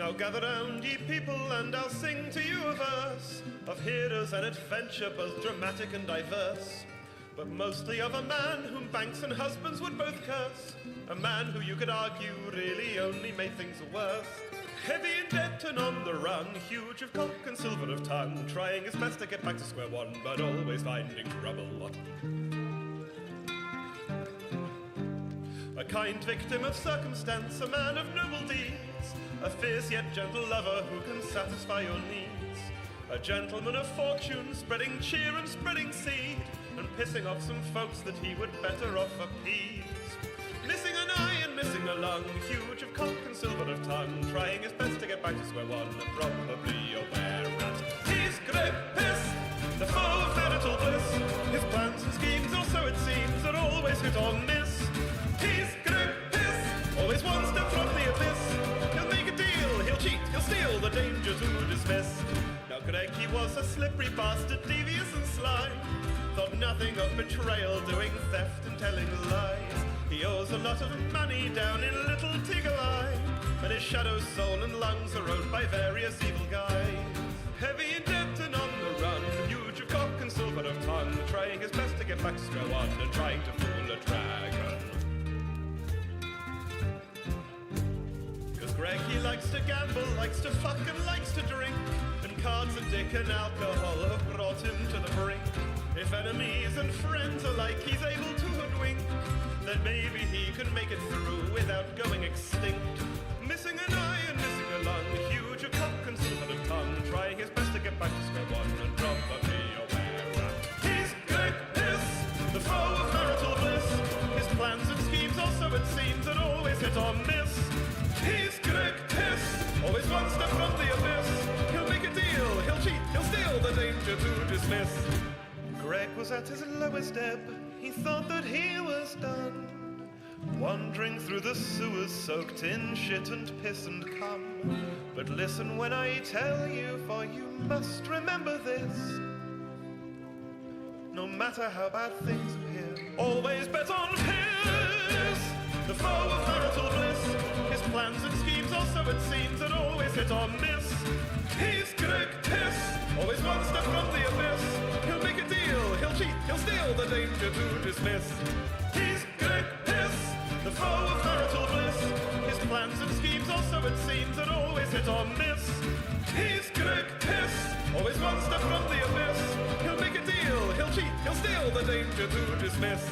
Now gather round, ye people, and I'll sing to you a verse of heroes and adventure, both dramatic and diverse, but mostly of a man whom banks and husbands would both curse, a man who you could argue really only made things worse. Heavy in debt and on the run, huge of cock and silver of tongue, trying his best to get back to square one, but always finding trouble. A kind victim of circumstance, a man of noble deeds, a fierce yet gentle lover who can satisfy your needs, a gentleman of fortune, spreading cheer and spreading seed, and pissing off some folks that he would better off appease. Missing an eye and missing a lung, huge of cock and silver of tongue, trying his best to get back to square one, and probably aware that he's great piss, the foe of marital bliss. His plans and schemes, or so it seems, are always hit or miss. He's great piss, always one step from the abyss. He'll make a deal, he'll cheat, he'll steal, the danger to dismiss. Now Greg, he was a slippery bastard, devious and sly, thought nothing of betrayal, doing theft and telling lies. He owes a lot of money down in Little Tiggle-Eye, and his shadow, soul and lungs are owned by various evil guys. Heavy in debt and on the run, huge of cock and silver of tongue, trying his best to get back to square one, and trying to fool a dragon. Cause Greg, he likes to gamble, likes to fuck and likes to drink, and cards and dick and alcohol have brought him to the brink. If enemies and friends alike he's able to hoodwink, then maybe he can make it through without going extinct. Missing an eye and missing a lung, huge a cock and silver of tongue, trying his best to get back to square one, and probably aware that he's Greg Piss, the foe of marital bliss. His plans and schemes, also it seems, that always hit or miss. He's Greg Piss, always one step from the abyss. He'll make a deal, he'll cheat, he'll steal, the danger to dismiss. Greg was at his lowest ebb, he thought that he was done, wandering through the sewers soaked in shit and piss and cum. But listen when I tell you, for you must remember this: no matter how bad things appear, always bet on piss, the foe of marital bliss. His plans and schemes, also it seems, that always hit or miss. He's Greg Piss, always one step from the abyss. He'll make a deal, he'll cheat, he'll steal, the danger to dismiss. He's Greg Piss, the foe of marital bliss. His plans and schemes, also it seems, that always hit or miss. He's Greg Piss, always one step from the abyss. He'll make a deal, he'll cheat, he'll steal, the danger to dismiss.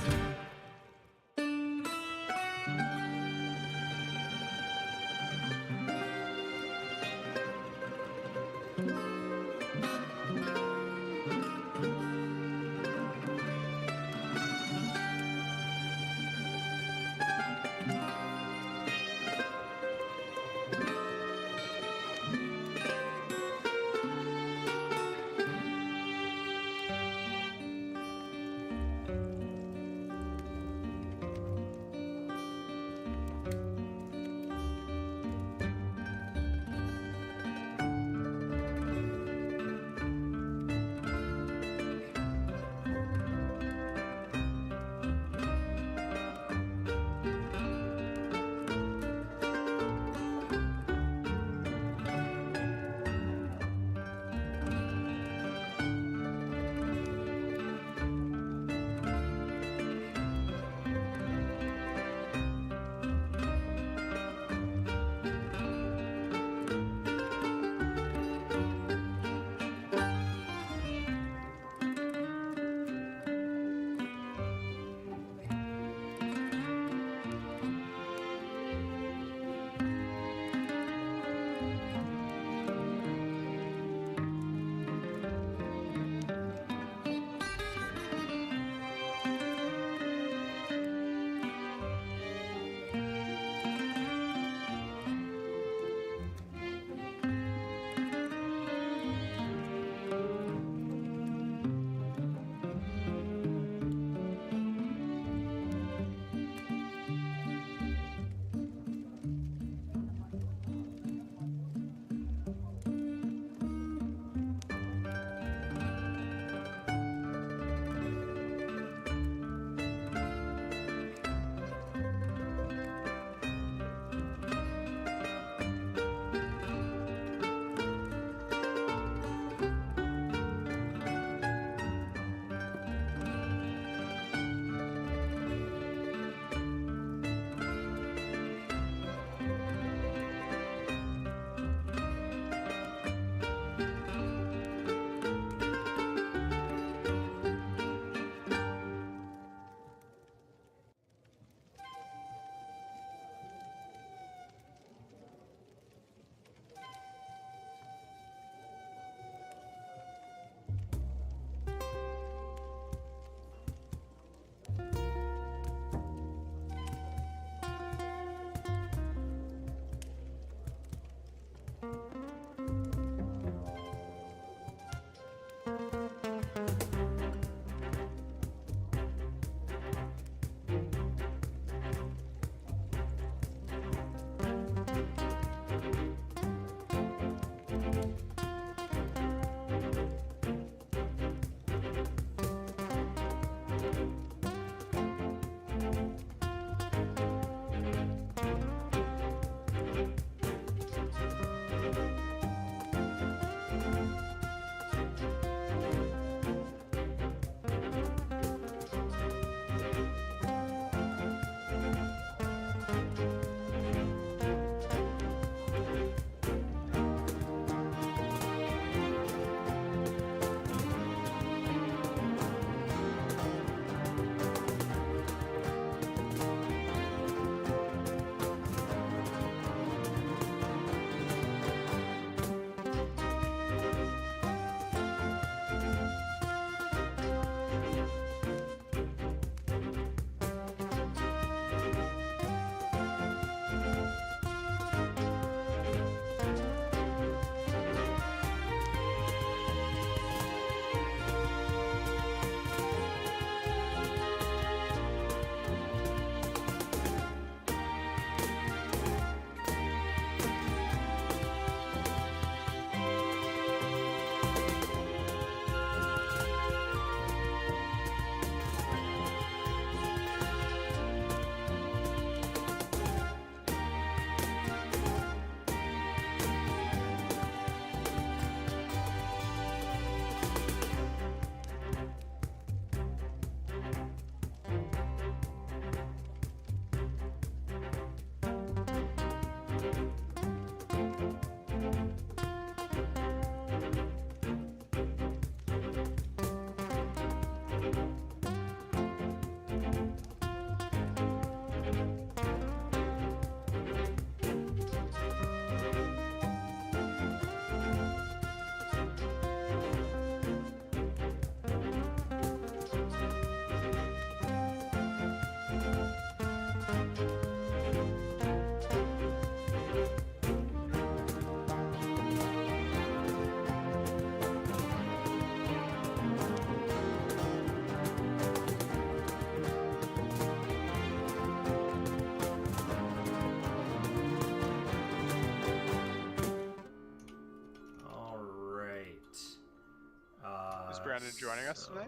Brandon joining us today?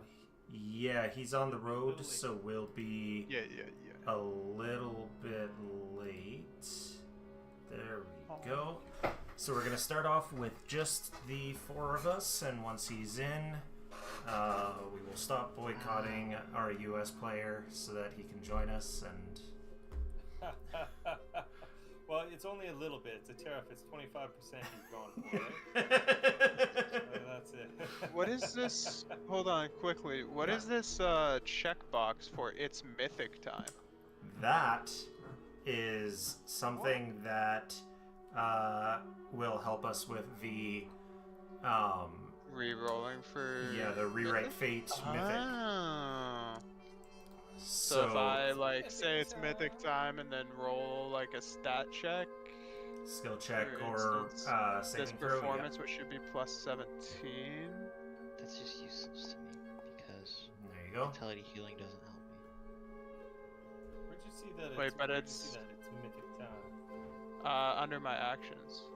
Yeah, he's on the road, so we'll be a little bit late. There we go. So we're going to start off with just the four of us, and once he's in, we will stop boycotting our US player so that he can join us. And well, it's only a little bit. It's a tariff. It's 25% he's going for, right? That's it. What is this? Hold on, quickly. What is this checkbox for It's Mythic Time? That is something that will help us with the re-rolling for the rewrite fate mythic. So if I say it's Mythic Time and then roll like a stat check, skill check or saving this throw, performance, which should be plus 17. That's just useless to me because there you go. Vitality healing doesn't help me. Where'd you see that? Wait, but it's mythic time. Under my actions.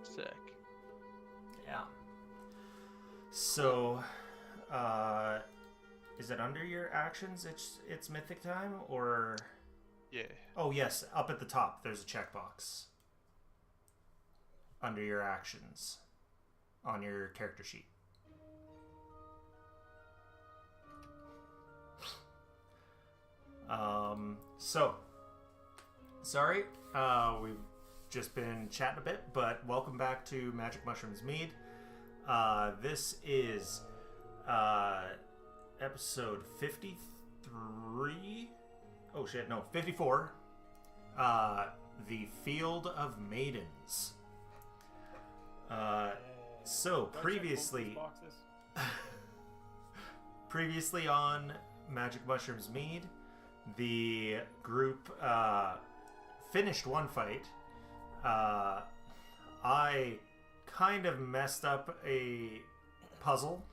Sick. Yeah. So, is it under your actions? It's mythic time, or? Yeah. Oh yes, up at the top. There's a checkbox under your actions on your character sheet. So, sorry, we've just been chatting a bit, but welcome back to Magic Mushrooms Mead. This is episode 53. Oh shit, no, 54. The Field of Maidens. So previously on Magic Mushrooms Mead, the group finished one fight. I kind of messed up a puzzle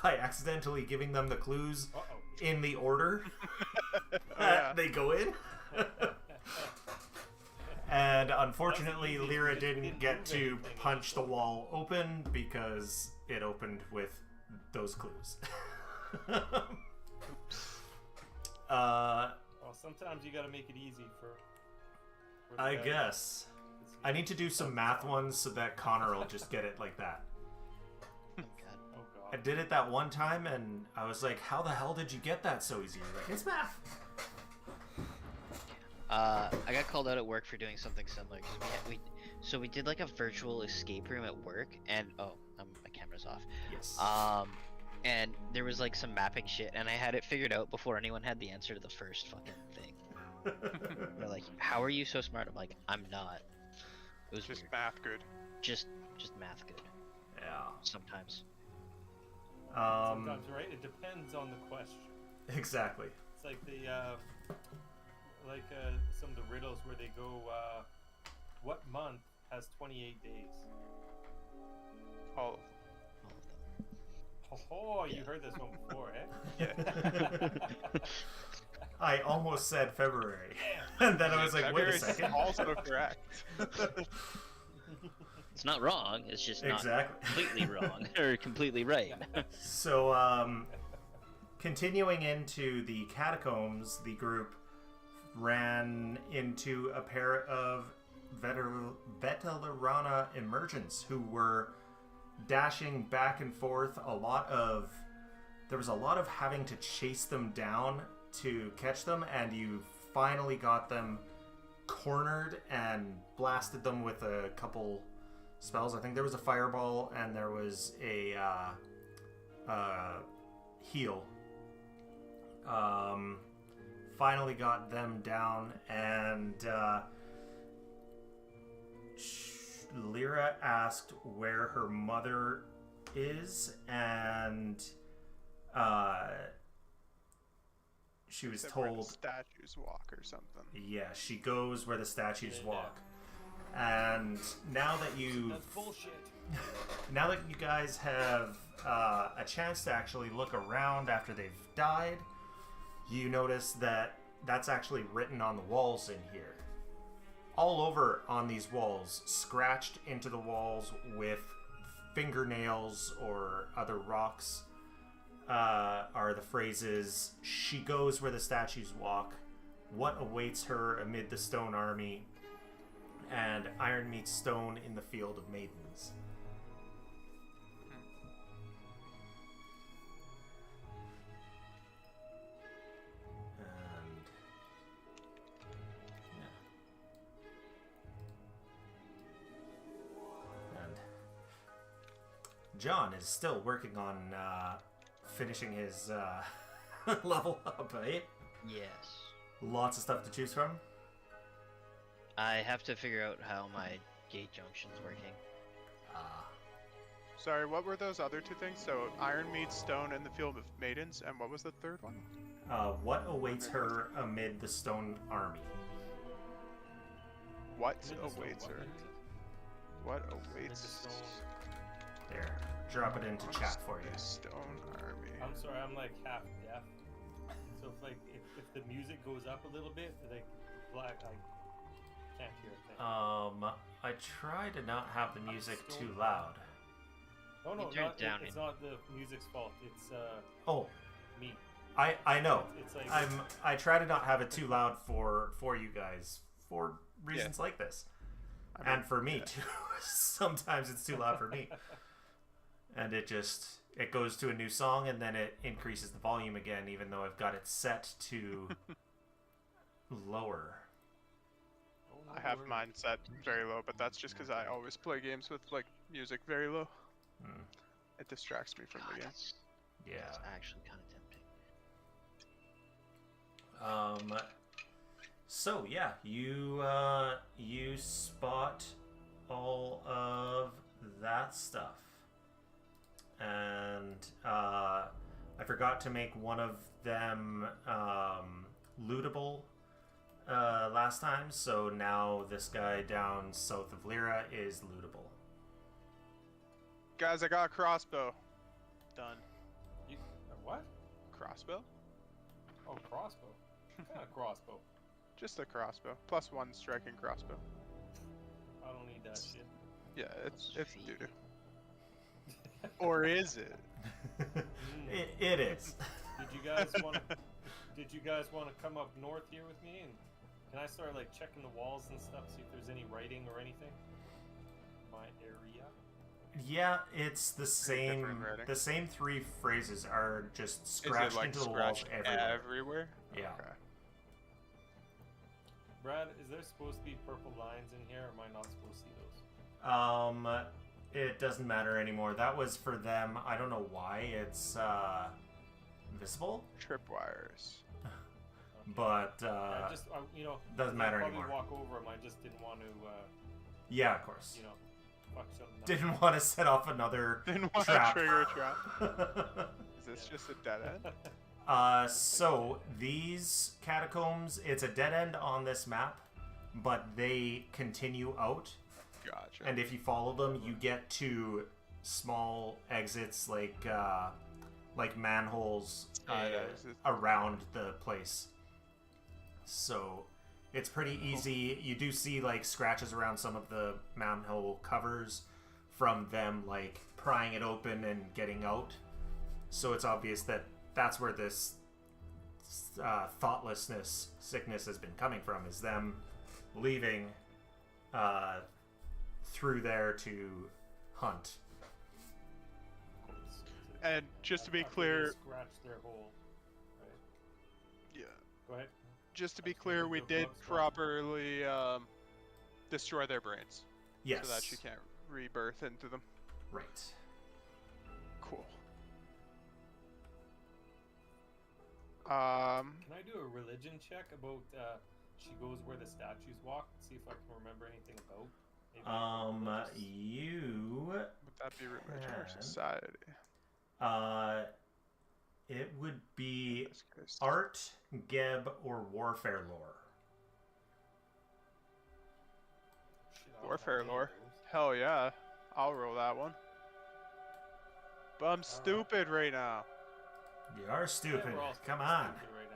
by accidentally giving them the clues in the order that they go in. And unfortunately, Lyra didn't get to punch the wall open because it opened with those clues. Well, sometimes you gotta make it easy for I guess. I need to do some math ones so that Connor will just get it like that. Oh god. I did it that one time and I was like, how the hell did you get that so easy? You're like, it's math. I got called out at work for doing something similar because we did like a virtual escape room at work, and my camera's off. Yes. And there was like some mapping shit, and I had it figured out before anyone had the answer to the first fucking thing. They're like, "How are you so smart?" I'm like, "I'm not." It was just weird. math good. Just math good. Yeah. Sometimes. Sometimes, right? It depends on the question. Exactly. It's like the some of the riddles where they go, what month has 28 days? All of them. Oh, you heard this one before, eh? Yeah. I almost said February. And then I was like, wait a second. Also correct. It's not wrong. It's just not Exactly. completely wrong or completely right. So, continuing into the catacombs, the group ran into a pair of Veterana Emergents, who were dashing back and forth. There was a lot of having to chase them down to catch them, and you finally got them cornered and blasted them with a couple spells. I think there was a fireball and there was a heal. Finally got them down, and Lyra asked where her mother is, and she was Except where the told statues walk or something. yeah, she goes where the statues walk. And now that That's bullshit. now that you guys have a chance to actually look around after they've died, you notice that that's actually written on the walls in here. All over on these walls, scratched into the walls with fingernails or other rocks, are the phrases, "She goes where the statues walk," "What awaits her amid the stone army," and "Iron meets stone in the field of maidens." And yeah. And John is still working on finishing his level up, eh? Yes. Lots of stuff to choose from. I have to figure out how my gate junction's working. Sorry, what were those other two things? So Iron meets stone in the field of maidens, and what was the third one? What awaits her amid the stone army? What Mid the stone awaits her? army. What Mid the awaits stone. There. Drop it into chat for you. the stone army? I'm sorry, I'm like half deaf. So if the music goes up a little bit, like black, I can't hear a thing. I try to not have the music too loud. No, You turn it down it's in- not the music's fault. It's Oh, me. I know. It's like I try to not have it too loud for you guys for reasons like this. I mean, And for me yeah. too. Sometimes it's too loud for me. And it goes to a new song and then it increases the volume again, even though I've got it set to lower. Oh, I have Lord. mine set very low, but that's just because I always play games with like music very low. Hmm. It distracts me from God, the game. Yeah. that's actually kind of tempting. So yeah, you spot all of that stuff, and I forgot to make one of them lootable last time. So now this guy down south of Lyra is lootable. Guys, I got a crossbow. Done. What? Crossbow? Oh, crossbow. What kind of crossbow? Just a crossbow. +1 striking crossbow. I don't need that shit. Yeah, it's Plus doo doo. feed. Or is it? It is. Did you guys want to? Did you guys want to come up north here with me? And can I start like checking the walls and stuff, see if there's any writing or anything? My area. Yeah, it's the same. different writing. The same three phrases are just Is scratched it like into the walls scratched everywhere. everywhere? Yeah. Okay. Brad, is there supposed to be purple lines in here, or am I not supposed to see those? It doesn't matter anymore. That was for them. I don't know why it's visible, Tripwires. but I just, you know, doesn't matter I'd probably anymore. walk over them. I just didn't want to, yeah, of course. you know, fuck something up. Didn't want to set off another Didn't want trap. to trigger a trap. Is this just a dead end? So these catacombs, it's a dead end on this map, but they continue out. Gotcha. And if you follow them, you get to small exits like manholes Side exits. around the place. So it's pretty easy. You do see like scratches around some of the manhole covers from them like prying it open and getting out. So it's obvious that that's where this thoughtlessness sickness has been coming from, is them leaving through there to hunt. And just to be After they clear, scratch their hole. Right. yeah. Go ahead. Just to be I was gonna clear, do we a did glove scratch. properly destroy their brains, Yes. so that she can't rebirth into them. Right. Cool. Can I do a religion check about she goes where the statues walk? See if I can remember anything about. Maybe religious- You. Would that be religion or can. society? It would be In this case. art, geb, or warfare lore. Shit, I don't Warfare have any of lore. those. Hell yeah. I'll roll that one. But I'm stupid right now. You are Yeah, stupid. we're all Come on. stupid right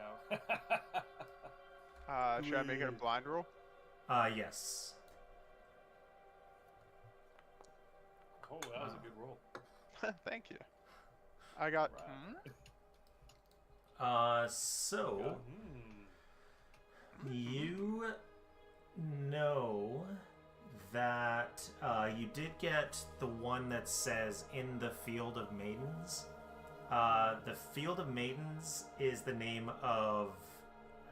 now. Should I make it a blind roll? Yes. Oh, that was a good roll. Thank you. I got. Right. So you know that you did get the one that says in the Field of Maidens. The Field of Maidens is the name of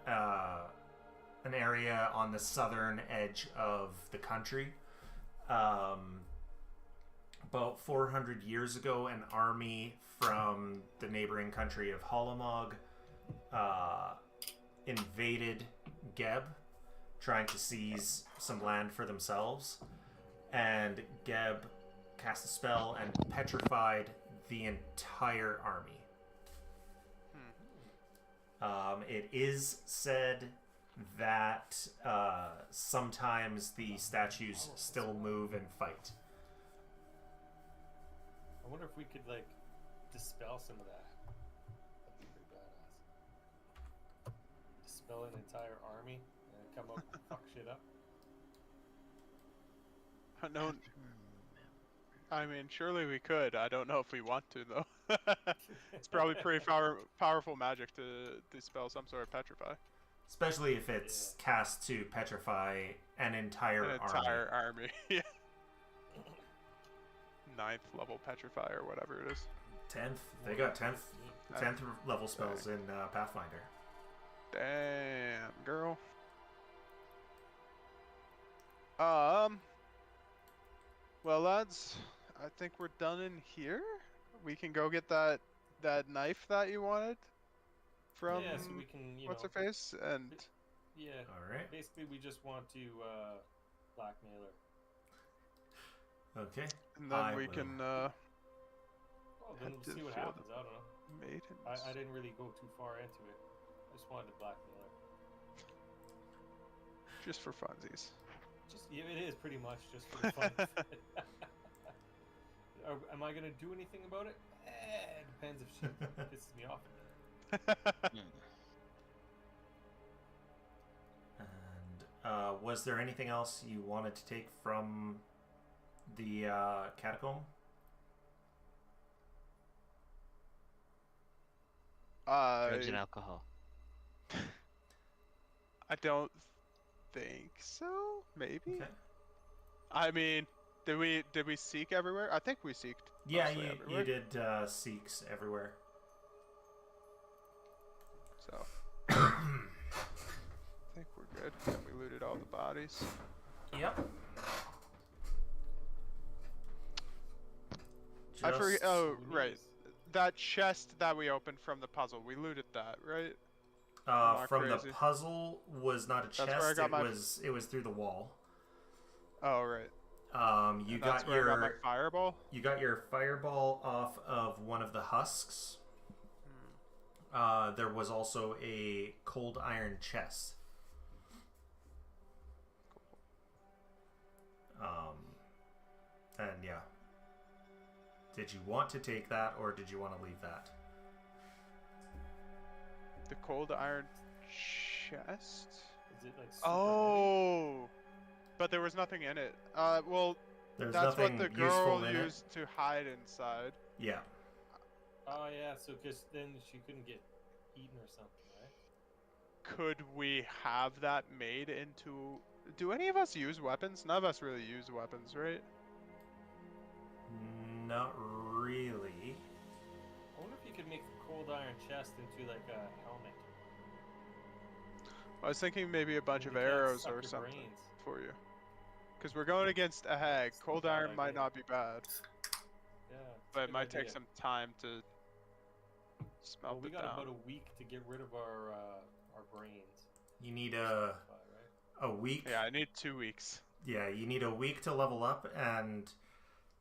an area on the southern edge of the country. About 400 years ago, an army from the neighboring country of Hollomog invaded Geb, trying to seize some land for themselves. And Geb cast a spell and petrified the entire army. It is said that sometimes the statues still move and fight. I wonder if we could like dispel some of that. That'd be pretty badass. Dispel an entire army and come up and fuck shit up. No. I mean, surely we could. I don't know if we want to, though. It's probably pretty powerful magic to dispel some sort of petrify. Especially if it's cast to petrify an entire An entire army. Yeah. 9th level petrify or whatever it is. 10th. They got 10th level spells in Pathfinder. Damn, girl. Well, lads, I think we're done in here. We can go get that knife that you wanted from Yeah, so we can, what's her face, and Yeah. All right. Basically, we just want to blackmail her. Okay. and then I we will. can Well, then Head we'll to see the what field. happens. I don't know. Maidens. I didn't really go too far into it. I just wanted to blackmail her. Just for funsies. Just yeah, it is pretty much just for the fun. Am I gonna do anything about it? It depends if she pisses me off. And was there anything else you wanted to take from the catacomb? Drugs and alcohol. I don't think so. Maybe. Okay. I mean, did we seek everywhere? I think we seeked. Yeah, mostly you everywhere. did seeks everywhere. So I think we're good. And we looted all the bodies. Yep. I forget. Just- Oh, right. That chest that we opened from the puzzle, we looted that, right? not from crazy. the puzzle was not a That's where I chest. got It my- was through the wall. Oh, right. You And that's got where I got my your fireball. fireball off of one of the husks. There was also a cold iron chest. And yeah. Did you want to take that, or did you want to leave that? The cold iron chest. Is it like super Oh, but there was nothing in it. Well, There's that's nothing what the useful girl in used to hide inside. it. Yeah. heavy? Oh yeah, so because then she couldn't get eaten or something, right? Could we have that made into Do any of us use weapons? None of us really use weapons, right? Not really. I wonder if you could make a cold iron chest into like a helmet. I was thinking maybe a bunch You of can't arrows suck or your something brains. for you. Because we're going against a hag. It's Cold not a bad iron might idea. not be bad, Yeah, it's but a it good might take idea. some time to Well, smelt we it got down. about a week to get rid of our brains. You need Right? a week. Yeah, I need 2 weeks. Yeah, you need a week to level up and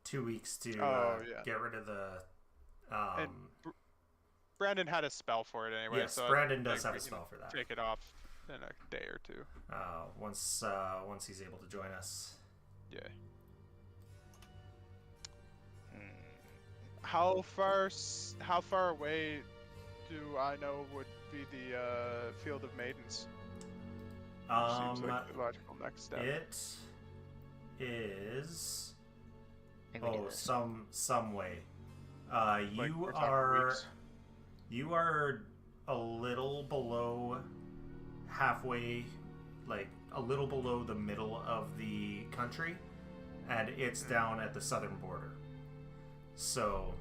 2 weeks to Yeah. get rid of the. And Brandon had a spell for it anyway, Yes, so Brandon does think have we a spell can for that. take it off in a day or two. Once he's able to join us. Yeah. How far away do I know would be the Field of Maidens? Seems like the logical next step. It is. I think we did this. Some way. Like, You we're talking are. weeks. You are a little below halfway, like a little below the middle of the country, and it's down at the southern border. So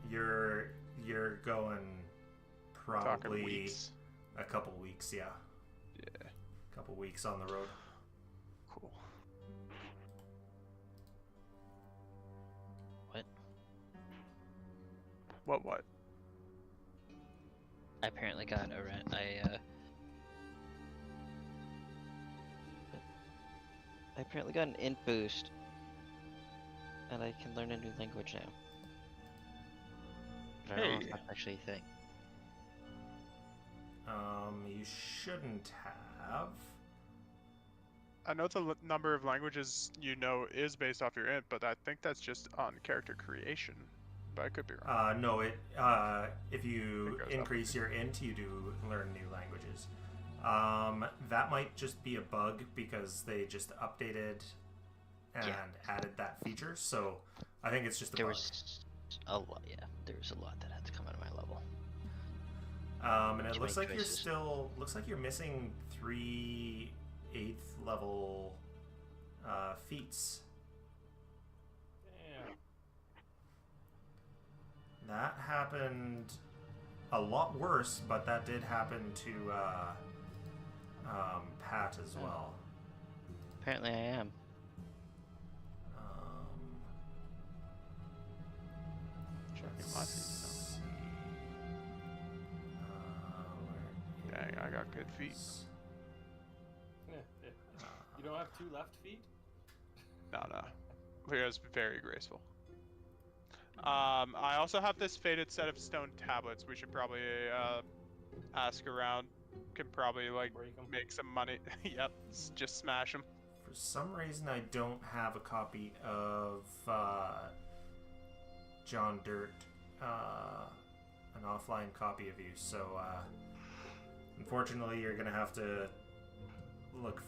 you're going Talking probably weeks. a couple weeks, yeah. Yeah. A couple weeks on the road. Cool. What? What? I apparently got a rent. I apparently got an int boost, and I can learn a new language now. But I don't know if Hey. that's actually a thing. You shouldn't have. I know the number of languages you know is based off your int, but I think that's just on character creation. But I could be wrong. No, if you It goes up. increase your int, you do learn new languages. That might just be a bug because they just updated and Yeah. added that feature. So I think it's just a There bug. was a lot. Yeah, there was a lot that had to come out of my level. And it to looks make like choices. looks like you're missing 3 8th level feats. Damn. That happened a lot worse, but that did happen to Pat as well. Apparently, I am. Checking Let's my feet see. now. Dang, I got good feet. You don't have 2 left feet? No. It was very graceful. I also have this faded set of stone tablets. We should probably ask around. Could probably like Break 'em. make some money. Yep, just smash them. For some reason, I don't have a copy of John Dirt, an offline copy of you. So, unfortunately, you're gonna have to look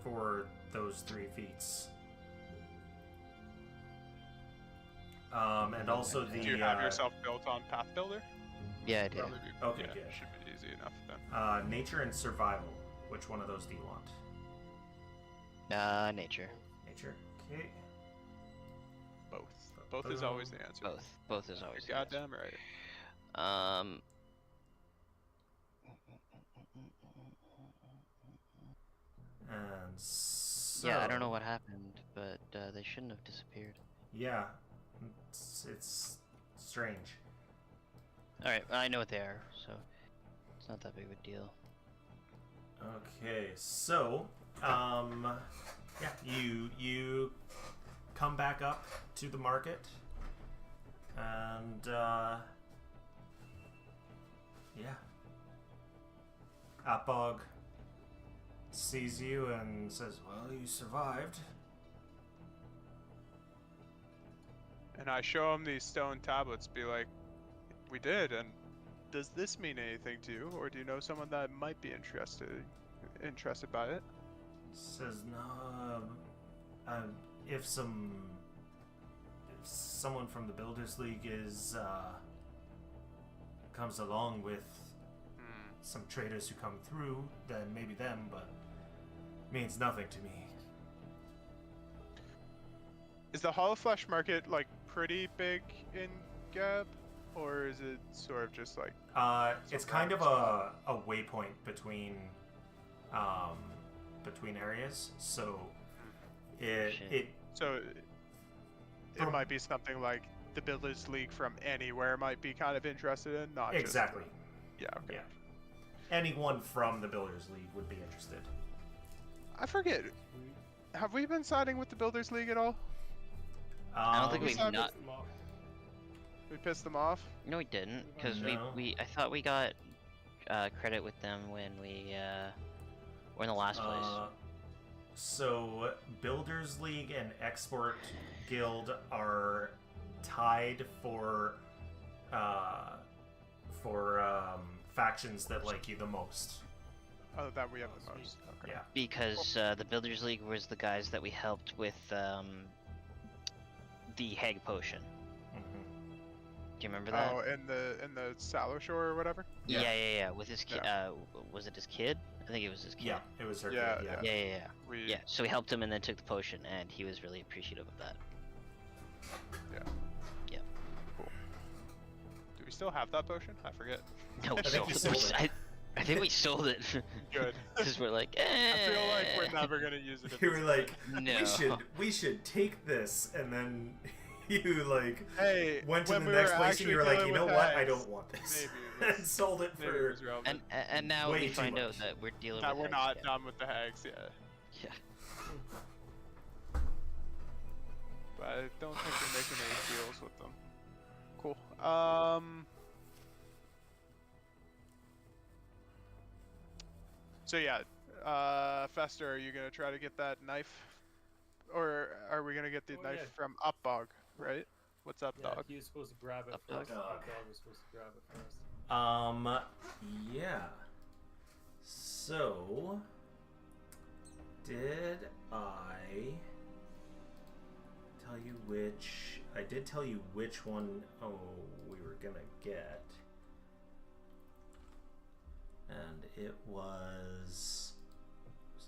for those 3 feats. And also the. Do you have yourself built on Path Builder? Yeah, I do. Probably be, Okay, yeah, good. should be easy enough then. Nature and survival. Which one of those do you want? Nature. Nature. Okay. Both. Both is always the answer. Both. Both is always. the Goddamn right. answer. And so. Yeah, I don't know what happened, but they shouldn't have disappeared. Yeah, it's strange. All right, I know what they are, so it's not that big of a deal. Okay, so yeah, you come back up to the market, and yeah, Apog sees you and says, "Well, you survived." And I show him these stone tablets, be like, we did, and does this mean anything to you? Or do you know someone that might be interested by it? Says no. If someone from the Builders League comes along with some traders who come through, then maybe them. But means nothing to me. Is the Hollow Flesh market like pretty big in Gab, or is it sort of just like? It's kind of a waypoint between areas, so it So it might be something like the Builders League from anywhere might be kind of interested in, not exactly. Just, yeah. Okay. Yeah. Anyone from the Builders League would be interested. I forget. Have we been siding with the Builders League at all? I don't think we've Sounded- not. We pissed them off. No, we didn't, because No. I thought we got credit with them when we were in the last place. So Builders League and Export Guild are tied for factions that like you the most. Oh, that we have the most. Okay. Yeah. Because the Builders League was the guys that we helped with the Hag Potion. Mm-hmm. Do you remember that? Oh, in the Sallow Shore or whatever. Yeah. With his kid. Was it his kid? I think it was his kid. Yeah, it was her. Yeah, kid, Yeah. Yeah. So we helped him and then took the potion, and he was really appreciative of that. Yeah. Yeah. Cool. Do we still have that potion? I forget. No, we I think sold you it. sold it. I think we sold it. Good. Because we're like, I feel like we're never gonna use it. At You this were like, No. we should take this, and then you like Hey, went to when the we next were place, and you were actually like, you know dealing what, with I hags, don't want this, maybe it and sold it maybe it for. was relevant. and now Way we too find out much. that we're dealing That with we're hags not again. done with the hags yet. Yeah. But I don't think we're making any deals with them. Cool. So yeah, Fester, are you gonna try to get that knife, or are we gonna get the Oh, knife yeah. from Upbog? Right? What's up, Yeah, dog? he was supposed to grab it Up first. dog. Up dog was supposed to grab it first. Yeah. So, did I tell you which? I did tell you which one. Oh, we were gonna get, and it was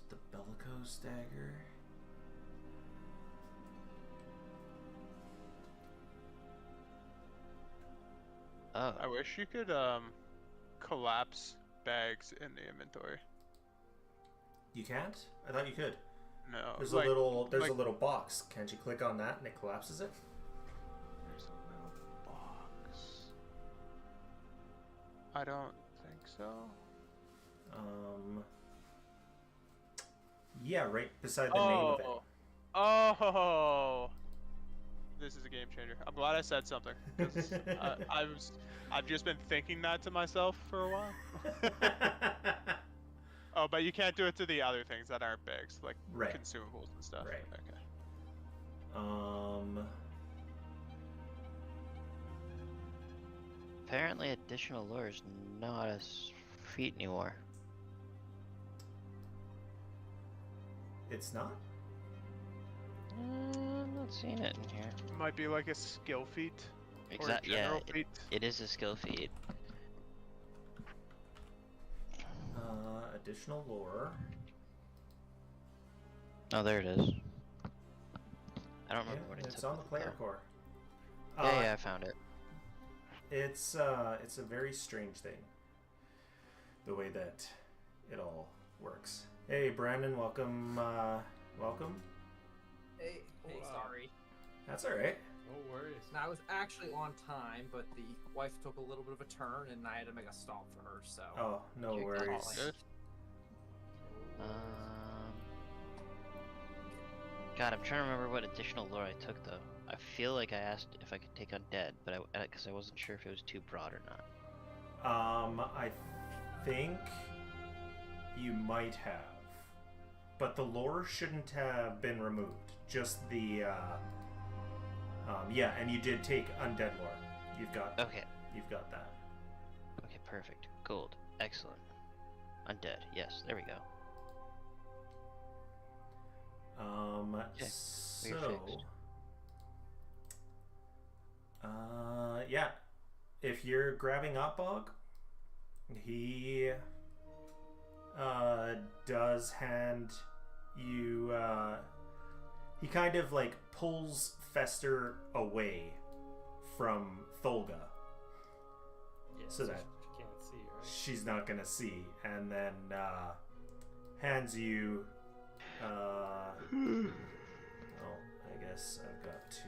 the Bellicose dagger. Oh. I wish you could collapse bags in the inventory. You can't? I thought you could. No. There's like, a little like- little box. Can't you click on that and it collapses it? There's a little box. I don't think so. Yeah, right beside the name of it. Oh. This is a game changer. I'm glad I said something. 'Cause I've just been thinking that to myself for a while. Oh, but you can't do it to the other things that aren't bags, like Right. consumables and stuff. Right. Okay. Apparently, additional lore is not a feat anymore. It's not? I'm not seeing it in here. Might be like a skill feat. Exactly. Or a Yeah, general feat. it is a skill feat. Additional lore. Oh, there it is. I don't remember Yeah, what it it's took on the with player though. core. Yeah, I found it. It's a very strange thing. The way that it all works. Hey, Brandon, welcome. Welcome. Hey, sorry. That's all right. No worries. Now, I was actually on time, but the wife took a little bit of a turn, and I had to make a stop for her. So. Oh, no Kicked worries. off. Good. God, I'm trying to remember what additional lore I took though. I feel like I asked if I could take undead, but because I wasn't sure if it was too broad or not. I think you might have, but the lore shouldn't have been removed. Just the, yeah, and you did take undead lore. You've got Okay. You've got that. Okay, perfect. Gold. Excellent. Undead. Yes, there we go. Okay, So, we're fixed. yeah, if you're grabbing Opbog, he does hand you he kind of like pulls Fester away from Tholga Yeah, so that she can't see, right? she's not gonna see, and then hands you well, I guess I've got to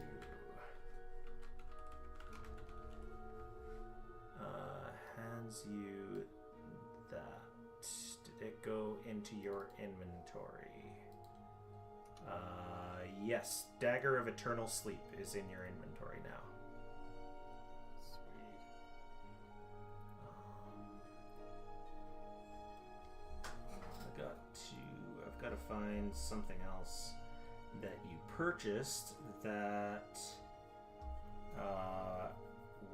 hands you that. Did it go into your inventory? Yes, Dagger of Eternal Sleep is in your inventory now. Sweet. I've got to find something else that you purchased that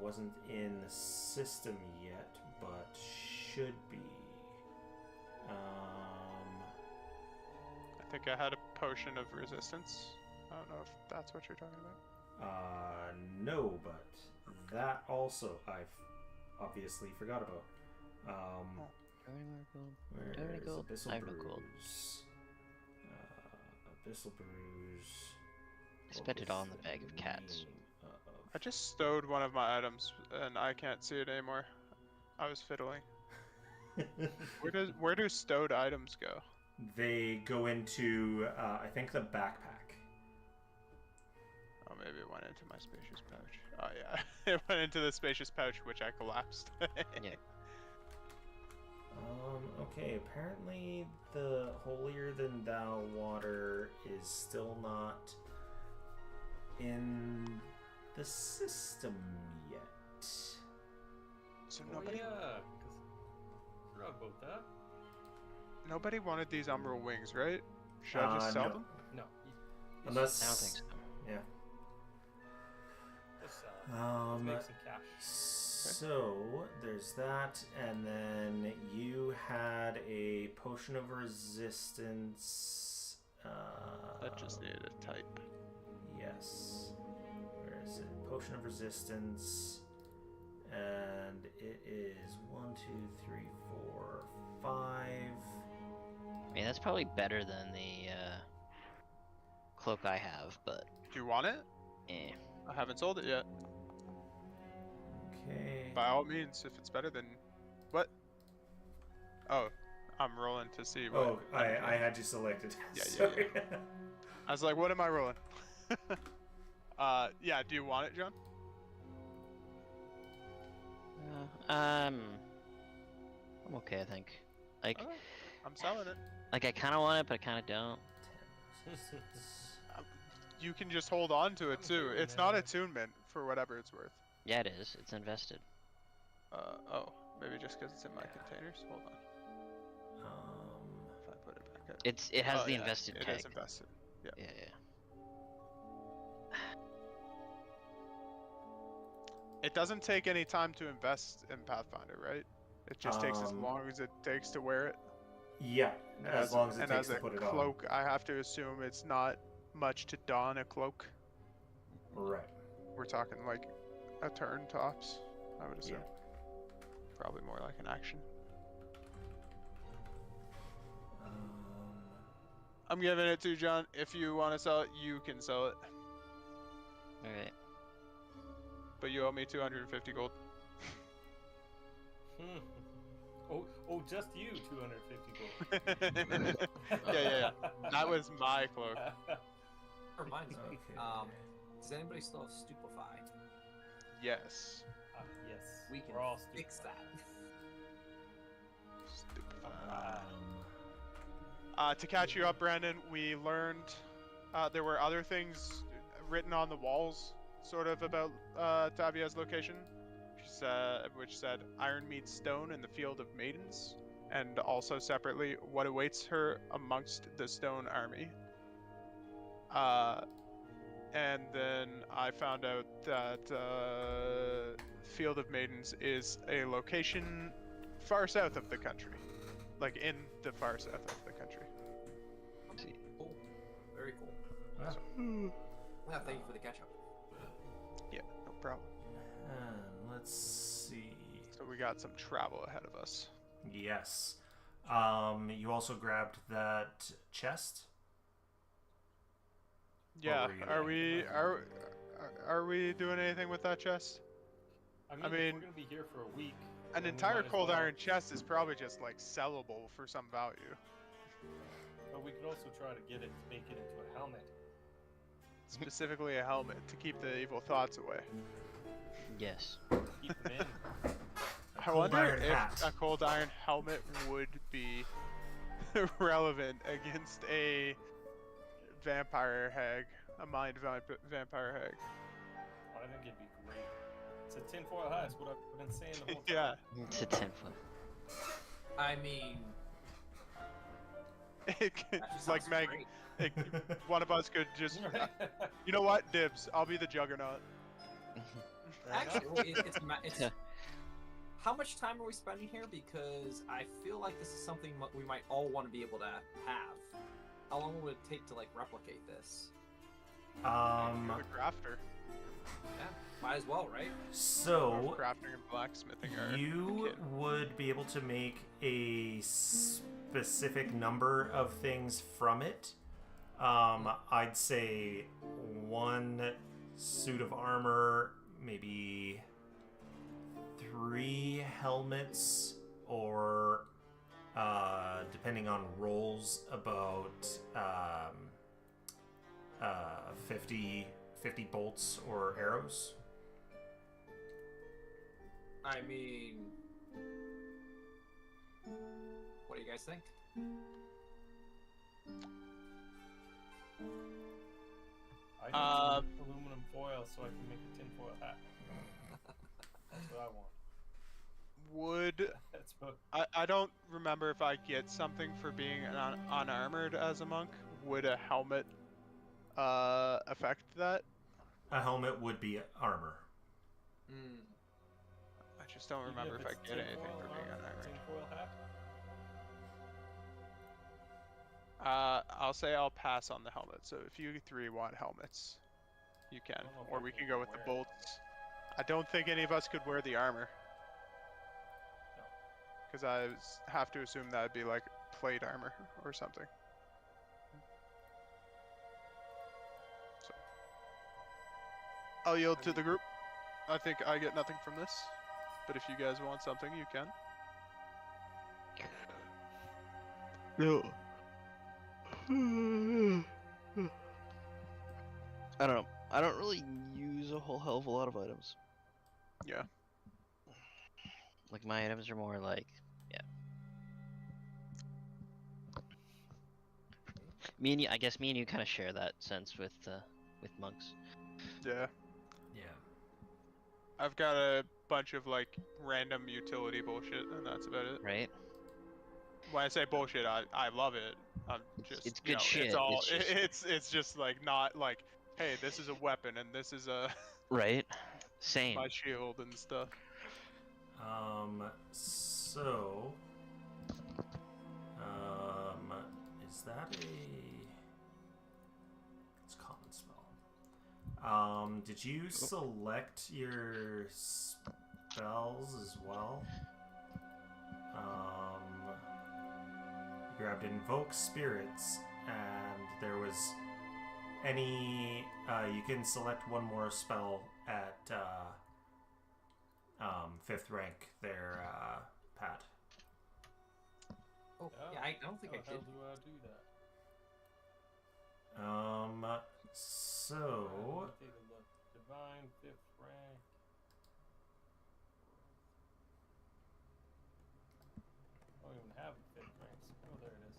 wasn't in the system yet, but should be. I think I had a potion of resistance. I don't know if that's what you're talking about. No, but that also I've obviously forgot about. Where's Abyssal I have no gold. Bruise? Abyssal Bruise. I spent it all in the bag of cats. I just stowed one of my items and I can't see it anymore. I was fiddling. Where do stowed items go? They go into I think the backpack. Oh, maybe it went into my spacious pouch. Oh yeah, it went into the spacious pouch, which I collapsed. Yeah. Okay, apparently the holier than thou water is still not in the system yet. So Oh nobody, yeah, 'cause I forgot about that. nobody wanted these emerald wings, right? Should I just sell no. them? No, Unless I don't think so. yeah. just sell it. Let's make some cash. So there's that, and then you had a potion of resistance. That just needed a type. Yes. Where is it? Potion of resistance, and it is 1, 2, 3, 4, 5. I mean, that's probably better than the cloak I have, but Do you want it? eh. I haven't sold it yet. Okay. By all means, if it's better than what? Oh, I'm rolling to see what. Oh, I had you selected. Yeah, yeah, Sorry. I was like, what am I rolling? Yeah. Do you want it, John? I'm okay, I think. Like, Alright, I'm selling it. I kind of want it, but I kind of don't. You can just hold on to it too. It's not attunement for whatever it's worth. Yeah, it is. It's invested. Oh, maybe just because it's in my containers. Hold on. If I put it back up. It has Oh, the yeah, invested tag. It is invested. Yeah. Yeah. It doesn't take any time to invest in Pathfinder, right? It just takes as long as it takes to wear it. Yeah, as long as it takes to put it on. And as a cloak, I have to assume it's not much to don a cloak. Right. We're talking like a turn tops, I would assume. Yeah. Probably more like an action. I'm giving it to John. If you want to sell it, you can sell it. Alright. But you owe me 250 gold. Oh, just you, 250 gold. Yeah. That was my cloak. Reminds me. Okay. Does anybody still have Stupefy? Yes. Yes. We can We're all fix that. To catch you up, Brandon, we learned there were other things written on the walls, sort of about Tavia's location, which said Ironmead Stone in the Field of Maidens, and also separately what awaits her amongst the Stone Army. And then I found out that Field of Maidens is a location far south of the country, like in the far south of the country. Cool. Very cool. Ah. Yeah, thank you for the catch up. Yeah, no problem. Let's see. So we got some travel ahead of us. Yes. You also grabbed that chest Yeah. were you Are doing? we are we doing anything with that chest? I mean, if mean, we're gonna be here for a week, An then we entire might as cold well- iron chest is probably just like sellable for some value. But we could also try to get it to make it into a helmet. Specifically a helmet to keep the evil thoughts away. Yes. Keep them in. I cold wonder iron if hat. a cold iron helmet would be relevant against a vampire hag, a vampire hag. I think it'd be great. It's a tinfoil hat. It's what I've been saying the whole time. Yeah. It's a 10-foot. I mean, It could, that just like sounds Meg, great. one of us could just. You know what? Dibs. I'll be the juggernaut. Actually, it's how much time are we spending here? Because I feel like this is something we might all want to be able to have. How long would it take to like replicate this? You're the crafter. Yeah, might as well, right? So Crafting and blacksmithing are you akin. would be able to make a specific number of things from it. I'd say 1 suit of armor, maybe 3 helmets, or depending on rolls, about 50 bolts or arrows. I mean, what do you guys think? I need aluminum foil so I can make a tinfoil hat. That's what I want. Would That's what. I don't remember if I get something for being unarmored as a monk. Would a helmet affect that? A helmet would be armor. Hmm. I just don't remember if I get anything for being unarmored. Tinfoil hat. I'll say I'll pass on the helmet. So if you 3 want helmets, you can, I don't know if or I we can can go with the wear it. bolts. I don't think any of us could wear the armor. No. Because I have to assume that would be like plate armor or something. So I'll yield to the group. I think I get nothing from this, but if you guys want something, you can. No. I don't know. I don't really use a whole hell of a lot of items. Yeah. Like my items are more like, yeah. I guess me and you kind of share that sense with monks. Yeah. Yeah. I've got a bunch of like random utility bullshit, and that's about it. Right? When I say bullshit, I love it. I'm just It's you good know, shit, It's all it's just- it's just like not like, hey, this is a weapon and this is a Right? Same. my shield and stuff. So, is that it's a common spell. Did you select your spells as well? You grabbed Invoke Spirits, and there was any, you can select one more spell at, 5th rank there, Pat. Oh, yeah, I don't think I How did. do I do that? So, Let me take a look. Divine 5th rank. I don't even have a 5th rank. Oh, there it is.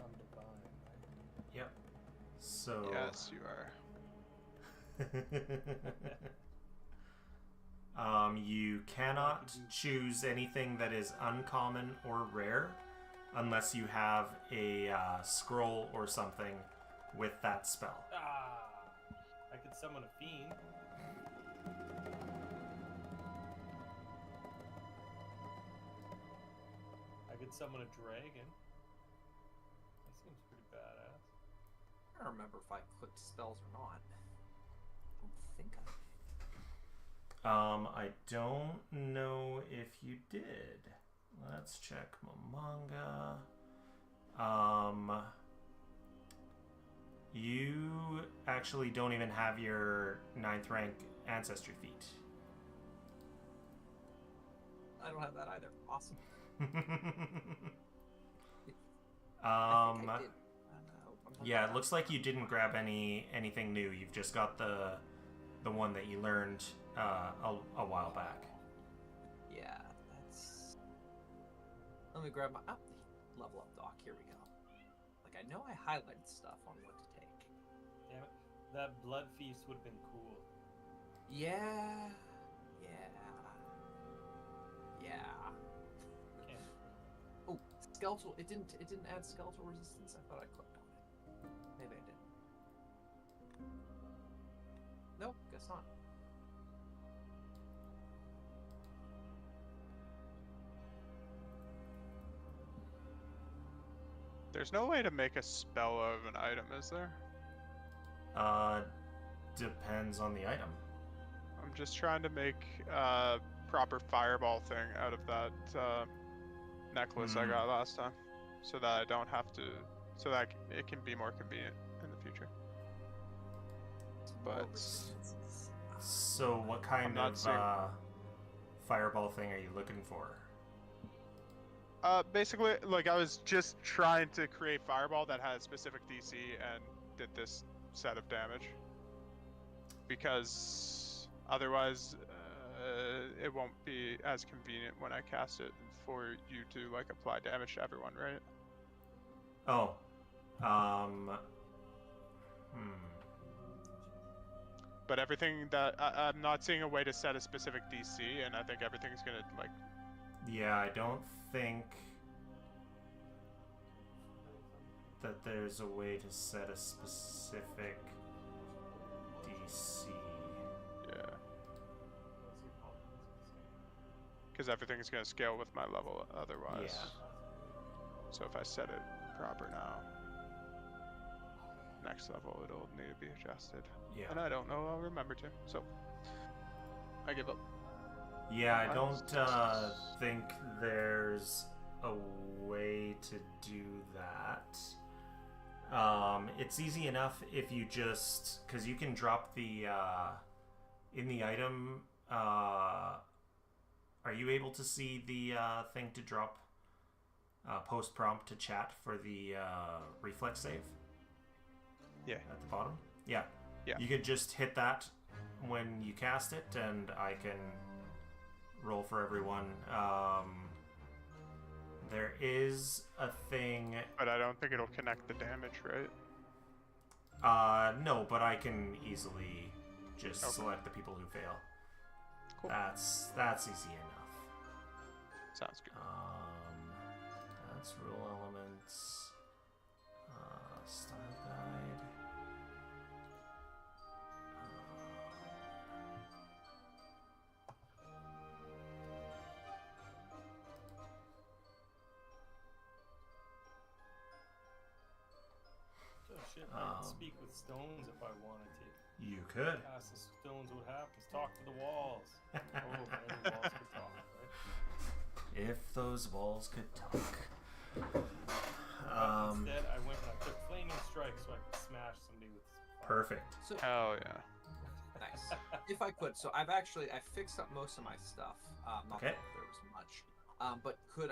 I'm divine, right? yep. So. Yes, you are. You cannot choose anything that is uncommon or rare unless you have a scroll or something with that spell. Ah! I could summon a fiend. I could summon a dragon. That seems pretty badass. I don't remember if I clicked spells or not. I don't think I did. I don't know if you did. Let's check my manga. You actually don't even have your 9th rank ancestry feat. I don't have that either. Awesome. I Um, think I did. yeah, it looks like you didn't grab anything new. You've just got the one that you learned a while back. Yeah, that's. Let me grab my level up doc. Here we go. Like I know I highlighted stuff on what to take. Damn it. That blood feast would have been cool. Yeah. Can't. Oh, skeletal. It didn't add skeletal resistance. I thought I clicked on it. Maybe I did. Nope, guess not. There's no way to make a spell of an item, is there? Depends on the item. I'm just trying to make a proper fireball thing out of that necklace I got last time, so that I don't have to, so that it can be more convenient in the future. But So what kind not of seeing- fireball thing are you looking for? basically, like I was just trying to create fireball that had a specific DC and did this set of damage, because otherwise it won't be as convenient when I cast it for you to like apply damage to everyone, right? Oh, But everything that I'm not seeing a way to set a specific DC, and I think everything's gonna like. Yeah, I don't think that there's a way to set a specific DC. Yeah. Because everything's gonna scale with my level otherwise. Yeah. So if I set it proper now, next level it'll need to be adjusted. Yeah. And I don't know I'll remember to, so I give up. Yeah, I don't think there's a way to do that. It's easy enough if you just, because you can drop the in the item. Are you able to see the thing to drop post prompt to chat for the reflex save? Yeah. At the bottom. Yeah. Yeah. You could just hit that when you cast it, and I can roll for everyone. There is a thing. But I don't think it'll connect the damage, right? No, but I can easily just Okay. select the people who fail. Cool. That's easy enough. Sounds good. That's rule elements. Style guide. Oh shit, I could speak with stones if I wanted to. You could. Ask the stones what happens. Talk to the walls. Oh, if only the walls could talk, right? If those walls could talk. Instead, I went and I took flaming strike so I could smash somebody with fire. Perfect. So Hell yeah. nice. If I could, so I fixed up most of my stuff. Not Okay. that there was much. But could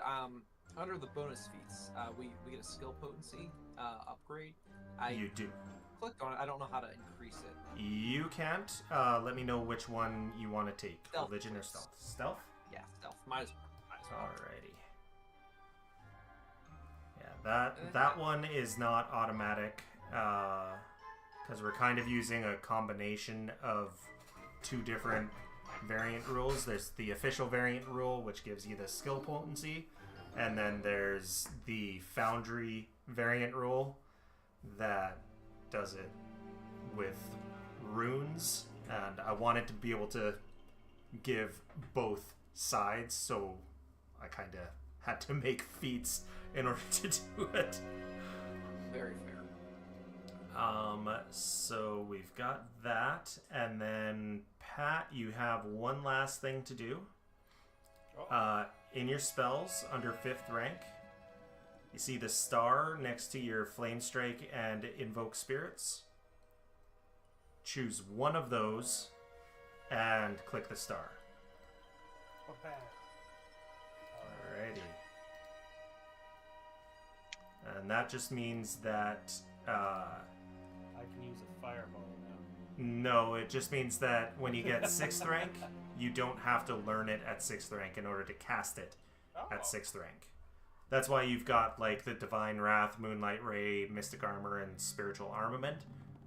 under the bonus feats, we get a skill potency upgrade. I You do. clicked on it. I don't know how to increase it. You can't. Let me know which one you want to take. Stealth, Religion or please. stealth? Stealth? Yeah, stealth. Might as well. Alrighty. Yeah, that one is not automatic, because we're kind of using a combination of two different variant rules. There's the official variant rule, which gives you the skill potency, and then there's the Foundry variant rule that does it with runes, and I wanted to be able to give both sides, so I kind of had to make feats in order to do it. Very fair. So we've got that, and then Pat, you have one last thing to do. Oh. In your spells, under 5th rank, You see the star next to your Flame Strike and Invoke Spirits. Choose one of those and click the star. Alrighty. And that just means that... I can use a fireball now. No, it just means that when you get 6th rank, you don't have to learn it at 6th rank in order to cast it at 6th rank. That's why you've got like the Divine Wrath, Moonlight Ray, Mystic Armor, and Spiritual Armament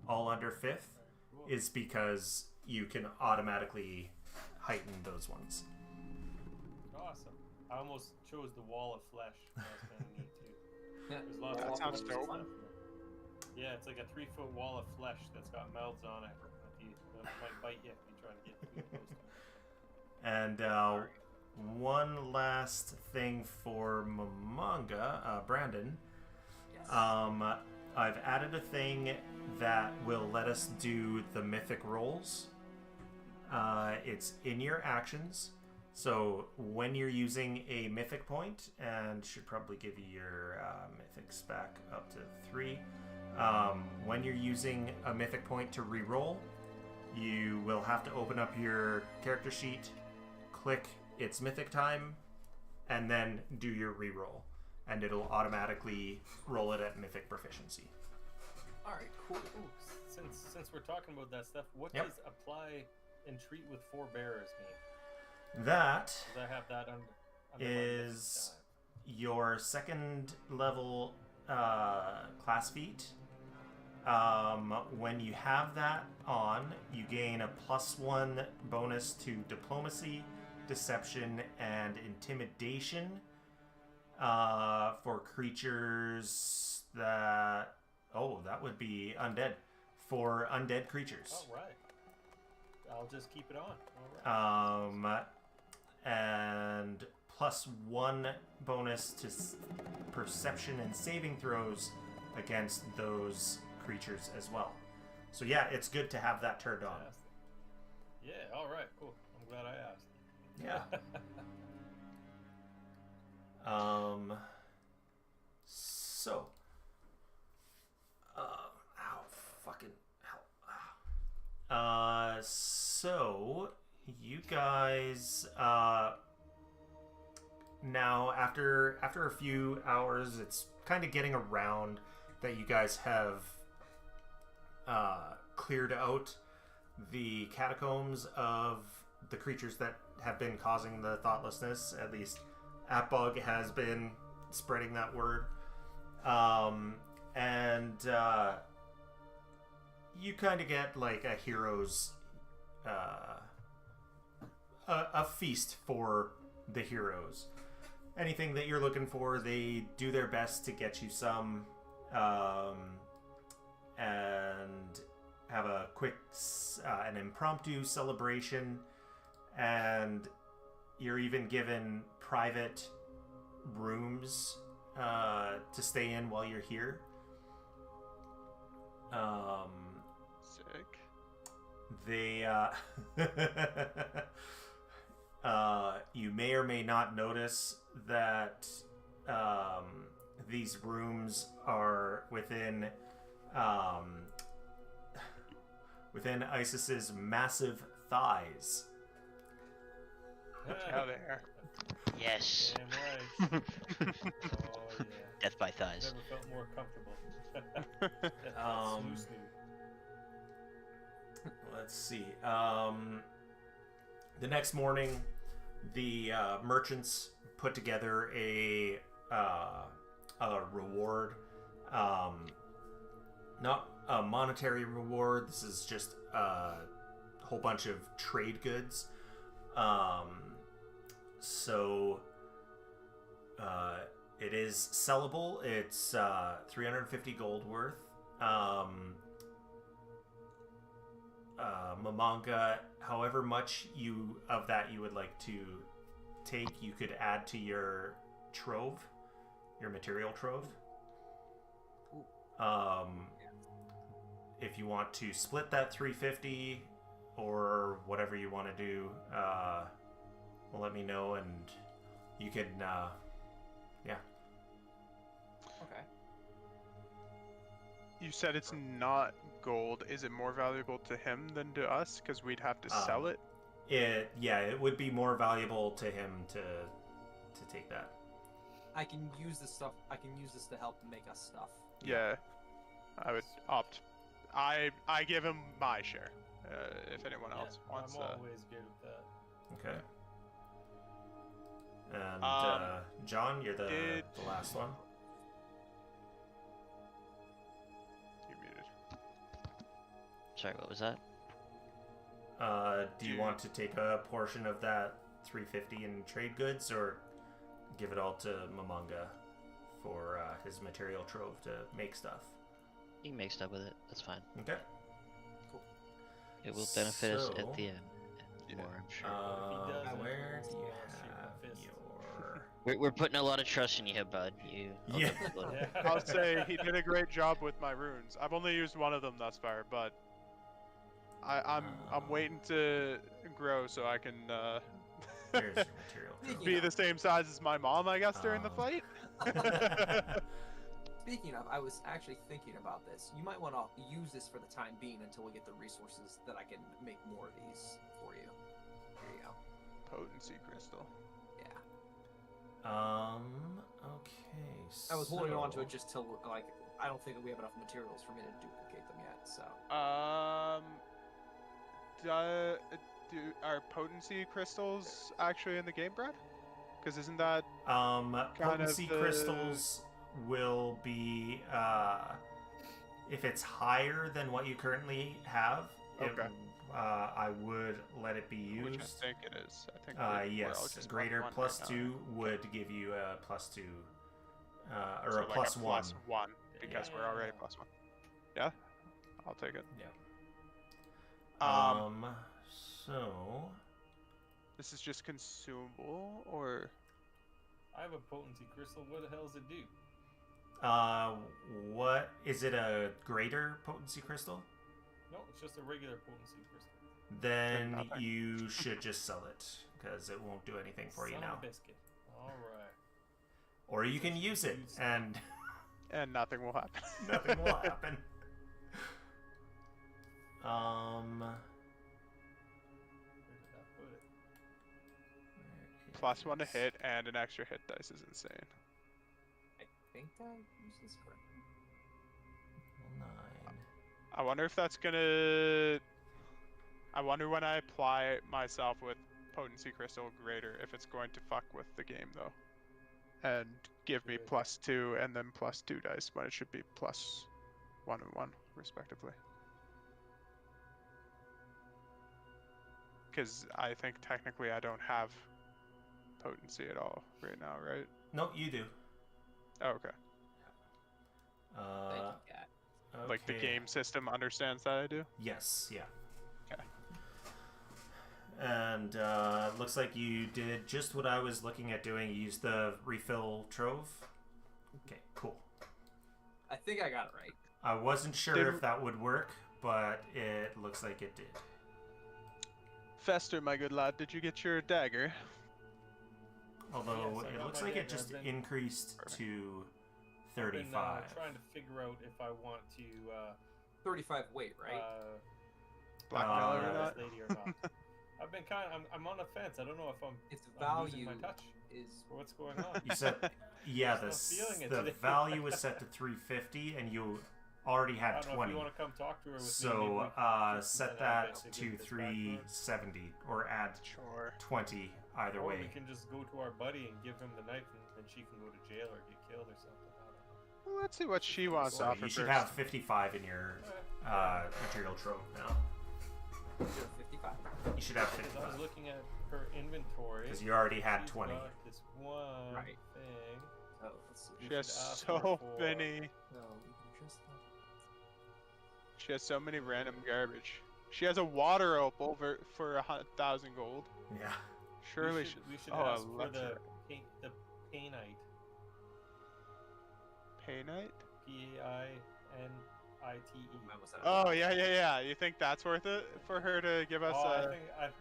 all under 5th, is because you can automatically heighten those ones. Awesome. I almost chose the Wall of Flesh. That was kind of neat too. There's lots That of sounds cool dope. stuff. Yeah, it's like a 3-foot wall of flesh that's got mouths on it. That might bite you if you try to get too close to it. And one last thing for Mamanga, Brandon. Yes. I've added a thing that will let us do the mythic rolls. It's in your actions. So when you're using a mythic point, and should probably give you your mythics back up to 3. When you're using a mythic point to reroll, you will have to open up your character sheet, click its mythic time, and then do your reroll. And it'll automatically roll it at mythic proficiency. Alright, cool. Ooh, since we're talking about that stuff, what Yep. does apply and treat with 4 bearers mean? That Does I have that under my is mythic your 2nd level class feat. When you have that on, you gain a +1 bonus to diplomacy, deception, and intimidation for creatures that... Oh, that would be undead. For undead creatures. All right. I'll just keep it on. All right. And +1 bonus to perception and saving throws against those creatures as well. So yeah, it's good to have that turned on. Fantastic. Yeah. All right. Cool. I'm glad I asked. Yeah. So. Ow, fucking hell. So you guys, now after a few hours, it's kind of getting around that you guys have cleared out the catacombs of the creatures that have been causing the thoughtlessness. At least Atbug has been spreading that word. You kind of get like a hero's a feast for the heroes. Anything that you're looking for, they do their best to get you some, and have a quick an impromptu celebration, and you're even given private rooms to stay in while you're here. Sick. They you may or may not notice that these rooms are within Isis's massive thighs. Out there. Yes. Damn right. Oh yeah. Death by thighs. Never felt more comfortable. Loosely. Let's see. The next morning, the merchants put together a reward. Not a monetary reward. This is just a whole bunch of trade goods. So it is sellable. It's 350 gold worth. Mamanga, however much of that you would like to take, you could add to your trove, your material trove. If you want to split that 350 or whatever you want to do, let me know, and you can, yeah. You said it's not gold. Is it more valuable to him than to us? Because we'd have to sell it. It would be more valuable to him to take that. I can use this stuff. I can use this to help make us stuff. Yeah, I would opt. I give him my share. If anyone else wants. I'm always good with that. Okay. And John, you're the last one. You're muted. Sorry, what was that? Do you want to take a portion of that 350 in trade goods, or give it all to Momonga for his material trove to make stuff? You can make stuff with it. That's fine. Okay. Cool. It will benefit us So, at the end. Yeah. More, I'm sure. Where do you I'll have shoot my fist. your... We're putting a lot of trust in you, bud. I'll Yeah. take a little- Yeah. I'll say he did a great job with my runes. I've only used one of them thus far, but I'm waiting to grow so I can Here's your material trove. be the same size as my mom, I guess, during the Um, fight. Speaking of, I was actually thinking about this. You might want to use this for the time being until we get the resources that I can make more of these for you. There you go. Potency crystal. Yeah. Okay. I was holding on to so- it just till like I don't think that we have enough materials for me to duplicate them yet. So Are potency crystals actually in the game, Brad? Because isn't that Potency the- crystals will be if it's higher than what you currently have. Okay. I would let it be used. which I think it is? I think we're all Yes, just greater one plus right now. 2 would give you a plus 2, or So a like plus a 1. plus one because we're already Yeah. plus 1. Yeah, I'll take it. Yeah. Um, So this is just consumable, or I have a potency crystal. What the hell does it do? what is it? A greater potency crystal? No, it's just a regular potency crystal. Then nothing. you should just sell it because it won't do anything for you Son now. of a biscuit. All right. Or you can use it and and nothing will happen. nothing will happen. Where did I put it? Plus 1 to hit and an extra hit dice is insane. I think I used this correctly. 9. I wonder if that's gonna. I wonder when I apply myself with potency crystal greater if it's going to fuck with the game though, and give me Good. plus 2 and then plus 2 dice when it should be plus 1 and 1 respectively. Because I think technically I don't have potency at all right now, right? No, you do. Oh, okay. Thank you, Cat. Like the Okay. game system understands that I do. Yes, yeah. Okay. And looks like you did just what I was looking at doing. You used the refill trove. Okay, cool. I think I got it right. I wasn't sure Did- if that would work, but it looks like it did. Fester, my good lad, did you get your dagger? Although Yes, I it got looks my like it dagger. just I've been- increased Perfect. to Been 35. trying to figure out if I want to 35 weight, right? Blackmail Uh, or not? this lady or not. I've been I'm on the fence. I don't know if I'm Its losing value my touch is or what's going on. You said, yeah, Just not feeling it the today. value was set to 350, and you already I had don't know if 20. you want to come talk to her with me. So maybe we can just set set that that to to get this back going. 370, or add Sure. 20 either Or way. we can just go to our buddy and give him the knife, and then she can go to jail or get killed or something. I don't know. Well, let's see what she wants to So offer you should first. have 55 in your material trove now. 55. You should have Because I was 55 looking at her inventory. because you already had She's 20. got this one Right. thing. Oh, let's see. You She has should ask so her for- many. No, we can just. She has so many random garbage. She has a water opal for 1,000 gold. Yeah. Surely we should oh, ask for electric. the painite. Painite? P-A-I-N-I-T-E. When was that? Oh yeah. You think that's worth it for her to give us Oh, I a think that's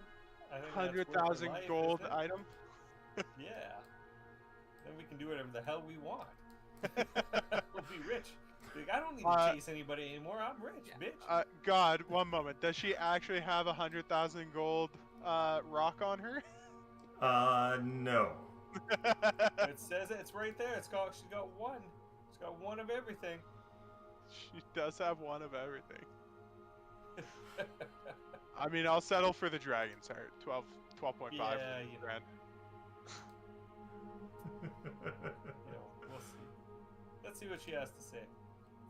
worth her 100,000 life, gold isn't it? item? Yeah. Then we can do whatever the hell we want. We'll be rich. Like, I don't need to chase anybody anymore. I'm rich, bitch. God, one moment. Does she actually have 100,000 gold rock on her? No. It says it. It's right there. She's got one. She's got one of everything. She does have one of everything. I mean, I'll settle for the dragon's heart. 12.5 Yeah, you know. grand. We'll see. Let's see what she has to say.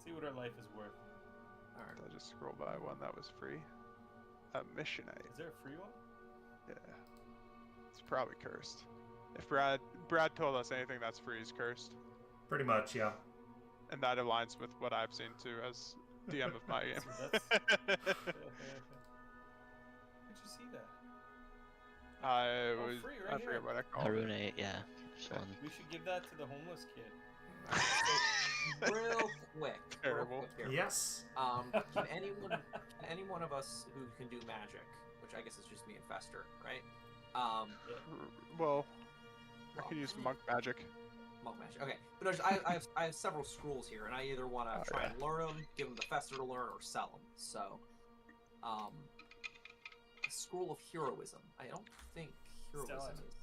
See what her life is worth. Alright, I'll just scroll by one that was free. A missionite. Is there a free one? Yeah. It's probably cursed. If Brad told us anything that's free is cursed. Pretty much, yeah. And that aligns with what I've seen too as DM of my game. Where'd you see that? I free right forget here. what I called it. Harune, yeah. Just one. We should give that to the homeless kid. Real quick. Terrible. Real quick here. Yes. Can any one of us who can do magic, which I guess is just me and Fester, right? Well, I can use monk magic. Monk magic. Okay, but I have several scrolls here, and I either want to try and learn them, give them to Fester to learn, or sell them. So, a scroll of heroism. I don't think heroism is.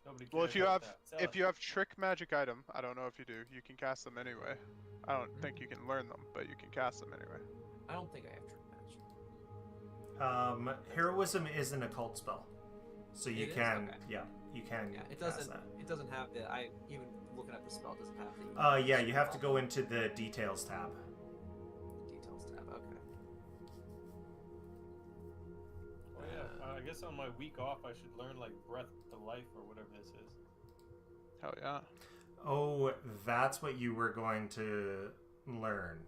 Nobody cares Well, if you about have that. if you have trick magic item, I don't know if you do. You can cast them anyway. I don't think you can learn them, but you can cast them anyway. I don't think I have trick magic. Heroism is an occult spell, so you It is? can, Okay. yeah, you can. Yeah, it cast doesn't. that. It doesn't have the. I even looking at the spell doesn't have the. Yeah, you have to go into the details tab. Details tab. Okay. Oh yeah. I guess on my week off I should learn like Breath to Life or whatever this is. Hell yeah. Oh, that's what you were going to learn.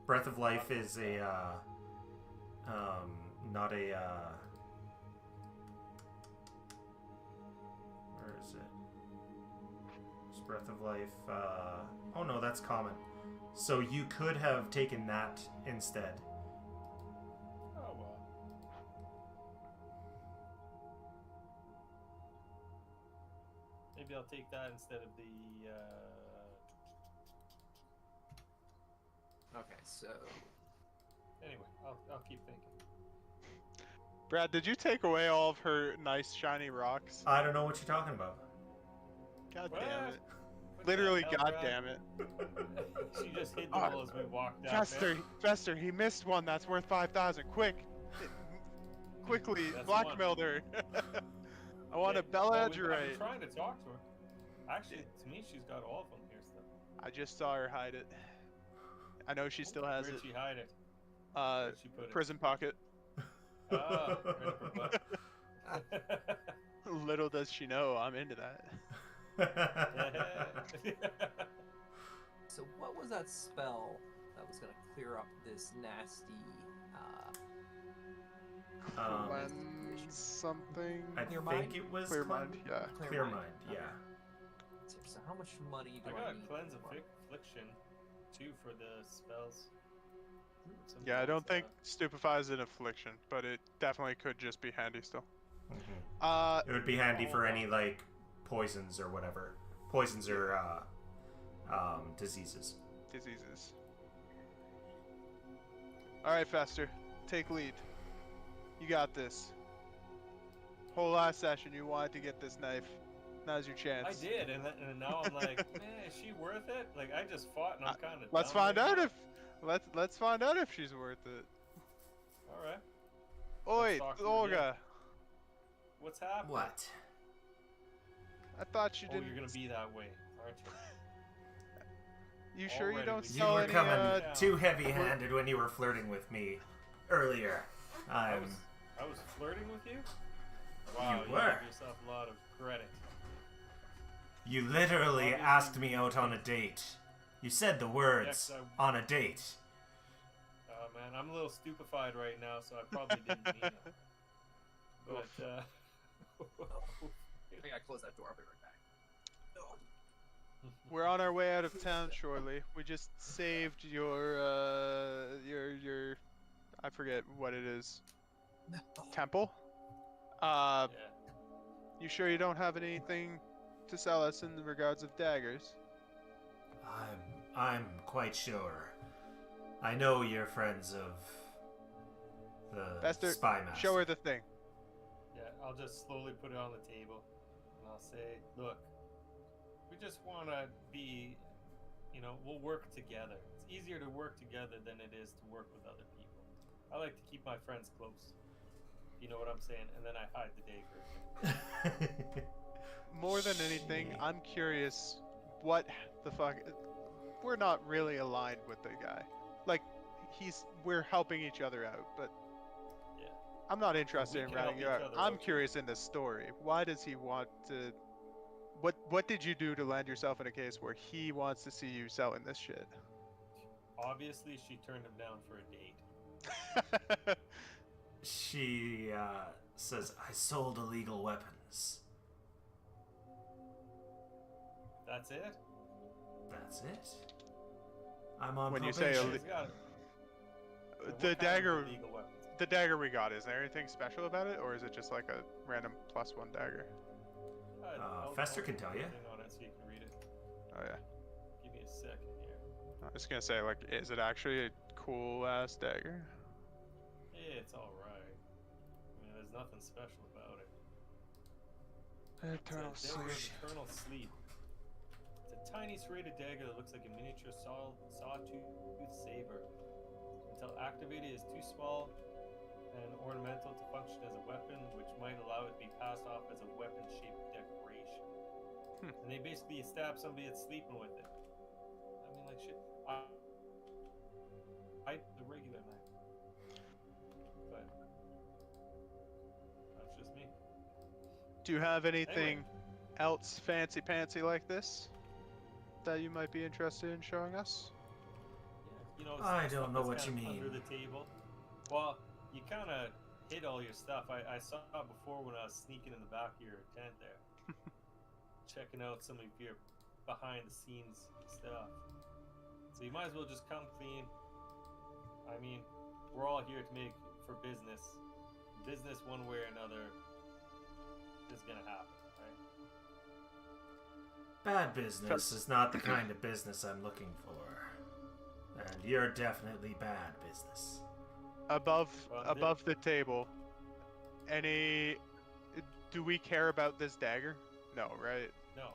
Breath of Life is a, not a, where is it? It's Breath of Life, oh no, that's common. So you could have taken that instead. Oh well. Maybe I'll take that instead of the. Okay. So. Anyway, I'll keep thinking. Brad, did you take away all of her nice shiny rocks? I don't know what you're talking about. God What? damn it. What the Literally, hell, god Brad? damn it. She just hit the ball as we walked out. Fester, he missed one that's worth 5,000. Quickly, That's blackmailed her. I want a Ballad. I'm trying to talk to her. Actually, to me, she's got all of them here still. I just saw her hide it. I know she still has Where'd it. she hide it? Uh, Where'd she put it? prison pocket. Ah, right up her butt. Little does she know I'm into that. So what was that spell that was gonna clear up this nasty? Cleanse something. I Clear think mind? it was Clear mind, yeah. Clear mind, yeah. So how much money do I I got need? cleanse for- affliction too for the spells. Something Yeah, I don't else, think stupefy is an affliction, but it definitely could just be handy still. It would be handy for any like poisons or whatever, poisons or diseases. Diseases. All right, Fester, take lead. You got this. Whole last session, you wanted to get this knife. Now's your chance. I did, and now I'm like, man, is she worth it? Like I just fought, and I'm kind of. Let's find out if let's find out if she's worth it. All right. Oi, talk to her Olga. What's happening? What? I thought you Oh, didn't. you're gonna be that way, aren't you? You sure you Already don't we- You sell were any? coming too heavy-handed when you were flirting with me earlier. I was flirting with you. Wow, You you were. give yourself a lot of credit. You literally Obviously- asked me out on a date. You said the words Yes, on a date. Oh man, I'm a little stupefied right now, so I probably didn't mean it. But I gotta close that door. I'll be right back. Oh. We're on our way out of town shortly. We just saved your I forget what it is. Temple? yeah. You sure you don't have anything to sell us in regards of daggers? I'm quite sure. I know you're friends of the Bester, spy master. show her the thing. Yeah, I'll just slowly put it on the table, and I'll say, look, we just want to be, we'll work together. It's easier to work together than it is to work with other people. I like to keep my friends close. You know what I'm saying? And then I hide the dagger. More than anything, I'm curious what the fuck. We're not really aligned with the guy. Like, we're helping each other out, but Yeah. I'm not interested We in can help ratting you each out. other I'm out, too. curious in the story. Why does he want to? What did you do to land yourself in a case where he wants to see you selling this shit? Obviously, she turned him down for a date. She says, I sold illegal weapons. That's it? That's it? I'm on When you say probation. He's got it. And what the kind of dagger, illegal weapons? the dagger we got, is there anything special about it, or is it just like a random +1 dagger? Fester can tell you. On it so you can read it. Oh yeah. Give me a second here. I was gonna say, like, is it actually a cool ass dagger? Yeah, it's alright. I mean, there's nothing special about it. Eternal It's a dagger of sleep. eternal sleep. It's a tiny serrated dagger that looks like a miniature sawtooth saber. Until activated, it is too small and ornamental to function as a weapon, which might allow it to be passed off as a weapon-shaped decoration. And they basically stab somebody that's sleeping with it. I mean, like, shit. I the regular knife. But that's just me. Do you have anything Anyway. else fancy pantsy like this that you might be interested in showing us? Yeah, I stuff don't know that's what kind you of mean. Under the table. Well, you kind of hid all your stuff. I saw it before when I was sneaking in the back of your tent there, checking out some of your behind-the-scenes stuff. So you might as well just come clean. I mean, we're all here to make for business. Business, one way or another, is gonna happen, right? Bad business is not the kind of business I'm looking for. And you're definitely bad business. Above Well, the table, do we care about this dagger? No, right? No.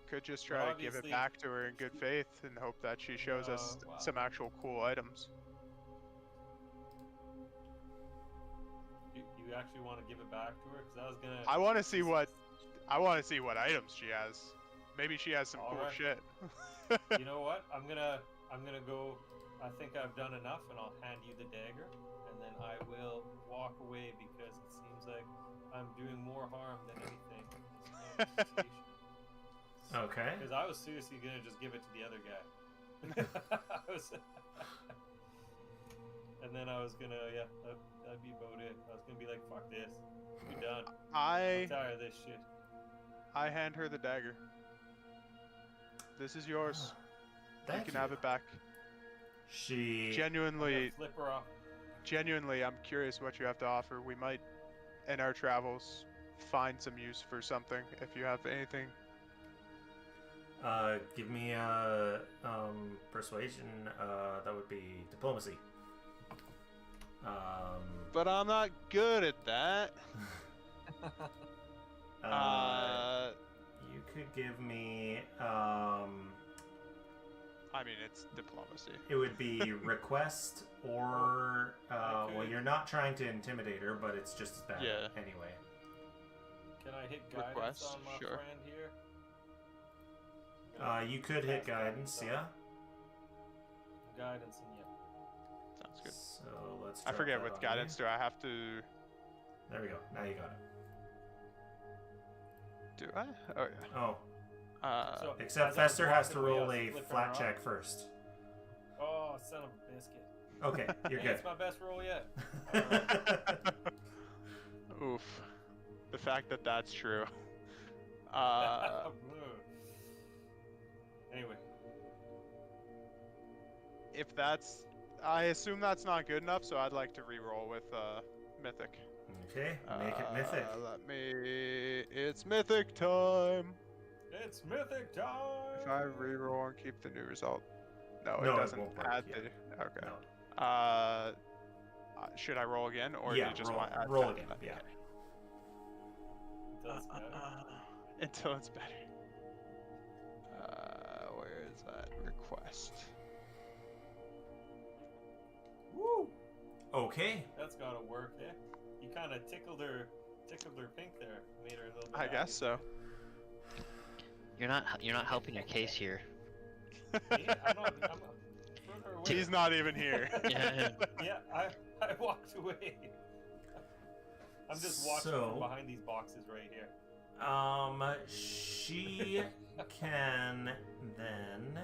Could just Well, try to give it obviously- back to her in good faith and hope that she shows us No, wow. some actual cool items. You actually want to give it back to her? Because I was gonna. I want to see what items she has. Maybe she has some cool Alright. shit. You know what? I'm gonna go. I think I've done enough, and I'll hand you the dagger, and then I will walk away because it seems like I'm doing more harm than anything. Okay. Because I was seriously gonna just give it to the other guy. And then I was gonna, that'd be about it. I was gonna be like, fuck this, be done. I'm tired of this shit. I hand her the dagger. This is yours. Thank You can have it back. She. I'm Genuinely, gonna flip her off. I'm curious what you have to offer. We might, in our travels, find some use for something. If you have anything. Give me persuasion. That would be diplomacy. But I'm not good at that. You could give me. I mean, it's diplomacy. It would be request or. Well, Okay. you're not trying to intimidate her, but it's just as bad Yeah. anyway. Can I hit guidance Request, on my sure. friend here? You could hit Cast guidance, on- yeah. Guidance and Sounds good. So let's. I drop forget that with on guidance. you. Do I have to? There we go. Now you got it. Do I? Oh yeah. Oh, So, except as I was Fester has walking to away, I roll was a flipping flat her check off. first. Oh, son of a biscuit. Okay, you're Hey, good. it's my best roll yet. Oof. The fact that that's true. Anyway, If that's, I assume that's not good enough, so I'd like to re-roll with mythic. Okay, make it mythic. It's mythic time. It's mythic time. If I reroll and keep the new result, no, No, it it doesn't won't work, add yeah. the. Okay. No. Should I roll again, or Yeah, do you just roll- want add roll 10 again, to that? yeah. Until it's better. Until it's better. Where is that request? Woo! Okay. That's gotta work, eh? You kind of tickled her pink there, made her a little bit. I guess so. You're not helping your case here. Yeah, I'm further away. He's not even here. Yeah. Yeah, I walked away. I'm just watching So- from behind these boxes right here. She can then,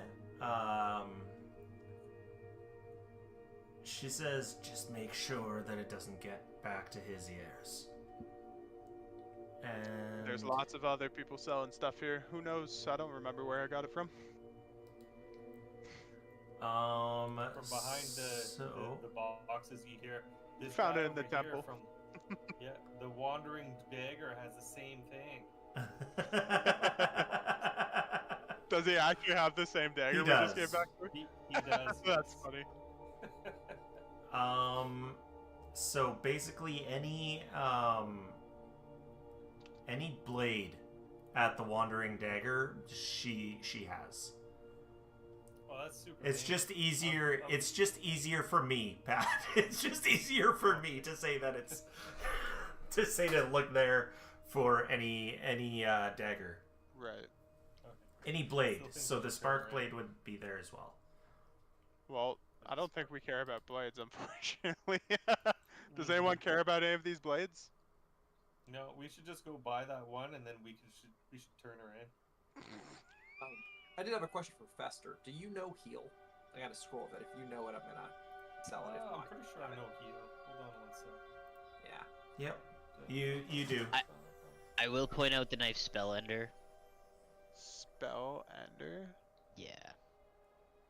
she says, just make sure that it doesn't get back to his ears. And There's lots of other people selling stuff here. Who knows? I don't remember where I got it from. From behind so the boxes you hear. This Found guy it in the over here temple. Yeah, the wandering dagger has the same thing. Does he actually have the same dagger He we just does. gave back to He does. That's funny. So basically any blade at the wandering dagger she has. Well, that's super. It's neat. just easier. I'm- It's just easier for me, Pat. It's just easier for me to say that it's to look there for any dagger, Right. Okay. any blade. Still think So we the should spark turn blade would be there as well. Well, I don't think we care about blades, unfortunately. Does anyone care about any of these blades? No, we should just go buy that one, and then we should turn her in. I did have a question for Fester. Do you know heal? I got a scroll of it. If you know it, I'm gonna sell it. If I'm not, pretty sure I know heal. Hold on one sec. yeah. Yep, you do. I will point out the knife spell ender. Spell ender? Yeah.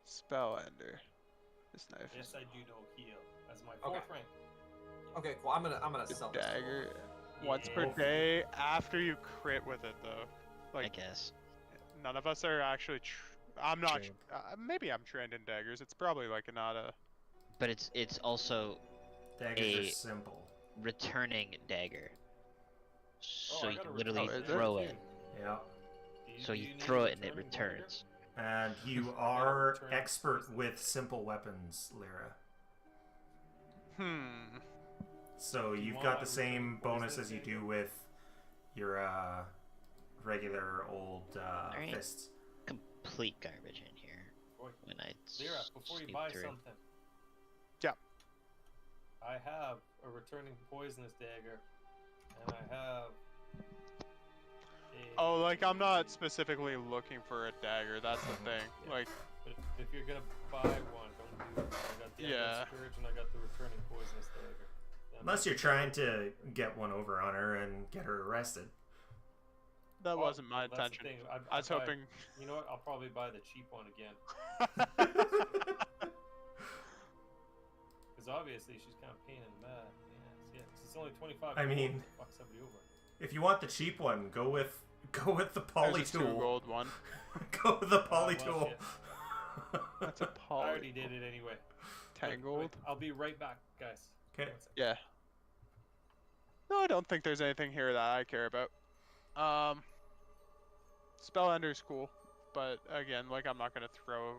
Spell ender. This knife Yes, is I do know heal. As my Okay. fourth rank. Okay, cool. I'm gonna the sell this. dagger. Once per Yeah. day after you crit with it, though. I Like, guess. none of us are actually. I'm not. Trained. Maybe I'm trained in daggers. It's probably like not a. But it's also Daggers are a- simple. returning dagger. So I you got a can literally returning throw dagger it. too. Yeah. So Do you need throw a it and it returning dagger? returns. And you Yeah, are return. expert with simple weapons, Lyra. So Do you you've want got my the same returning bonus poison as you dagger? do with your regular old Alright. fists. Complete garbage in here. Boy, When I Lyra, before you snoop buy through. something. Yeah. I have a returning poisonous dagger, and I have. A, Oh, like I'm not specifically looking for a dagger. That's the thing. Yeah. Like, But if you're gonna buy one, don't do it. I got the Yeah. Scourge and I got the returning poisonous dagger. That Unless might you're be- trying to get one over on her and get her arrested. that Well, wasn't my that's the intention. thing, I was buy- hoping. You know what? I'll probably buy the cheap one again. Because obviously she's kind of pain in the butt. Yeah, it's only 25. I gold mean- to fuck somebody over. If you want the cheap one, go with the poly There's a tool. 2-gold one. Go with the poly well, tool. shit. That's a I poly. already did it anyway. Wait, Tangled. I'll be right back, guys. Okay. One sec. Yeah. No, I don't think there's anything here that I care about. Spell ender's cool, but again, like I'm not gonna throw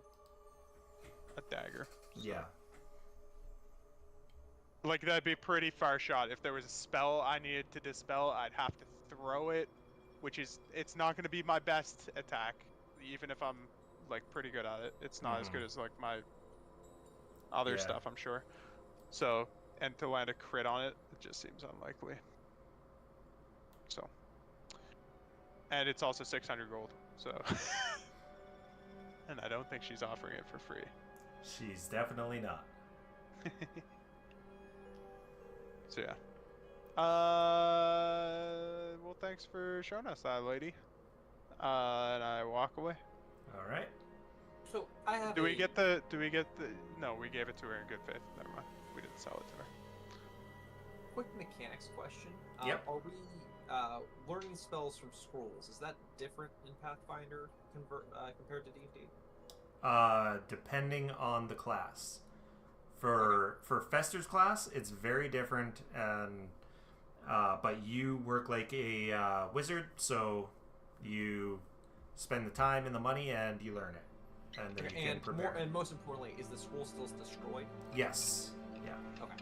a dagger. Yeah. Like that'd be pretty far shot. If there was a spell I needed to dispel, I'd have to throw it, which is it's not gonna be my best attack, even if I'm like pretty good at it. It's not as Mhm. good as like my other Yeah. stuff, I'm sure. So, and to land a crit on it, it just seems unlikely. So, and it's also 600 gold. So, and I don't think she's offering it for free. She's definitely not. So yeah. Well, thanks for showing us that, lady. And I walk away. All right. So I have. Do we a- get the? No, we gave it to her in good faith. Never mind. We didn't sell it to her. quick mechanics question. Yep. Are we learning spells from scrolls, is that different in Pathfinder compared to D&D? Depending on the class. For Fester's class, it's very different, and but you work like a wizard, so you spend the time and the money, and you learn it, and then you can prepare. And most importantly, is the scroll still destroyed? Yes. Yeah. Okay.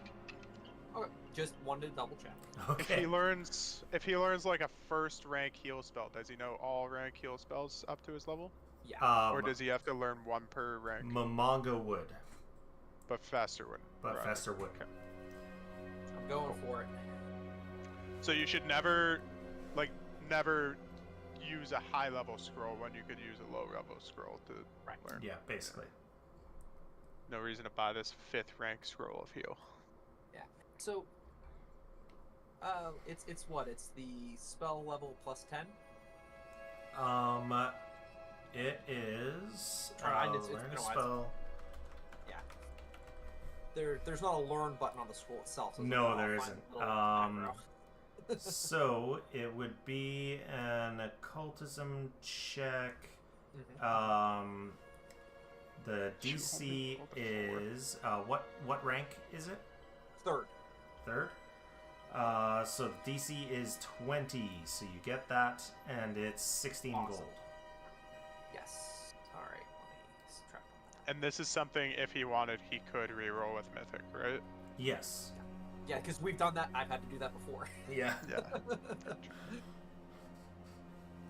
Okay. Just wanted to double check. Okay. If he learns like a first rank heal spell, does he know all rank heal spells up to his level? Yeah. Or does he have to learn one per rank? Momonga would. But Fester wouldn't. But right. Fester would. Okay. I'm going for it. So you should never use a high level scroll when you could use a low level scroll to learn. Yeah, basically. No reason to buy this 5th rank scroll of heal. Yeah. So, it's what? It's the spell level plus 10. It is. It's Learn been a a while. spell. Yeah. There's not a learn button on the scroll itself. So No, there isn't. Macro. So it would be an occultism check. Mhm. The DC is what rank is it? Third. Third. So the DC is 20, so you get that, and it's 16 Awesome. gold. Yes. All right. Let me subtract that. And this is something, if he wanted, he could reroll with Mythic, right? Yes. Yeah, because we've done that. I've had to do that before. Yeah. Yeah.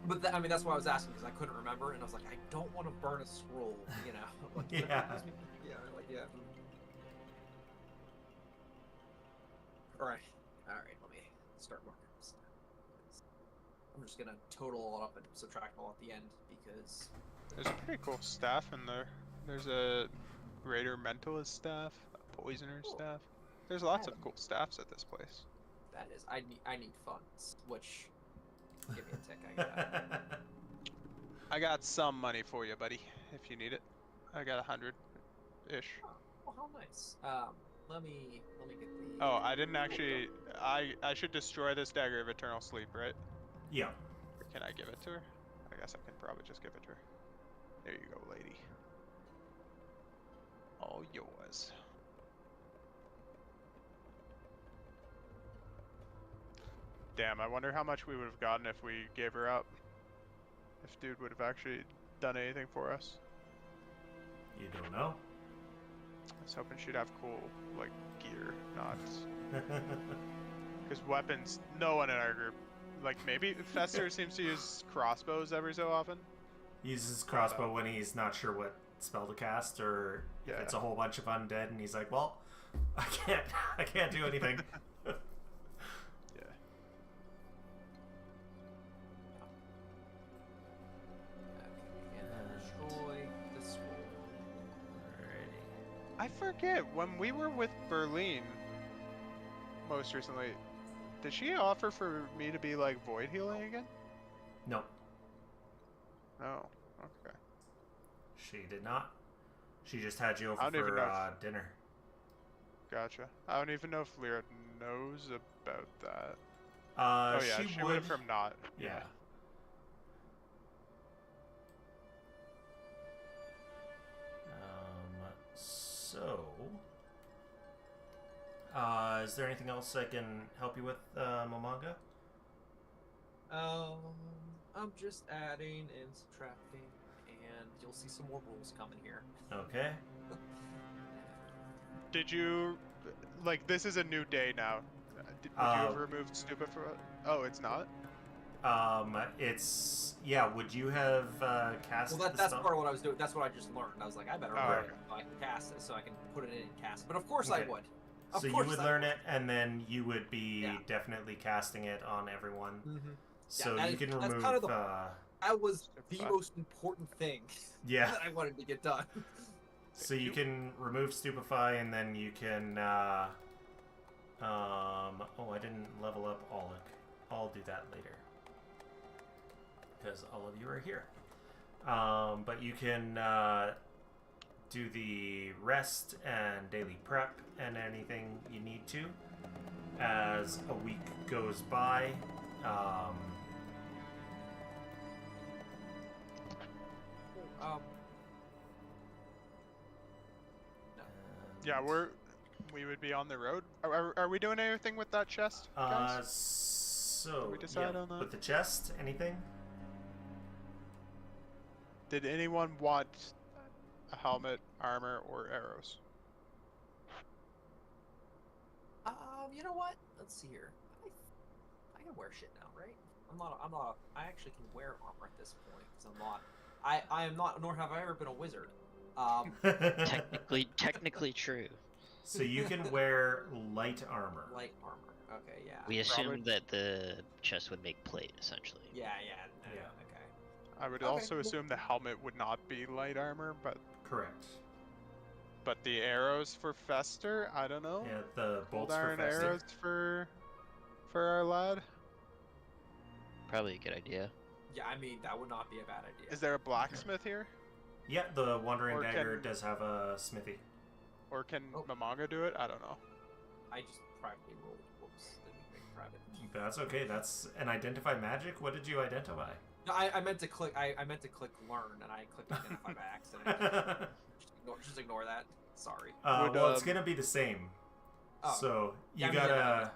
But that's why I was asking, because I couldn't remember, and I was like, I don't want to burn a scroll, you know. Like, Yeah. Yeah. All right, let me start marking this. I'm just gonna total all up and subtract all at the end, because There's a pretty cool staff in there. There's a Raider Mentalist staff, a Poisoner staff. There's lots of cool staffs at this place. that is, I need funds, which, give me a tick, I got. I got some money for you, buddy, if you need it. I got 100-ish. Oh, well, how nice. Let me get the. Oh, I didn't actually. I should destroy this dagger of eternal sleep, right? Yeah. Or can I give it to her? I guess I can probably just give it to her. There you go, lady. All yours. Damn, I wonder how much we would have gotten if we gave her up. If dude would have actually done anything for us. You don't know. I was hoping she'd have cool, like, gear, not... Because weapons, no one in our group... Like, maybe Fester seems to use crossbows every so often. He uses crossbow when he's not sure what spell to cast, or if it's a whole bunch of undead, and he's like, "Well, I can't do anything." Yeah. Destroy the scroll. Alrighty. I forget, when we were with Berlin, most recently, did she offer for me to be, like, void healing again? No, Oh, okay. she did not. She just had you I over don't even for know dinner. Gotcha. I don't even know if Lyra knows about that. Oh yeah, she would from not. Yeah. So, is there anything else I can help you with, Momonga? I'm just adding and subtracting, and you'll see some more rules coming here. Okay. Did you, like, this is a new day now. Would you have removed Stupefy? Oh, it's not? Would you have cast Well, the that's spell? part of what I was doing. That's what I just learned. I was like, I better Oh, learn okay. it so I can cast it, so I can put it in and cast it. But of course Okay. I would. So you would learn it, and then you would be Yeah. definitely casting it on everyone. Mm-hmm. So that you is- can that's remove. kind of That was the Stupefy. most important thing Yeah. that I wanted to get done. So you can remove Stupefy, and then you can. Oh, I didn't level up Alec. I'll do that later. Because all of you are here. But you can do the rest and daily prep and anything you need to. As a week goes by, Yeah, we would be on the road. Are we doing anything with that chest, guys? So Did we decide yeah, on that? with the chest, anything? Did anyone want a helmet, armor, or arrows? You know what? Let's see here. I can wear shit now, right? I actually can wear armor at this point because I am not, nor have I ever been a wizard. Technically true. So you can wear light armor. Light armor. Okay, yeah. We assumed Probably. that the chest would make plate, essentially. Yeah. Yeah. Okay. I would Okay, also cool. assume the helmet would not be light armor, Correct. but the arrows for Fester, I don't know. Yeah, the Cold bolts for iron Fester. arrows for our lad. Probably a good idea. Yeah, I mean that would not be a bad idea. Is there a blacksmith here, Yeah, the Wandering Or Dagger can- does have a smithy. or can Oh. Mamanga do it? I don't know. I just privately rolled. Whoops, didn't make private. That's okay. That's an identify magic. What did you identify? No, I meant to click. I meant to click learn, and I clicked identify by accident. Just ignore that. Sorry. Would, Well, it's gonna be the same. Oh. So you Yeah,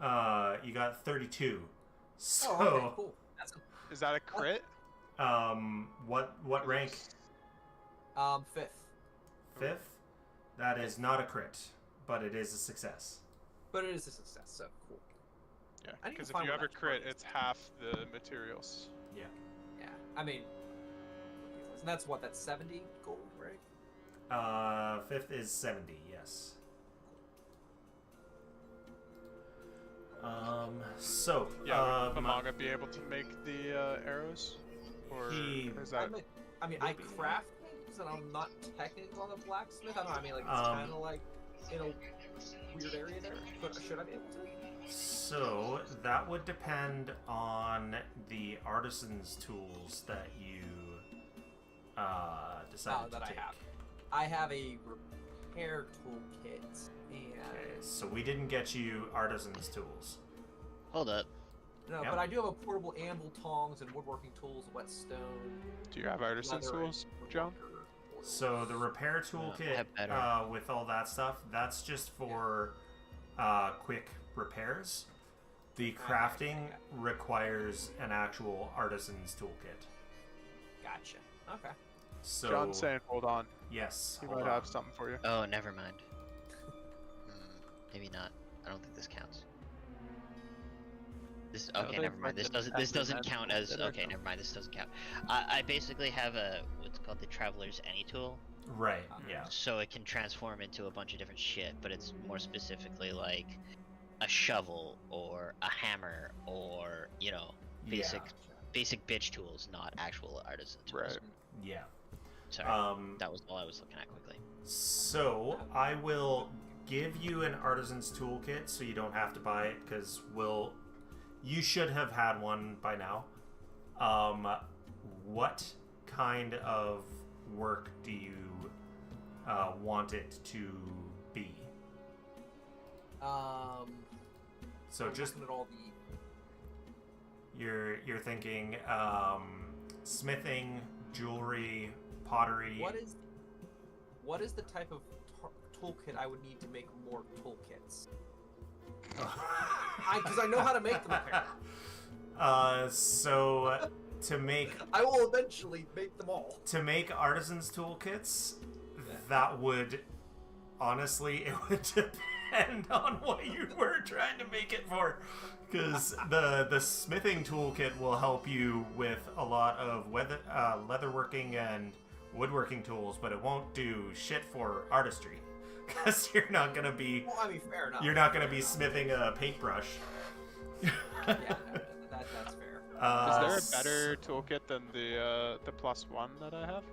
I got you got 32. So Oh, okay, cool. That's Is that a crit? what rank? fifth, Fifth. That is not a crit, but it is a success. but it is a success. So cool. Yeah, I need to because if find you what have a that crit, crit is. it's half the materials. Yeah. Yeah, I mean, and that's what, that's 70 gold, right? Fifth is 70. Yes. So Yeah, would Mamanga be able to make the arrows? Or He- is that... I mean, I craft things, and I'm not technically a blacksmith. I don't know. I mean, like it's kind of like in a weird area there. But should I be able to? So that would depend on the artisan's tools that you decided that to I take. have. I have a repair toolkit, and Okay, so we didn't get you artisan's tools. Hold up. no, Yep. but I do have a portable anvil, tongs, and woodworking tools, whetstone. Do you have artisan leather, tools, and John? woodworker oils. So the repair I toolkit have better. with all that stuff, that's just for quick repairs. The crafting okay. requires an actual artisan's toolkit. Gotcha. Okay. So John's saying, hold on. yes, He hold might on. have something for you. Oh, never mind. Maybe not. I don't think this counts. This No, okay, they're never mind. This fucking doesn't happy count men. as They're okay. not. Never mind. This doesn't count. I basically have a what's called the Traveler's Any tool, Right. Yeah. so it can transform into a bunch of different shit. But it's more specifically like a shovel or a hammer or basic bitch tools, not actual artisan tools. Right. Yeah. Sorry, that was all I was looking at quickly. So I will give you an artisan's toolkit, so you don't have to buy it, because you should have had one by now. What kind of work do you want it to be? So I'm just looking at all the. you're thinking smithing, jewelry, pottery. What is the type of toolkit I would need to make more toolkits? Because I know how to make them. Apparently. So to make I will eventually make them all. artisans toolkits, that would honestly it would depend on what you were trying to make it for, because the smithing toolkit will help you with a lot of leatherworking and woodworking tools, but it won't do shit for artistry, because you're not gonna be Well, I mean, fair enough. smithing a paintbrush. Yeah, no, that's fair. Is there a better toolkit than the +1 that I have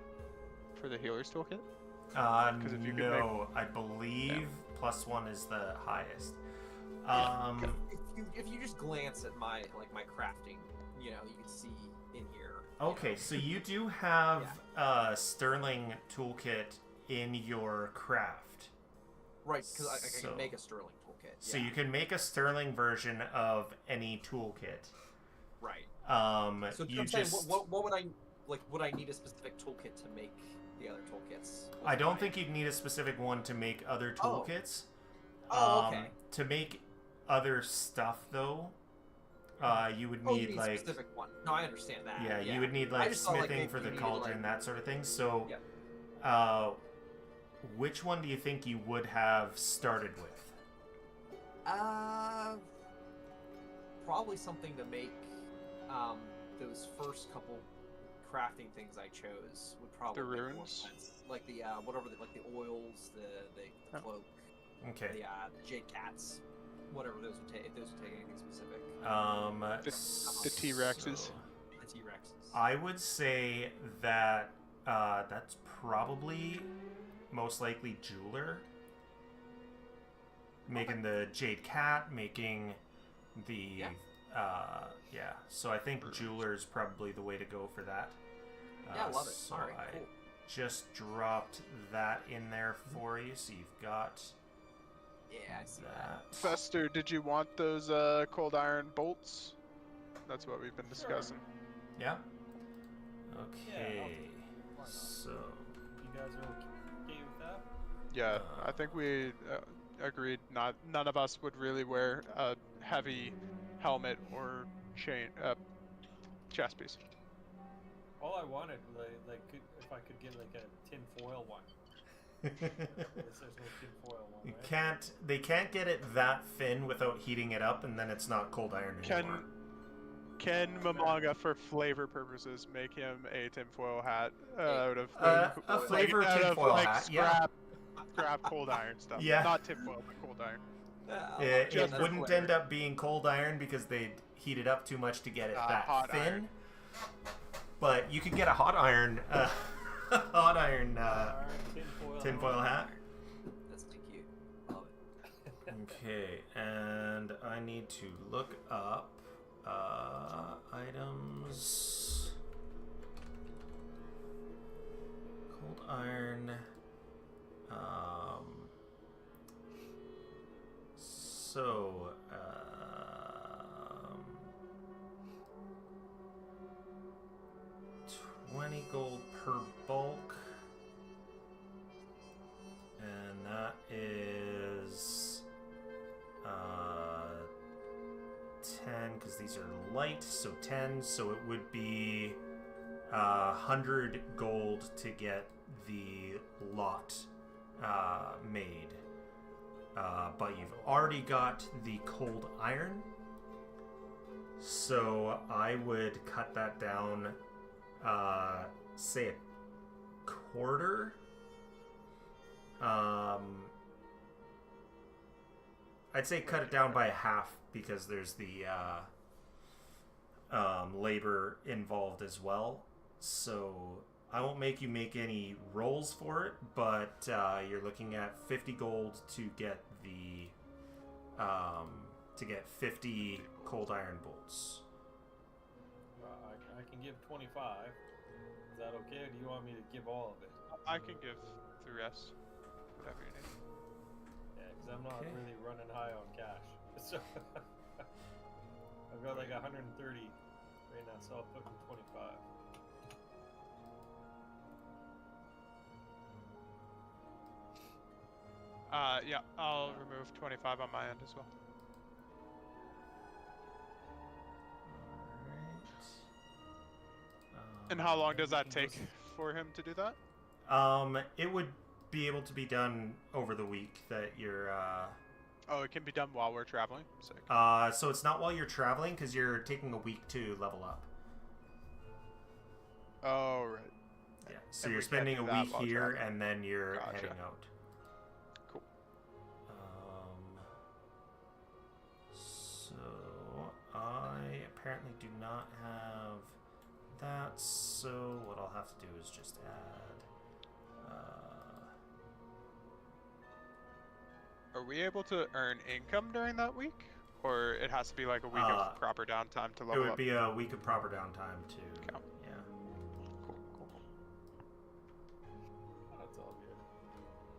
for the healer's toolkit? 'Cause if you could No, I believe +1 is the highest. If you just glance at my crafting, you can see in here. Okay, so you do have a sterling toolkit in your craft. Right, because I So- can make a sterling toolkit. So yeah. you can make a sterling version of any toolkit. Right. So You I'm saying, just. what would I like? Would I need a specific toolkit to make the other toolkits? I don't think you'd need a specific one to make other Oh. toolkits. Okay. To make other stuff, though, you would Oh, you need need like. a specific one. No, I understand that. Yeah, you would need I like just thought, like, smithing maybe for the you needed, cauldron, like- that sort of thing. So, Yeah. which one do you think you would have started with? Probably something to make those first couple crafting things I chose would probably The make more runes? sense. Like the whatever, like the oils, the Oh. cloak, Okay. the jade cats, whatever those would take. If those would take anything specific. The T-Rexes. so The T-Rexes. I would say that that's probably most likely jeweler. Making the jade cat, making the yeah. So I think jeweler's probably the way to go for that. Yeah, I love it. So All right, I cool. just dropped that in there for you, so you've got Yeah, I see that. that. Fester, did you want those cold iron bolts? That's what we've been discussing. Yeah. Okay. why not? So You guys are okay with that? Yeah, I think we agreed. None of us would really wear a heavy helmet or chain chest piece. All I wanted, if I could get like a tin foil one. I guess there's no tin foil one, you right? they can't get it that thin without heating it up, and then it's not cold iron anymore. Can Mamanga, for flavor purposes, make him a tinfoil hat out of a flavor out of, tinfoil like, hat, yeah. scrap cold iron stuff. Yeah. Not tinfoil, but cold iron. It Just wouldn't flavor. end up being cold iron because they'd heat it up too much to get it that hot thin. iron. But you could get a hot iron, hot iron Tinfoil. tinfoil hat. That's too cute. Love it. Okay, and I need to look up items. Cold iron. So, 20 gold per bulk. And that is 10, because these are light, so 10. So it would be 100 gold to get the lot made. But you've already got the cold iron. So I would cut that down, say a quarter. I'd say cut it down by half because there's the labor involved as well. So I won't make you make any rolls for it, but you're looking at 50 gold to get the 50 cold iron bolts. I can give 25. Is that okay, or do you want me to give all of it? I can give the rest. Whatever you need. Yeah, because I'm not Okay. really running high on cash. So I've got like 130 right now, so I'll put in 25. Yeah, I'll remove 25 on my end as well. And how long does that take for him to do that? It would be able to be done over the week that you're. Oh, it can be done while we're traveling. Sick. So it's not while you're traveling because you're taking a week to level up. Oh, right. Yeah. So And you're we can't spending do a that week while here traveling. and then you're Gotcha. heading out. Cool. So I apparently do not have that. So what I'll have to do is just add. Are we able to earn income during that week? Or it has to be like a week of proper downtime to It level would up? be a week of proper downtime too. Okay. Yeah. Cool, cool. That's all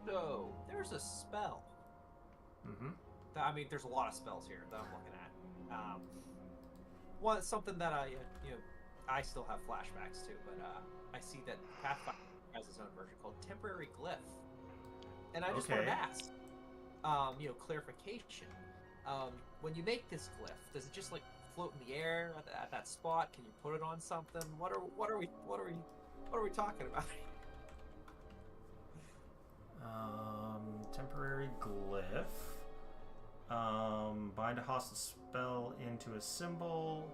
good. No, there's a spell. Mm-hmm. I mean, there's a lot of spells here that I'm looking at. One something that I still have flashbacks to, but I see that Pathfinder has its own version called Temporary Glyph, and I just want to ask, clarification. When you make this glyph, does it just like float in the air at that spot? Can you put it on something? What are we talking about? Temporary glyph. Bind a hostile spell into a symbol.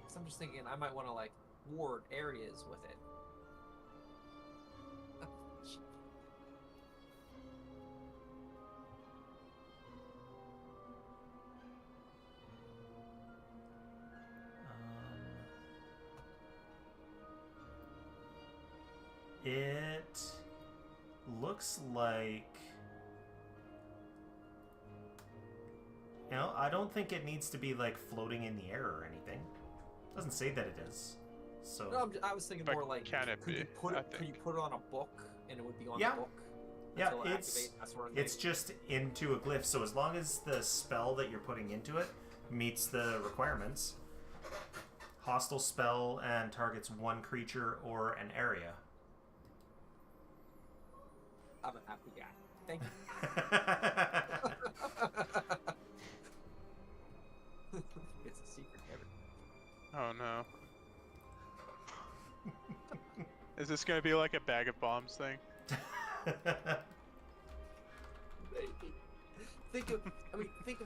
So I'm just thinking I might want to like ward areas with it. It looks like... I don't think it needs to be like floating in the air or anything. It doesn't say that it is. So No, I was thinking But more like, can it could be? you put I it? Could you think. put it on a book and it would be on Yeah. the book? yeah, until it it's activates, that sort of it's thing? just into a glyph. So as long as the spell that you're putting into it meets the requirements, hostile spell and targets one creature or an area. I'm a happy guy. Thank you. It's a secret, everything. Oh no. Is this gonna be like a bag of bombs thing? Maybe. Think of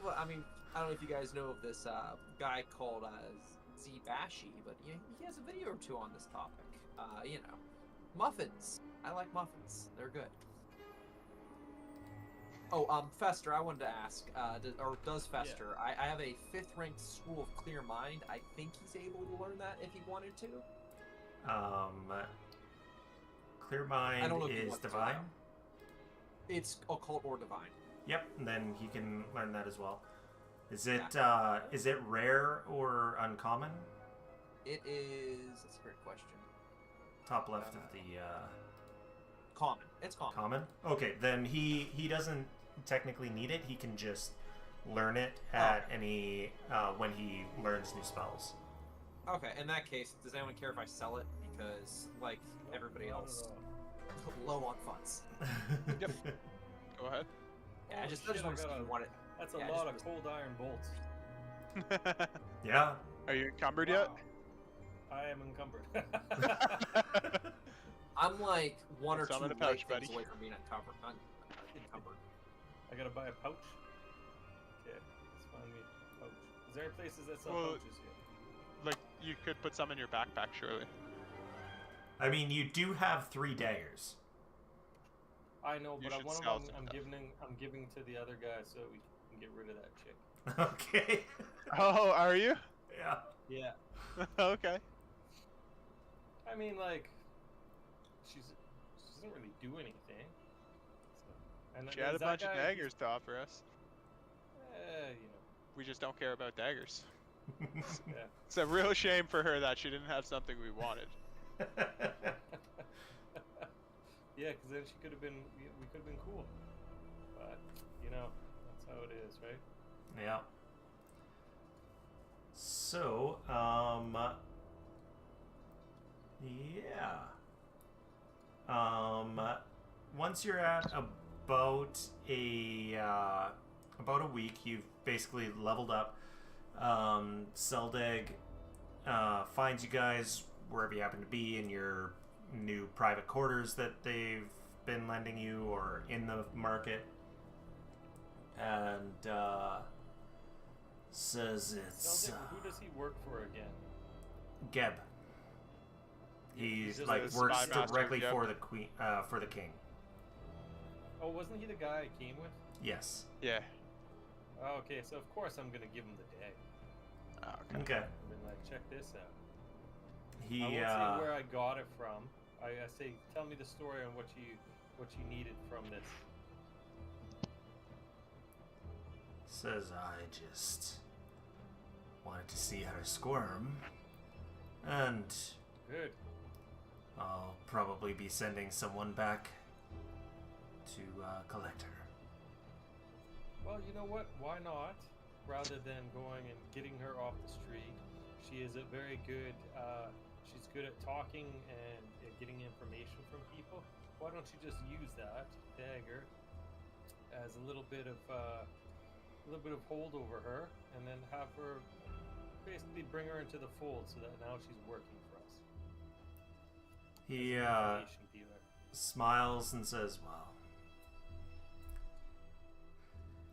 I don't know if you guys know of this guy called Zbashi, but he has a video or two on this topic. Muffins. I like muffins. They're good. Oh, Fester, I wanted to ask, does Fester? Yeah. I have a 5th ranked School of Clear Mind. I think he's able to learn that if he wanted to. Clear I don't know Mind if he is wants to divine. now. It's occult or divine. Yep, and then he can learn that as well. Is it Yeah. is it rare or uncommon? It is. That's a great question. Top left of the Common. It's common. common. Okay, then he doesn't technically need it. He can just learn it at any when he learns new spells. Okay, in that case, does anyone care if I sell it? Because, like everybody else, low on funds. Yep. Go ahead. Yeah, I just shit, want to see if you want it. That's Yeah, a I lot just of cold iron bolts. Yeah. Are you encumbered yet? Wow. I am encumbered. I'm like one or Some two in a pouch, light things buddy. away from being encumbered. Encumbered. I gotta buy a pouch. Okay, let's find me a pouch. Is there places that sell Well, pouches here? Like, you could put some in your backpack, surely. I mean, you do have 3 daggers. I know, You but should one of sell them some I'm giving to the other guy so we can get rid of that chick. Okay. Oh, are you? Yeah. Yeah. Okay. I mean, like, she doesn't really do anything. So, and She had a is that bunch of guy- daggers to offer us. you We just don't care about daggers. know. Yeah. It's a real shame for her that she didn't have something we wanted. Yeah, because then she could have been. We could have been cool. But that's how it is, right? Yeah. So, yeah. Once you're at about a week, you've basically leveled up. Seldig finds you guys wherever you happen to be in your new private quarters that they've been lending you or in the market, and says it's Who does he work for again? Geb. He's He just like a works spy master, directly Geb. for the queen, for the king. Oh, wasn't he the guy I came with? Yes. Yeah. Oh, okay, so of course I'm gonna give him the day. Oh, okay. Okay. And then like, check this out. He I won't say where I got it from. I say, tell me the story on what you needed from this. says I just wanted to see her squirm, and Good. I'll probably be sending someone back to collect her. Well, you know what? Why not? Rather than going and getting her off the street, she is a very good. She's good at talking and getting information from people. Why don't you just use that dagger as a little bit of hold over her, and then have her basically bring her into the fold so that now she's working for us. He As an information dealer. smiles and says, "Well,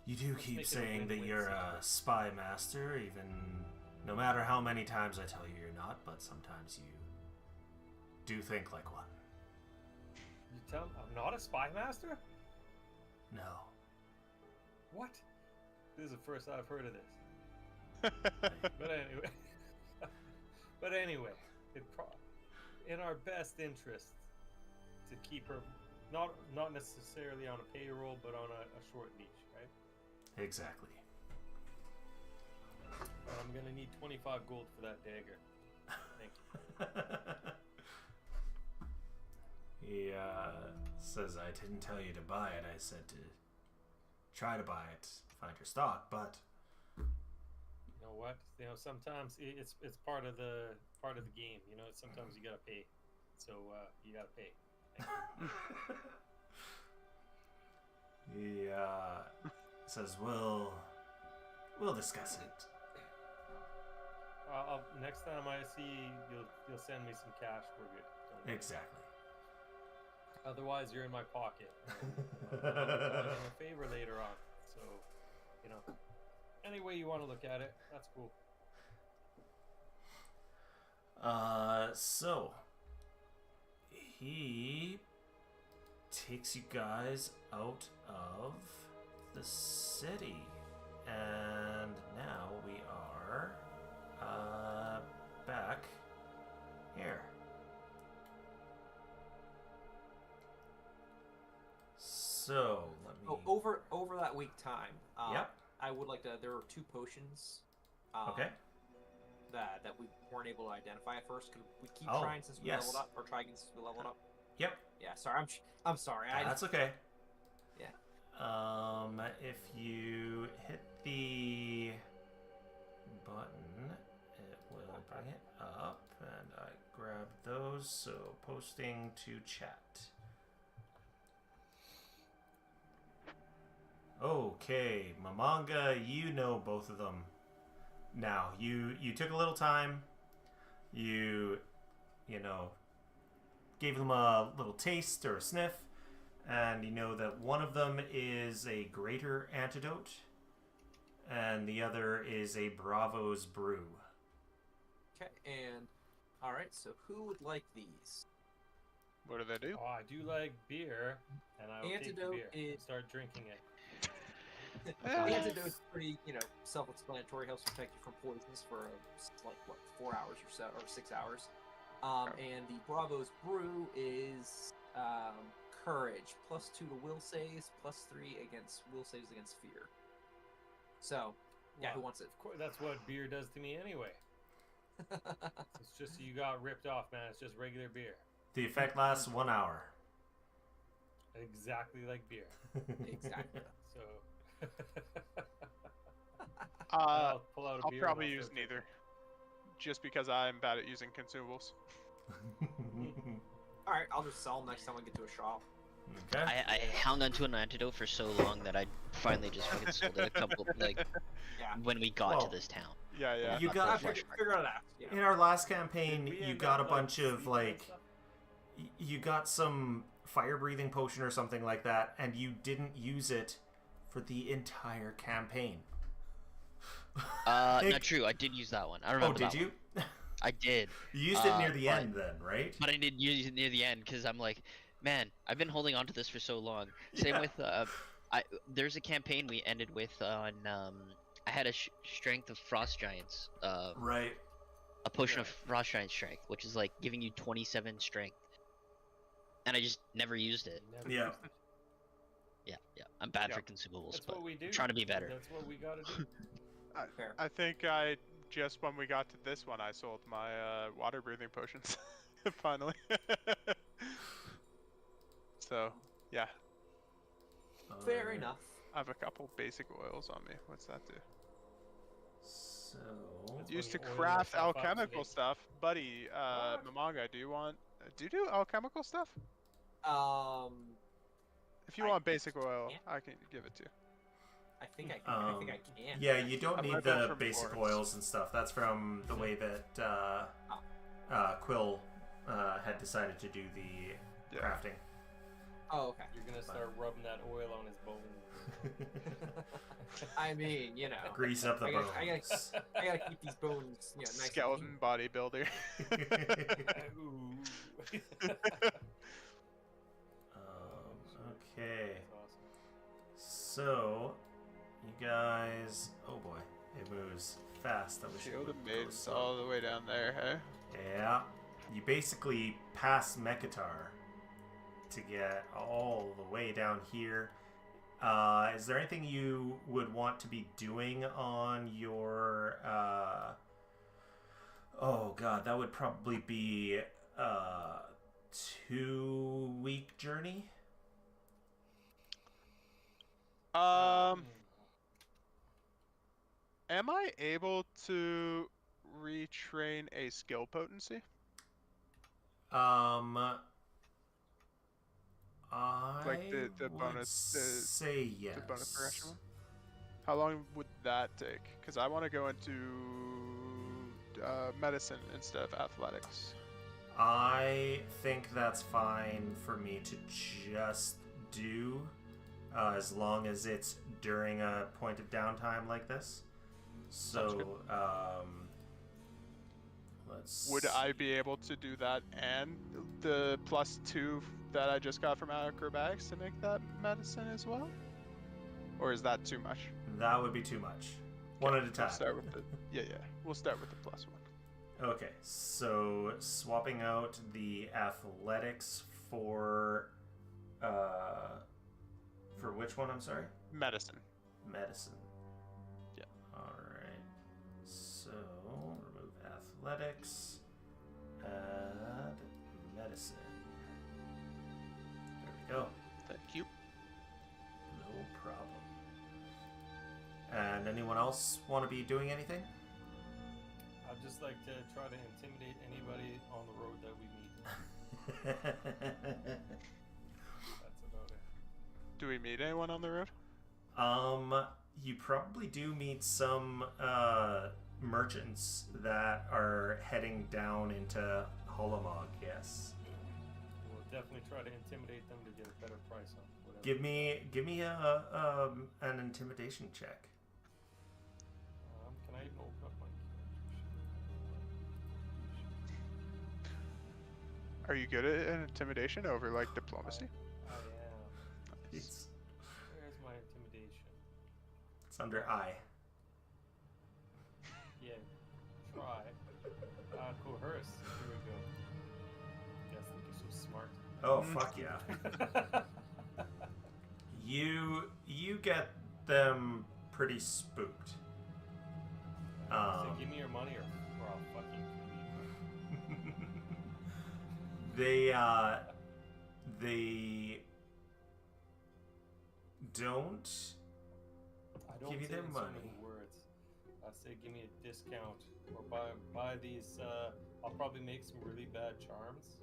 you do keep make it a saying that win-win you're a situation. spy master, even no matter how many times I tell you you're not, but sometimes you do think like one." You tell me I'm not a spy master? No. What? This is the first I've heard of this. But anyway, in our best interest to keep her not necessarily on a payroll, but on a short leash, right? Exactly. And I'm gonna need 25 gold for that dagger. Thank you. He says, "I didn't tell you to buy it. I said to try to buy it, find your stock, but..." You know what? You know, sometimes it's part of the game. You know, sometimes you gotta pay. So you gotta pay. Thank you. He says, we'll discuss it." Next time I see you, you'll send me some cash. We're good. Don't worry. Exactly. Otherwise, you're in my pocket. I'll do you a favor later on. So, you know, any way you want to look at it, that's cool. So he takes you guys out of the city, and now we are back here. So let me. Over that week time. Yep. I would like to. There are 2 potions. Okay. That we weren't able to identify at first. Could we keep Oh, trying since we yes. leveled up, or try again since we leveled up? Yep. Yeah. Sorry. I'm sorry. That's okay. Yeah. If you hit the button, it will bring it up, and I grab those. So posting to chat. Okay, Mamanga, you know both of them. Now, you took a little time. You know, gave them a little taste or a sniff, and you know that one of them is a greater antidote, and the other is a Bravo's brew. Okay. And all right. So who would like these? What do they do? Oh, I do like beer, and I will take the Antidote beer and is- start drinking it. The antidote's pretty, self-explanatory. Helps protect you from poisons for 4 hours or so, or 6 hours. And the Bravo's brew is courage, +2 to will saves, +3 against will saves against fear. So, yeah, who Well, wants it? Of course, that's what beer does to me anyway. It's just you got ripped off, man. It's just regular beer. The effect lasts 1 hour. Exactly like beer. Exactly. So I'll pull out a beer. probably and I'll use start neither, just because I'm bad at using consumables. All right, I'll just sell them next time I get to a shop. Okay. I hung onto an antidote for so long that I finally just fucking sold it a couple, like, Yeah. when we got Well, to this town. Yeah. You I got figure it out. You know. in our last campaign. Did we You end got a up, bunch of sleeping and like, stuff? you got some fire breathing potion or something like that, and you didn't use it for the entire campaign. Not true. I did use that one. I Oh, remember. did that you? One. I did, You used it near the but- end, then, right? but I didn't use it near the end because I'm like, man, I've been holding on to this for so long. Same Yeah. with there's a campaign we ended with on I had a strength of frost giants, Right. a potion of Right. frost giant strength, which is like giving you 27 strength, and I just never used it. You never Yeah. used it. Yeah, I'm bad Yeah. for consumables, That's but what we do. I'm trying to be better. That's what we gotta do. Fair. I think just when we got to this one, I sold my water breathing potions. Finally. So, yeah, Fair Alright. enough. I have a couple basic oils on me. What's that do? So That's Used to when you oil craft yourself up to alchemical the- stuff, buddy. What? Mamanga, do you do alchemical stuff? If you I want basic oil, can't. I can give it to you. I think I can. I think I can. yeah, you don't I need might be the from basic Florence. oils and stuff. That's from the way that Quill had decided to do the Yeah. crafting. Oh, okay. You're gonna start rubbing that oil on his bones. I mean, you know, Grease up the I bones. gotta- I gotta keep these bones, you know, nice. Skeleton bodybuilder. Ooh. Okay. That's awesome. So, you guys. Oh boy, it moves fast. I wish it Shield would of go Maidens slow. all the way down there, hey? Yeah. You basically pass Mekatar to get all the way down here. Is there anything you would want to be doing on your oh god, that would probably be a 2-week journey? Am I able to retrain a skill potency? I the would bonus- the- say yes. The bonus progression one? How long would that take? Because I want to go into medicine instead of athletics. I think that's fine for me to just do, as long as it's during a point of downtime like this. Sounds good. So, let's. Would I be able to do that and the +2 that I just got from acrobatics to make that medicine as well? Or is that too much? That would be too much. One at a time. We'll start with the yeah. We'll start with the +1. Okay, so swapping out the athletics for which one? I'm sorry. Medicine. Medicine. Yeah. Alright. So, remove athletics. Add medicine. There we go. Thank you. No problem. And anyone else want to be doing anything? I'd just like to try to intimidate anybody on the road that we meet. That's about it. Do we meet anyone on the road? You probably do meet some merchants that are heading down into Holomog, yes. We'll definitely try to intimidate them to get a better price on whatever. Give me an intimidation check. Can I even open up my Are you good at intimidation over like diplomacy? I am. It's Where's my intimidation? under I. Yeah, try. Coerce. Here we go. You guys think you're so smart. Oh fuck yeah. You get them pretty spooked. So give me your money or I'll fucking kill you. They don't I don't give you say their in so money. many words. I say give me a discount or buy these. I'll probably make some really bad charms.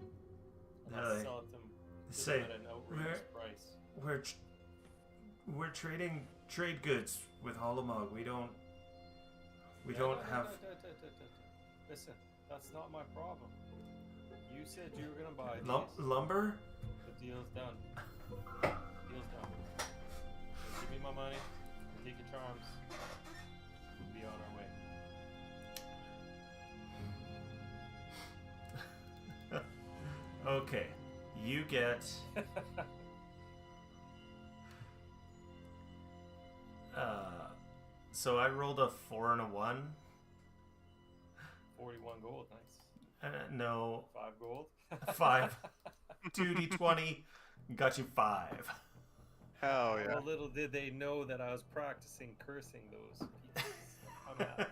And I'll They sell it to them say, at an outrageous price. we're trading trade goods with Holomog. We don't have. Listen, that's not my problem. You said you were gonna buy these. Lumber. The deal's done. Deal's done. So give me my money. Take your charms. We'll be on our way. Okay, you get. So I rolled a 4 and a 1. 41 gold, nice. No, 5 gold. 5. 2d20 got you 5. Hell yeah. Well, little did they know that I was practicing cursing those people. I'm happy.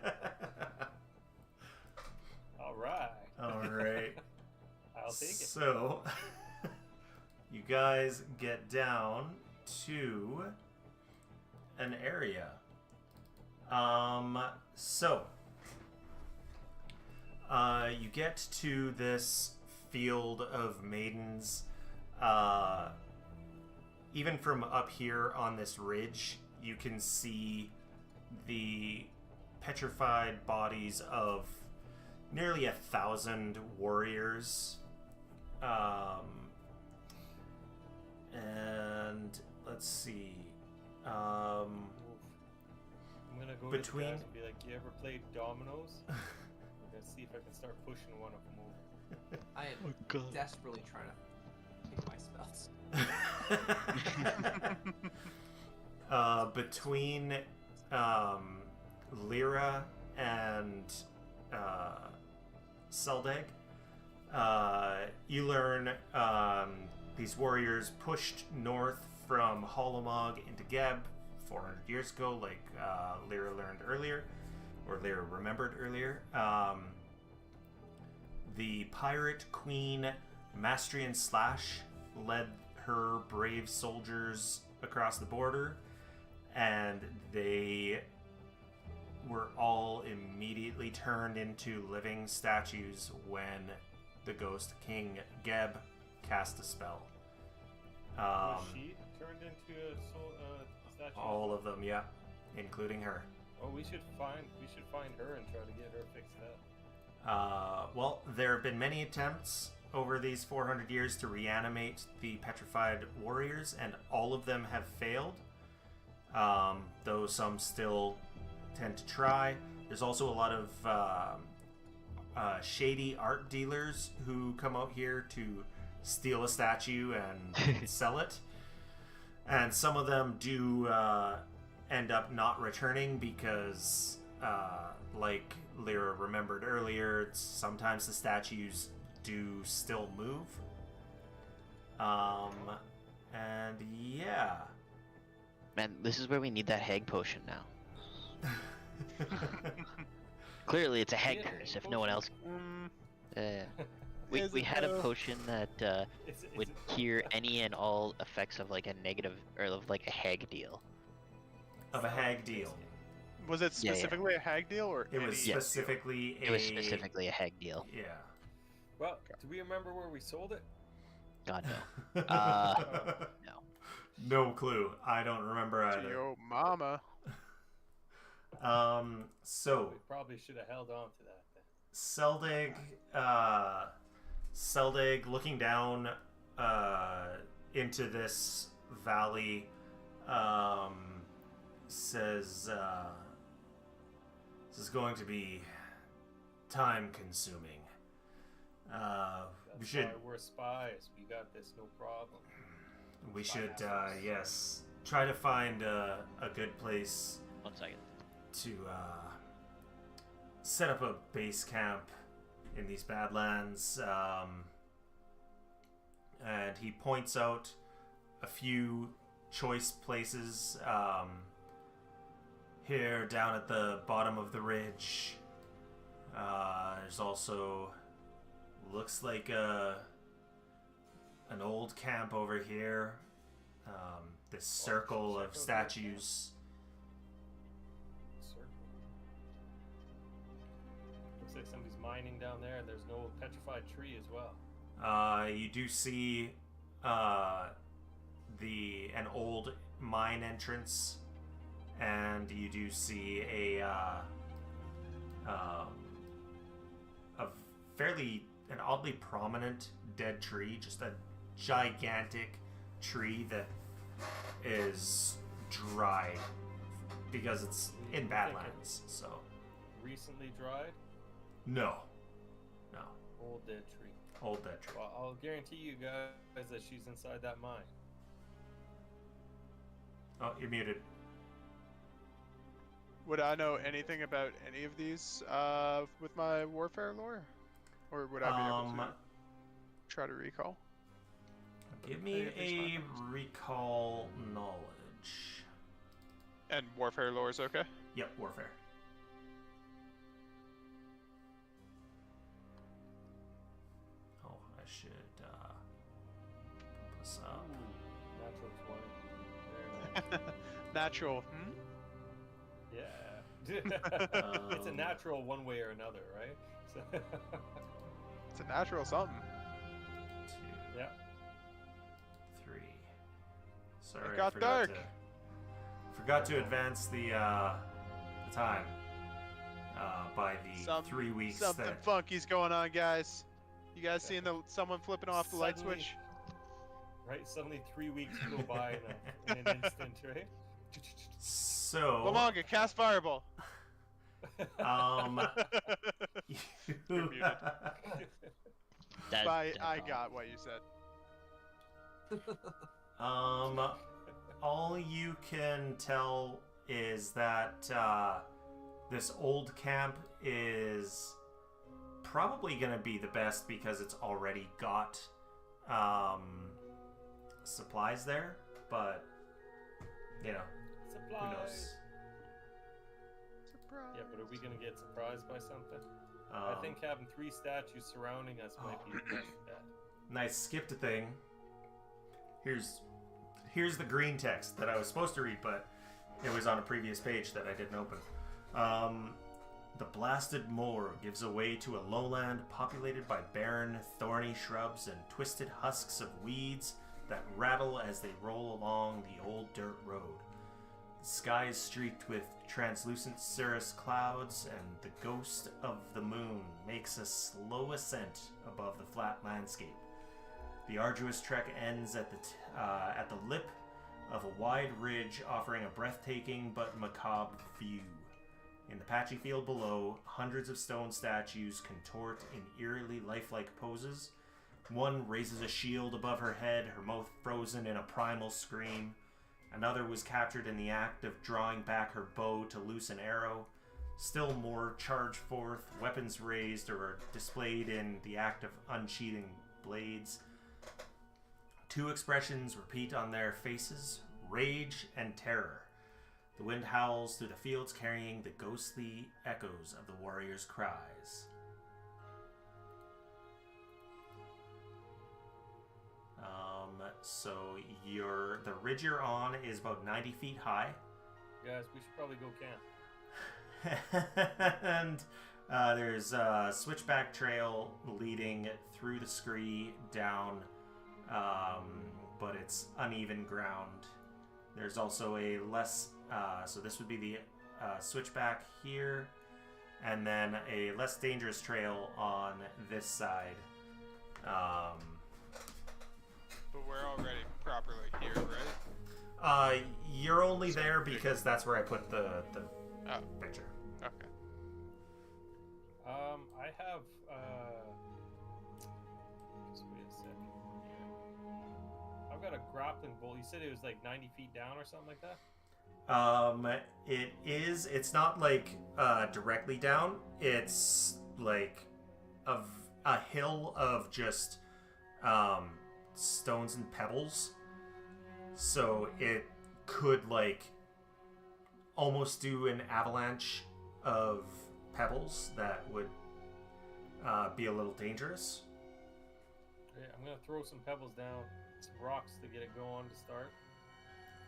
All right. All right. I'll I'll take it. So, you guys get down to an area. You get to this field of maidens. Even from up here on this ridge, you can see the petrified bodies of nearly 1,000 warriors. And let's see. I'm gonna go Between- to the guys and be like, "You ever played dominoes?" We're gonna see if I can start pushing one of them over. I am desperately trying to pick my spells. Between Lyra and Seldeg, you learn these warriors pushed north from Hollomog into Geb 400 years ago, like Lyra learned earlier, or Lyra remembered earlier. The pirate queen Mastrian Slash led her brave soldiers across the border, and they were all immediately turned into living statues when the ghost king Geb cast a spell. Was she turned into a statue? All of them, yeah, including her. Oh, we should find her and try to get her fixed up. Well, there have been many attempts over these 400 years to reanimate the petrified warriors, and all of them have failed. Though some still tend to try. There's also a lot of shady art dealers who come out here to steal a statue and sell it. And some of them do end up not returning because, like Lyra remembered earlier, sometimes the statues do still move. And yeah. Man, this is where we need that hag potion now. Clearly, it's a hag Yeah, curse. hag If no one else, Is we it had a though? potion that would cure any and all effects of like a negative or of like a hag deal. Of a hag deal. Was it Yeah, yeah. specifically a hag deal or It was any specifically It was specifically a hag deal. Yeah. Well, do we remember where we sold it? God no. No. No clue. I don't remember deal? either. Yo, mama. So We probably should have held on to that then. Seldeg looking down into this valley says this is going to be time consuming. We That's should why we're spies. We got this, no problem. yes, try to find a good place 1 second. to set up a base camp in these Badlands. And he points out a few choice places here down at the bottom of the ridge. There's also looks like an old camp over here. This circle of statues. Circle. Looks like somebody's mining down there, and there's no petrified tree as well. You do see an old mine entrance, and you do see an oddly prominent dead tree, just a gigantic tree that is dry because it's in Badlands. So Recently dried, no, old dead tree. old dead tree. Well, I'll guarantee you guys that she's inside that mine. Oh, you're muted. Would I know anything about any of these with my warfare lore? Or would I be able to try to recall? Give me Any a of these recall knowledge. And warfare lore is okay? Yep, warfare. Oh, I should this up. Natural 20. Very nice. Natural. Yeah. It's a natural one way or another, right? So It's a natural something. 2, yeah. 3. Sorry, It got dark. Forgot to advance the time by the 3 weeks. Something that funky's going on, guys. You guys seeing someone flipping off the light Suddenly- switch? Right? Suddenly 3 weeks go by in an instant, right? So Lamanga, cast fireball. you- muted. That, I got what you said. all you can tell is that this old camp is probably going to be the best because it's already got supplies there, but you know, who Supplies. knows? Surprise. Yeah, but are we gonna get surprised by something? I think having 3 statues surrounding us might be the best bet. Nice, skipped a thing. Here's the green text that I was supposed to read, but it was on a previous page that I didn't open. The blasted moor gives way to a lowland populated by barren, thorny shrubs and twisted husks of weeds that rattle as they roll along the old dirt road. The sky is streaked with translucent cirrus clouds, and the ghost of the moon makes a slow ascent above the flat landscape. The arduous trek ends at the lip of a wide ridge offering a breathtaking but macabre view. In the patchy field below, hundreds of stone statues contort in eerily lifelike poses. One raises a shield above her head, her mouth frozen in a primal scream. Another was captured in the act of drawing back her bow to loose an arrow. Still more charge forth, weapons raised, or are displayed in the act of unsheathing blades. 2 expressions repeat on their faces: rage and terror. The wind howls through the fields, carrying the ghostly echoes of the warriors' cries. So the ridge you're on is about 90 feet high. Guys, we should probably go camp. And there's a switchback trail leading through the scree down, but it's uneven ground. There's also a less, so this would be the switchback here, and then a less dangerous trail on this side. But we're already properly here, right? You're only there because that's where I put the picture. Okay. I have, just wait a second here. I've got a grappling bolt. You said it was like 90 feet down or something like that? It is. It's not like directly down. It's like a hill of just stones and pebbles. So it could like almost do an avalanche of pebbles that would be a little dangerous. Yeah, I'm gonna throw some pebbles down, some rocks to get it going to start,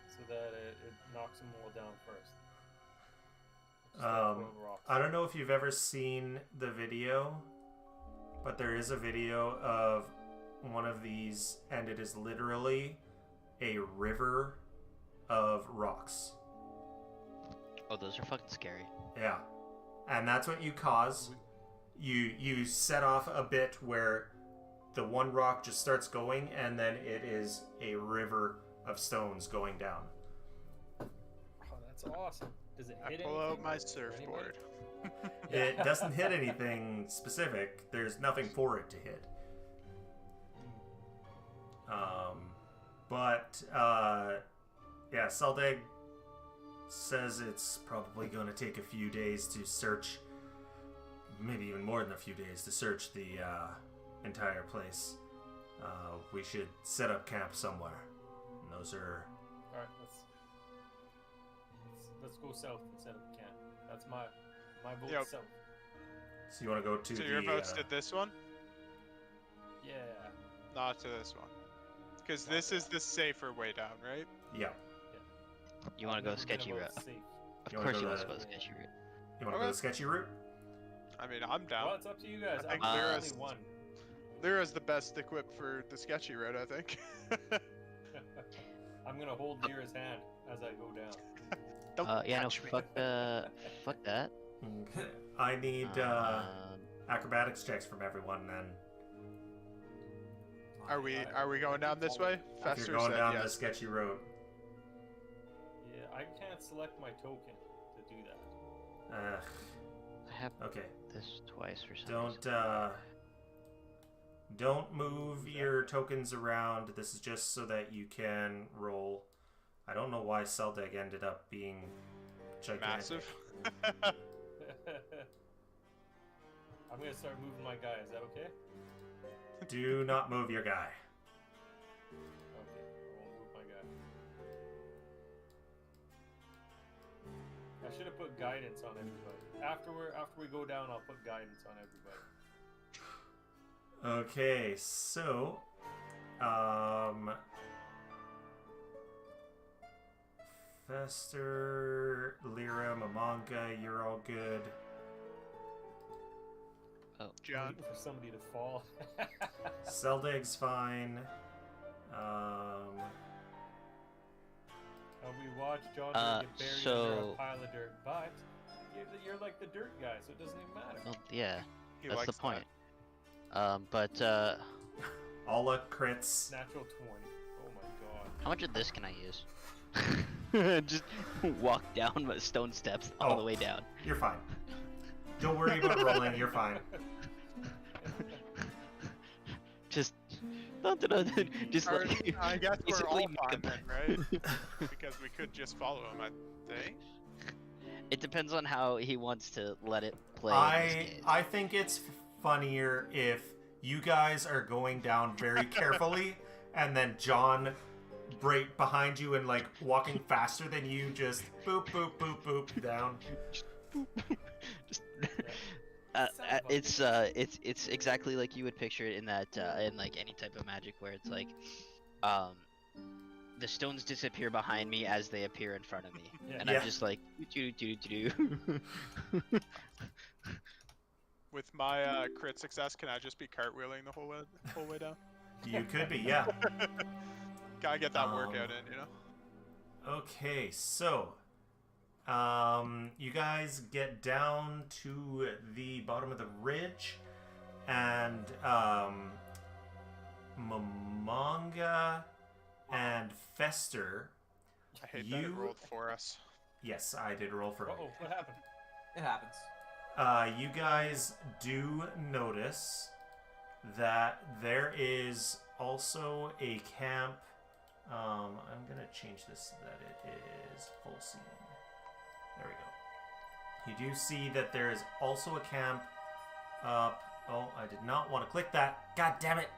so that it knocks them all down first. Just start throwing rocks. I don't know if you've ever seen the video, but there is a video of one of these, and it is literally a river of rocks. Oh, those are fucking scary. Yeah. And that's what you cause. You set off a bit where the one rock just starts going, and then it is a river of stones going down. Oh, that's awesome. Does it I hit pull out anything my or surfboard. It doesn't hit anything specific. There's nothing for it to hit. Yeah, Saldeg says it's probably going to take a few days to search, maybe even more than a few days to search the entire place. We should set up camp somewhere. And those are... Alright, let's go south instead of camp. That's my vote. Yep. South. So you want to go to So the... your vote's to this one? Yeah. Not to this one. Because this is the safer way down, right? Yeah. You want to go Never been sketchy about route? safe. Of You wanna course go you want to the- go the sketchy route. You want to go the sketchy route? I mean, I'm down. Well, it's up to you guys. I think I'm Lyra's- only one. Lyra's the best equipped for the sketchy route, I think. I'm gonna hold Lyra's hand as I go down. Don't Yeah, no, touch me. fuck that. Okay. I need acrobatics checks from everyone then. Are we going down this way? If Fester you're going said down the yes. sketchy road. Yeah, I can't select my token to do that. I have Okay. this twice for some reason. Don't move your tokens around. This is just so that you can roll. I don't know why Seldeg ended up being gigantic. Massive. I'm gonna start moving my guy. Is that okay? Do not move your guy. Okay, I won't move my guy. I should have put guidance on everybody. After we go down, I'll put guidance on everybody. Okay, so Fester, Lyra, Mamanga, you're all good. Oh, John. Waiting for somebody to fall. Seldeg's fine. And we watch John get buried under so- a pile of dirt, but you're like the dirt guy, so it doesn't even matter. well, yeah, He that's the likes point. that. Alla crits. Natural 20. Oh my god. How much of this can I use? Just walk down my stone steps all Oh. the way down. You're fine. Don't worry about rolling, you're fine. Just just Or, like I guess we're basically all make fine a- then, right? Because we could just follow him, I think. It depends on how he wants to let it play. in this game. I think it's funnier if you guys are going down very carefully and then John right behind you and like walking faster than you, just boop boop boop boop down. Just- it's exactly like you would picture it in that in like any type of magic where it's like the stones disappear behind me as they appear in front of me, Yeah. and Yeah. I'm just like do. With my crit success, can I just be cartwheeling the whole way down? You could be, yeah. Gotta get that workout in, you know? Okay, so you guys get down to the bottom of the ridge, and Mamanga and Fester. I hate that it You- rolled for us. Yes, I did roll for Uh-oh, what happened? It happens. You guys do notice that there is also a camp. I'm gonna change this so that it is full scene. There we go. You do see that there is also a camp up. Oh, I did not want to click that. God damn it!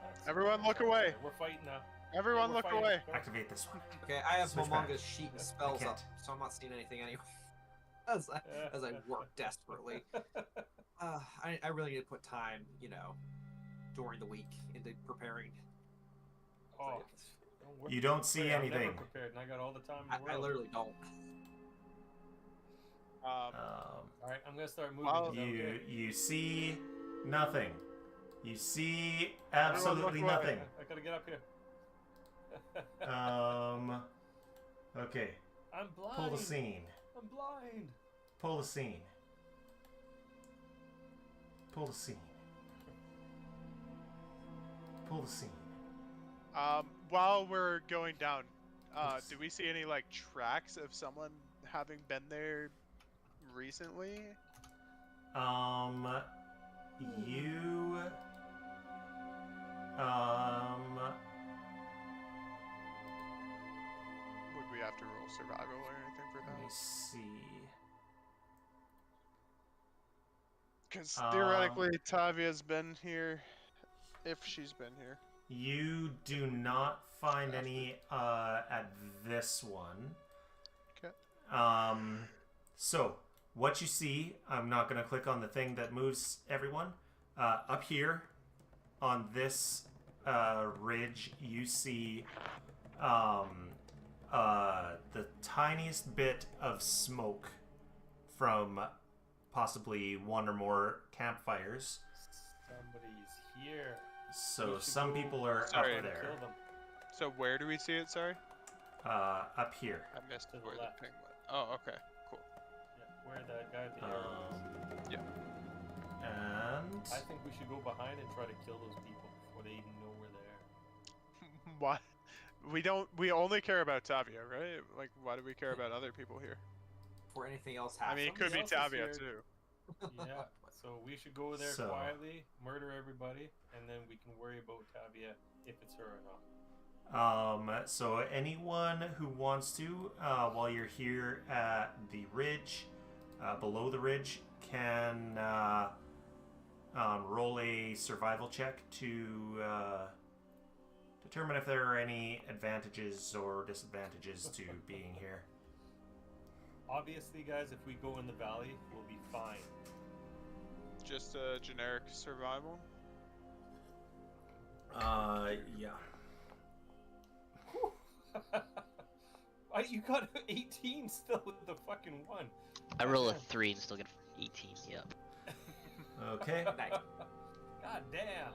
That's- Everyone look away. We're fighting now. Everyone we're look fighting. away. Activate this one. Okay, I have Switch back. Momonga's sheet and spells can't. up, so I'm not seeing anything anyway. as I work desperately. I really need to put time, during the week into preparing. Oh, we're- You don't see wait, I'm never anything. prepared, and I got all the time in the I world. literally don't. All right, I'm gonna start moving. Well, Is that okay? You see nothing. You see Everyone absolutely look away. nothing. I gotta get up here. Okay. I'm blind. Pull the scene. I'm blind. Pull the scene. Pull the scene. Pull the scene. While we're going down, do we see any like tracks of someone having been there recently? You Would we have to roll survival or anything for let me that? see. Because theoretically, Tavia's been here, if she's been here. You do not find any at this one. Okay. So what you see, I'm not going to click on the thing that moves everyone. Up here on this ridge, you see the tiniest bit of smoke from possibly one or more campfires. Somebody's here. So some people are Sorry. up there. Kill them. So where do we see it? Sorry, Up here. I missed To the where the left. ping went. Oh, okay, cool. Yeah, where that guy with the arrow is. And I think we should go behind and try to kill those people before they even know we're there. Why? We don't. We only care about Tavia, right? Like, why do we care about other people here? Before anything else I happens. mean, it could be Somebody Tavia else is too. Yeah, so we should go there So- quietly, murder everybody, and then we can worry about Tavia if it's her or not. So anyone who wants to, while you're here at the ridge, below the ridge, can roll a survival check to determine if there are any advantages or disadvantages to being here. Obviously, guys, if we go in the valley, we'll be fine. Just a generic survival. Yeah. You got 18 still with the fucking one. I roll a 3 and still get 18. Yep. Okay. Nice. God damn.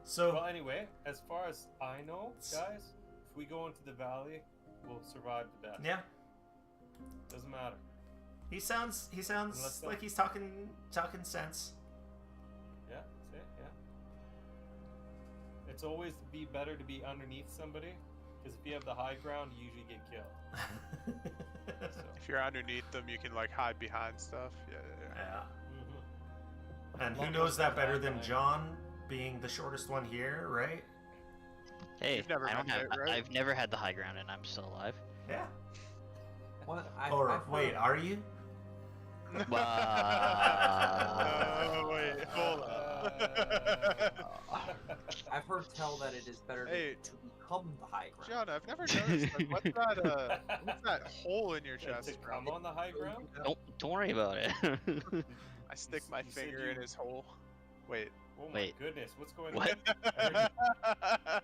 So Well, anyway, as far as I know, guys, if we go into the valley, we'll survive the best. yeah, Doesn't matter. he sounds Unless like he's talking sense. Yeah, that's it, yeah. It's always better to be underneath somebody, because if you have the high ground, you usually get killed. So, If you're underneath them, you can like hide behind stuff. Yeah. Yeah. And who Long knows as that I'm better not than dying. John, being the shortest one here, right? Hey, You've never I don't been have. hit, right? I've never had the high ground, and I'm still alive. Yeah. What? Or I've wait, heard, are you? Oh wait, hold on. I've heard tell that it is better Hey. to become the high ground. John, I've never noticed. Like, what's that hole in your to chest, bro? come on the high ground? Don't worry about it. I stick my You said finger in you- his hole. Wait. Oh my Wait. goodness, what's going What? on?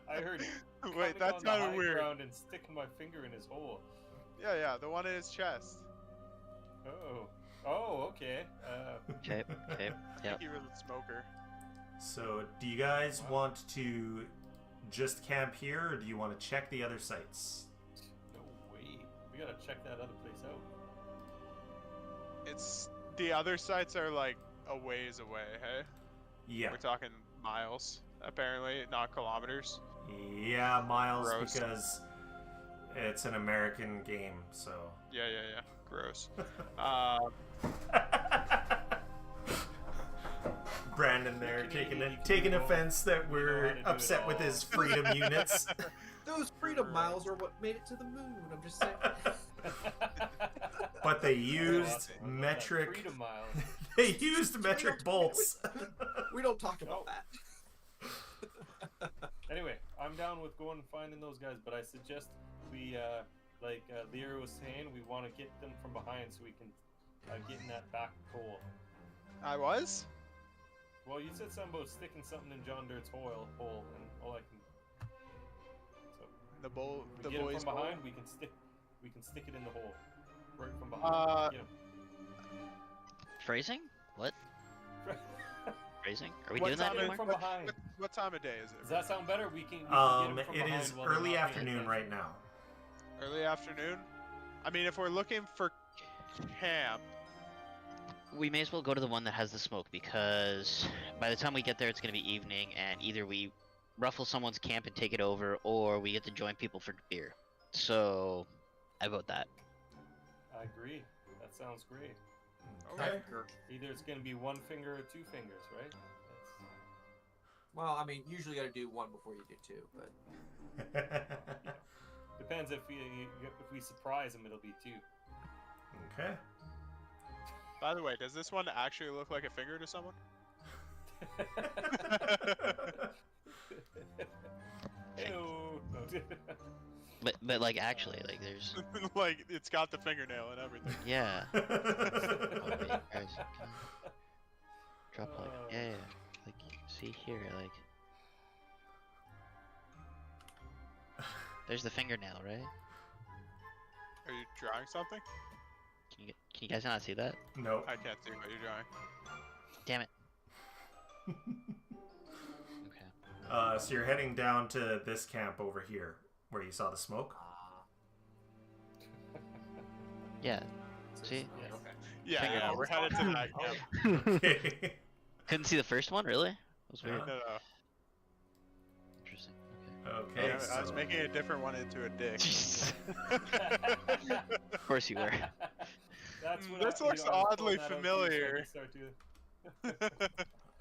I heard Wait, coming that on the sounded high weird. ground and sticking my finger in his hole. Yeah, the one in his chest. Oh, okay. Okay. Yep. You were the smoker. So, do you guys Wow. want to just camp here, or do you want to check the other sites? No way. We gotta check that other place out. It's the other sites are like a ways away. Hey, Yeah. we're talking miles. Apparently, not kilometers. Yeah, Miles, Gross. because it's an American game, so. Yeah. Gross. Brandon there Canadian, you can taking know- offense that how we're to do it upset with all. his freedom units. Those freedom miles are what made it to the moon. I'm just saying. But they Yeah, used awesome. I love that. metric. Freedom miles. They used metric bolts. We don't talk about Oh. that. Anyway, I'm down with going and finding those guys, but I suggest we, like Lyra was saying, we want to get them from behind so we can get in that back hole. I was. Well, you said something about sticking something in John Dirt's hole, and all I can. So The bull. if The we get boys. it from bowl. behind, we can stick it in the hole, right from behind. Get 'em. Phrasing? What? Phrasing? Are we What doing that time Get 'em anymore? from behind. What time of day is it? Does that sound better? We can get 'em from It behind is while they're early not paying afternoon attention. right now. Early afternoon. I mean, if we're looking for camp, We may as well go to the one that has the smoke because by the time we get there, it's gonna be evening, and either we ruffle someone's camp and take it over, or we get to join people for beer. So, I vote that. I agree. That sounds great. Okay. Either it's gonna be one finger or two fingers, right? Well, I mean, usually you got to do one before you do two, but Depends if we surprise them, it'll be two. Okay. by the way, does this one actually look like a finger to someone? Ew. No. But like actually, like there's Like it's got the fingernail and everything. yeah. Oh, wait, guys, can I drop like yeah, like see here, like There's the fingernail, right? Are you drawing something? Can you guys not see that? Nope. I can't see what you're drawing. Damn it. Okay. So you're heading down to this camp over here, where you saw the smoke. Yeah. See? Yeah, okay. Yeah, Finger yeah, nails. we're headed to that Oh, camp. Okay. Couldn't see the first one, really? That was weird. Yeah. No, no. Interesting. Okay. Yeah, I was so- making a different one into a dick. Okay. Of course you were. That's what This I, looks I was oddly pulling that out too, so I familiar. can start to-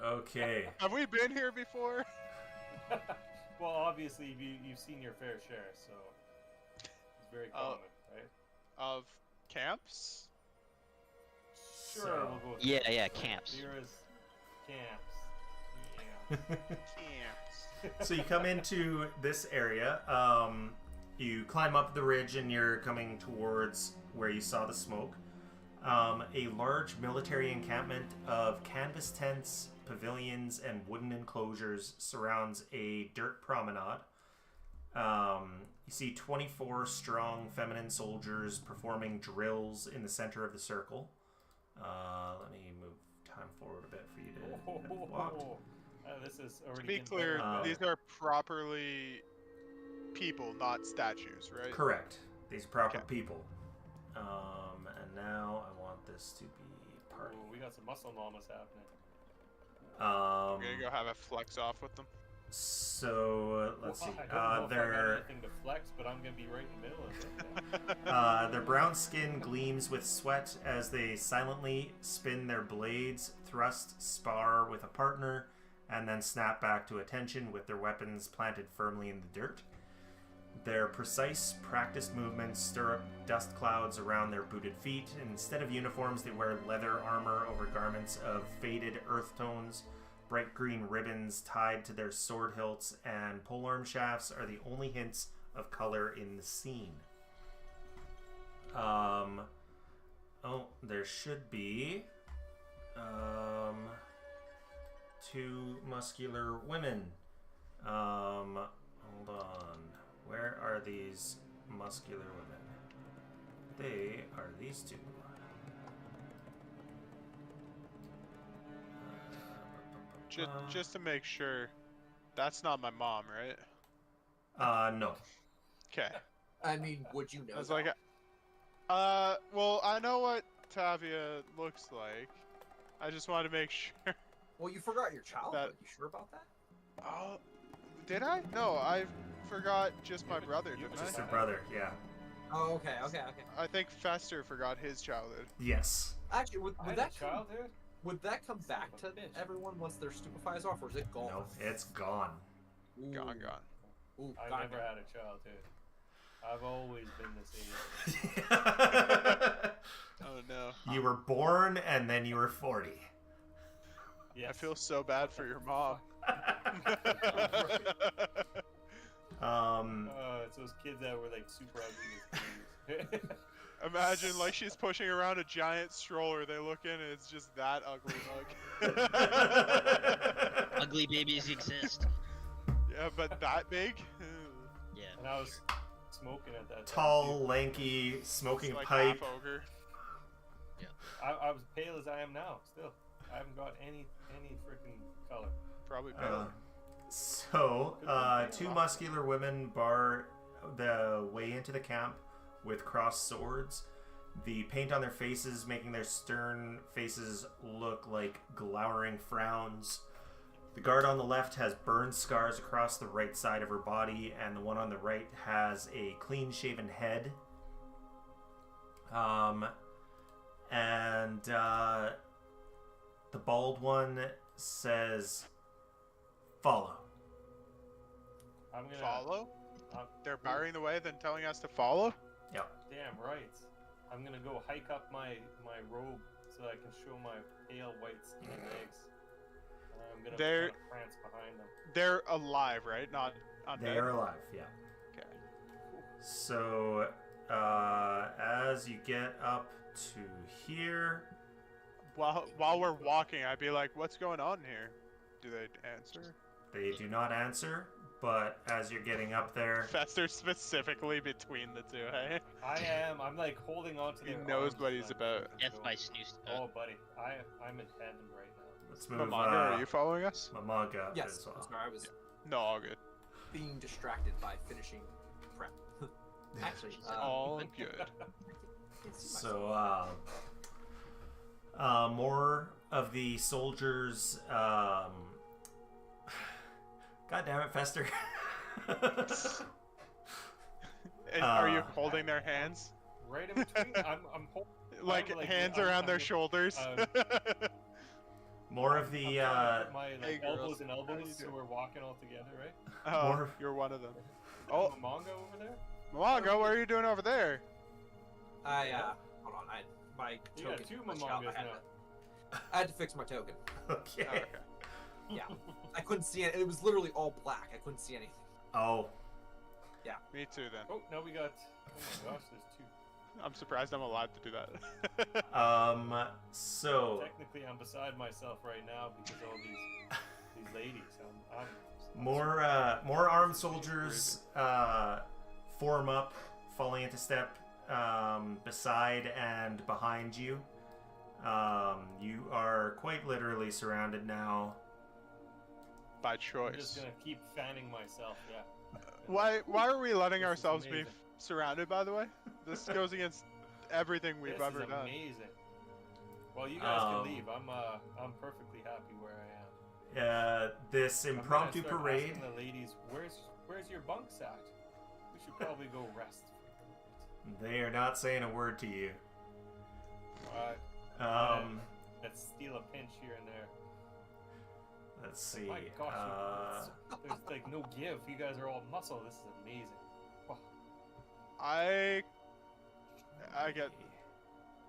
Okay. Have we been here before? Well, obviously you've seen your fair share, so it's very common, right? Of camps? Sure, So- we'll go with Yeah, camps. Vera's camps. Yeah. Camps. So you come into this area. You climb up the ridge and you're coming towards where you saw the smoke. A large military encampment of canvas tents, pavilions, and wooden enclosures surrounds a dirt promenade. You see 24 strong feminine soldiers performing drills in the center of the circle. Let me move time forward a bit for you to walk. This is already To be getting clear, better and these better. are properly people, not statues, right? Correct. These are proper Okay. people. And now I want this to be party. Ooh, we got some muscle mamas happening. I'm gonna go have a flex off with them. So let's see. I don't know if I got Their anything to flex, but I'm gonna be right in the middle of it. their brown skin gleams with sweat as they silently spin their blades, thrust, spar with a partner, and then snap back to attention with their weapons planted firmly in the dirt. Their precise, practiced movements stir up dust clouds around their booted feet. Instead of uniforms, they wear leather armor over garments of faded earth tones. Bright green ribbons tied to their sword hilts and polearm shafts are the only hints of color in the scene. There should be two muscular women. Hold on. Where are these muscular women? They are these two. Just to make sure, that's not my mom, right? No. Okay. I mean, would you know? I was that? like, well, I know what Tavia looks like. I just wanted to make sure. Well, you forgot your childhood. that- You sure about that? Oh, did I? No, I forgot just my brother, didn't Just I? her brother, yeah. Oh, okay. I think Fester forgot his childhood. Yes. Actually, would I had that a childhood? would that come back to Son of a bitch. everyone once their stupefies off, or is it gone? No, it's gone. Ooh. Gone. Ooh, I gone, never gone. had a childhood. I've always been this age. Oh no. You were born and then you were 40. Yes. I feel so bad for your mom. It's those kids that were like super ugly as kids. Imagine like she's pushing around a giant stroller. They look in and it's just that ugly mug. Ugly babies exist. Yeah, but that big? Yeah. And I was smoking at that time, Tall, too. lanky, smoking It's like pipe. half ogre. I was pale as I am now. Still, I haven't got any freaking color. Probably better. Two muscular women bar the way into the camp with crossed swords. The paint on their faces making their stern faces look like glowering frowns. The guard on the left has burn scars across the right side of her body, and the one on the right has a clean-shaven head. The bald one says, "Follow." I'm gonna Follow? I'm- They're barring the way, then telling us to follow? Damn right. I'm gonna go hike up my robe so I can show my pale white skin legs. And I'm gonna They're- kinda prance behind them. They're alive, right? Not undead. They are alive, yeah. Okay. So, as you get up to here, While we're walking, I'd be like, "What's going on here?" Do they answer? they do not answer, but as you're getting up there, Fester specifically between the two, hey? I am. I'm like holding on to He their knows arms what as he's I'm about. Death going. by snooze. Oh, buddy, I'm in tandem right now. let's move Mamanga, are you following us? Mamanga up Yes. as I'm well. sorry, I was No, all good. being distracted by finishing prep. Actually, All good. can't see So, more of the soldiers. God damn it, Fester. And are you holding their hands? Right in between. I'm holding. Like, like, hands I'm- around their I'm- shoulders? More of the my Hey, like, girls. elbows and How you elbows, so doing? we're walking all together, right? Oh, More- you're one of them. Oh, Manga over there. Mamanga, what are you doing over there? I hold on. My You token. got two glitched out. Mamangas I had to fix my token. okay. Oh, okay. Yeah, I couldn't see it. It was literally all black. I couldn't see anything. Oh, Me too, then. Oh, now we got. Oh my gosh, there's two. I'm surprised I'm allowed to do that. so Technically, I'm beside myself right now because all these ladies. I'm more armed soldiers form up, falling into step beside and behind you. You are quite literally surrounded now. By I'm choice. just gonna keep fanning myself. Yeah. Why are we letting This is ourselves be amazing. surrounded, by the way? This goes against everything we've This ever is done. amazing. Well, you guys can Um, leave. I'm perfectly happy where I am. This I'm gonna impromptu start parade. asking the ladies, where's your bunk at? We should probably go rest. They are not saying a word to you. Let's steal a pinch here and there. Let's see. My gosh, there's like no give. You guys are all muscle. This is amazing. Wow. I get.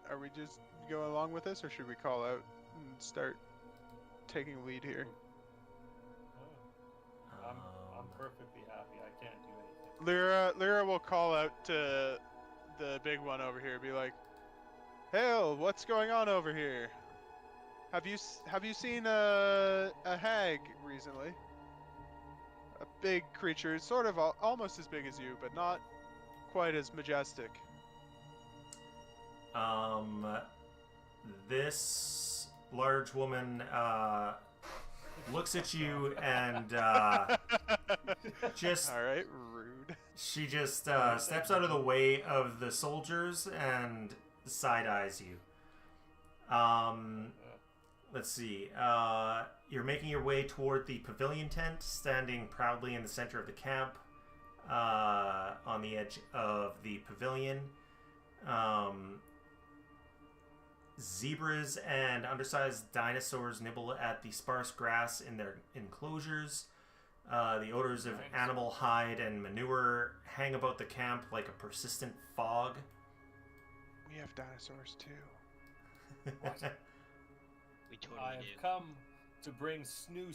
Are we just going along with this, or should we call out and start taking lead here? Oh, I'm perfectly happy. I can't do anything. Lyra will call out to the big one over here, be like, "Hail, what's going on over here? Have you seen a hag recently? A big creature, sort of almost as big as you, but not quite as majestic." This large woman looks at you and just All right, rude. she just steps out of the way of the soldiers and side eyes you. Let's see. You're making your way toward the pavilion tent, standing proudly in the center of the camp, on the edge of the pavilion. Zebras and undersized dinosaurs nibble at the sparse grass in their enclosures. The odors of animal hide and manure hang about the camp like a persistent fog. We have dinosaurs too. We totally I have do. come to bring snoo.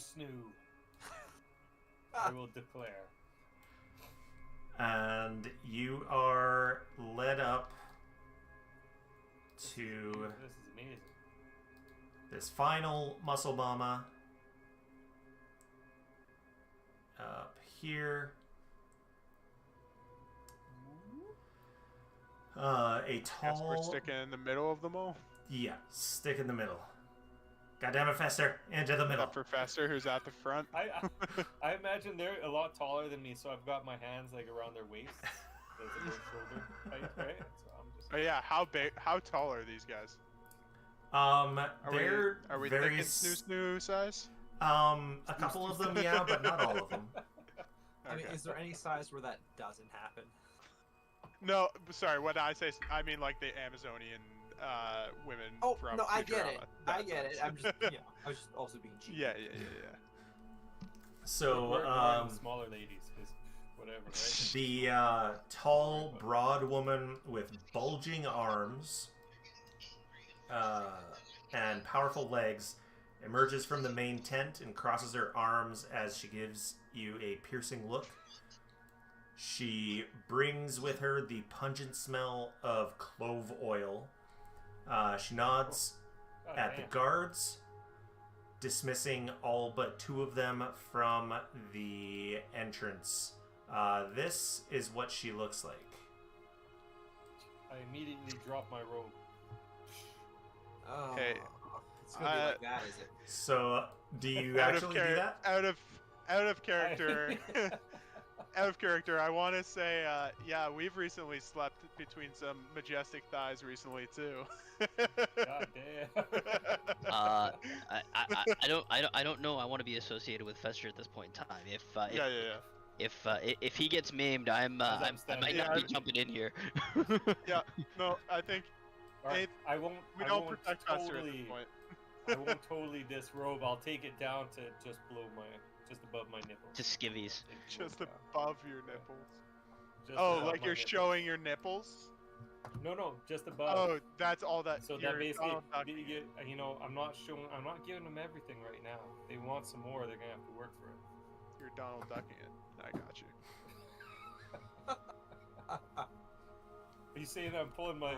I will declare. And you are led up to This is amazing. this final muscle mama up here. A Guess we're tall, sticking in the middle of them all. yeah, stick in the middle. Goddamn it, Fester, into the middle. Except for Fester, who's at the front. I imagine they're a lot taller than me, so I've got my hands like around their waist. That's a good shoulder height, right? So I'm just. Oh yeah, how tall are these guys? They're Are we very thinking snoo size? a couple of them, yeah, but not all of them. I mean, Okay. is there any size where that doesn't happen? No, sorry. What I say, I mean like the Amazonian women. Oh from no, I get Futurama. it. I That get it. size. I'm just, I was just also being cheeky. Yeah. So, We're the smaller ladies, 'cause whatever, right? the tall, broad woman with bulging arms and powerful legs emerges from the main tent and crosses her arms as she gives you a piercing look. She brings with her the pungent smell of clove oil. She nods God at the damn. guards, dismissing all but 2 of them from the entrance. This is what she looks like. I immediately drop my robe. Oh, Okay. it's gonna be like that, is it? So, do you actually do that? Out of character. Out of character, I want to say, yeah, we've recently slept between some majestic thighs recently too. God damn. I don't know. I want to be associated with Fester at this point in time. If he gets maimed, I might not be jumping in here. Yeah, no, I think Alright, I won't. we I don't won't protect Fester at this totally. point. I won't totally disrobe. I'll take it down to just above my nipples. Just skivvies. Just above your nipples. Just Oh, above like my you're nipples. showing your nipples? No, just above. Oh, that's all that. So you're that basically, Donald Ducking it. I'm not giving them everything right now. If they want some more, they're gonna have to work for it. You're Donald Ducking it. I got you. Are you saying that I'm pulling my,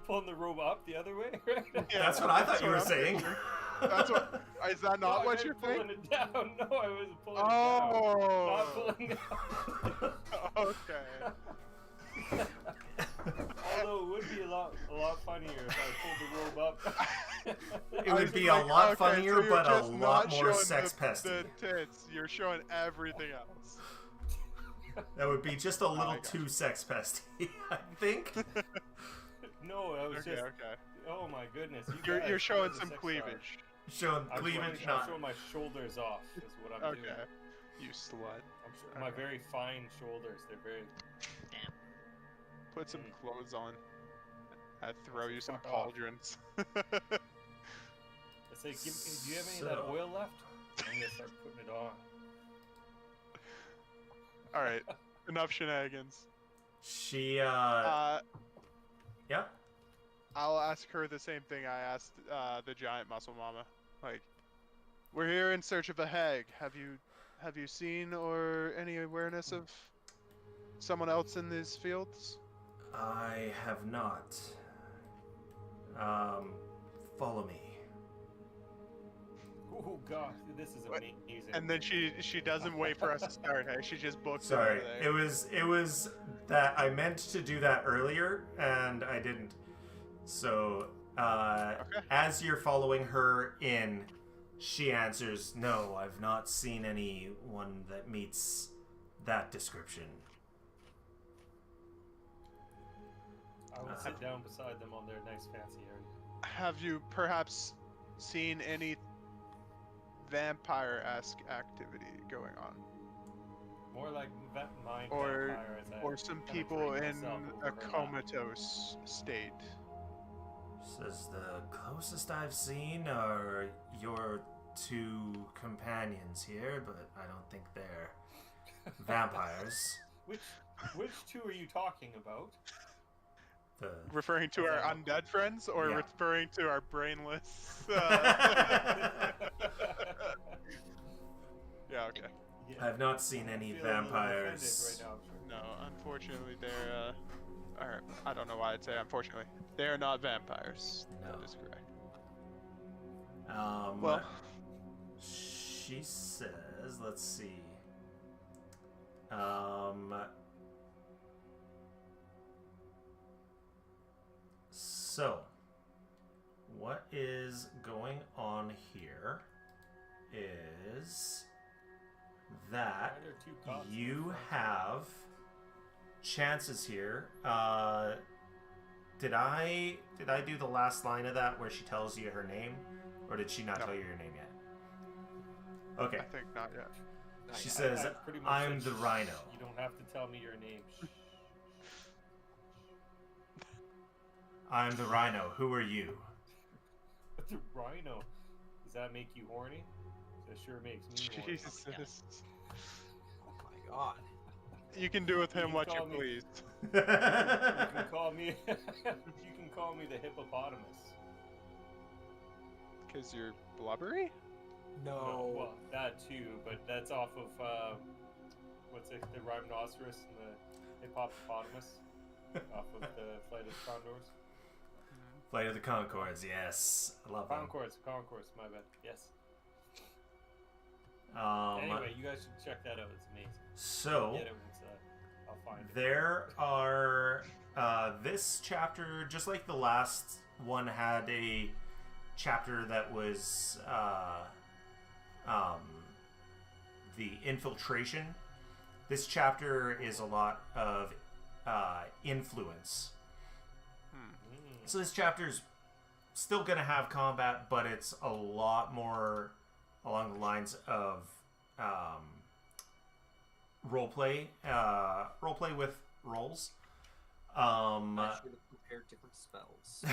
pulling the robe up the other way? Yeah, That's what I thought you were I'm saying. thinking. That's what. Is that No, not I what meant you're pulling thinking? it down. No, I wasn't pulling Oh. it down. Not pulling it up. Okay. Although it would be a lot funnier if I pulled the robe up. It would be like, a lot okay, funnier, so you're but a just lot not more showing sex pesty. The tits. You're showing everything else. That would be just a I little got too sex pesty, I think. No, I was Okay, just. okay. Oh my goodness. You're guys showing the some sex cleavage. drive. Showing I'm cleavage, showing, not. I'm showing my shoulders off. Is what I'm doing. Okay. You slut. My Okay. very fine shoulders. They're very. Damn. Put some clothes on. I'd throw you some Fuck off. cauldrons. It's like, do you have any of that So- oil left? I'm gonna start putting it on. Alright. Enough shenanigans. She, Yeah. I'll I'll ask her the same thing I asked the giant muscle mama. Like, we're here in search of a hag. Have you seen or any awareness of someone else in these fields? I have not. Follow me. Oh gosh, this is amazing. And then she doesn't wait for us to start. Hey, she just books Sorry, it over there. it was that I meant to do that earlier, and I didn't. So, Okay. as you're following her in, she answers, "No, I've not seen anyone that meets that description." I will sit down beside them on their nice fancy area. Have you perhaps seen any vampire-esque activity going on? More like mind Or- vampire as I Or some kinda people drain in myself over a her lap. comatose state? Says the closest I've seen are your 2 companions here, but I don't think they're vampires. Which 2 are you talking about? The Referring to our Yeah. undead friends, or Yeah. referring to our brainless? Yeah, okay. Yeah. I've not seen I any feel a little vampires. offended right now, I'm sure. No, unfortunately, they're or I don't know why I'd say unfortunately. They are not vampires. No. That is correct. Well, she says, let's see. So, what is going on here is that Why are there 2 cops in you front? have chances here. Did I do the last line of that where she tells you her name, or did she not No. tell you your name yet? Okay. I think not yet. She says, I pretty much "I'm said, the "Shh, Rhino." You don't have to tell me your name. Shh. I'm the Rhino. Who are you? The Rhino. Does that make you horny? That sure makes me horny. Jesus. Oh my god. You can do with You him can what you call me- please. You can call me. You can call me the hippopotamus. Because you're blubbery? No. Well, that too, but that's off of what's it? The rhinoceros and the hippopotamus off of the Flight of the Condors. Flight of the Conchords, yes. I love them. Concourse, my bad. Yes. Um, Anyway, you guys should check that out. It's amazing. so, Get it once I'll find it. there are... this chapter, just like the last one had a chapter that was the infiltration, this chapter is a lot of influence. So this chapter's still going to have combat, but it's a lot more along the lines of roleplay with roles. I should have prepared different spells.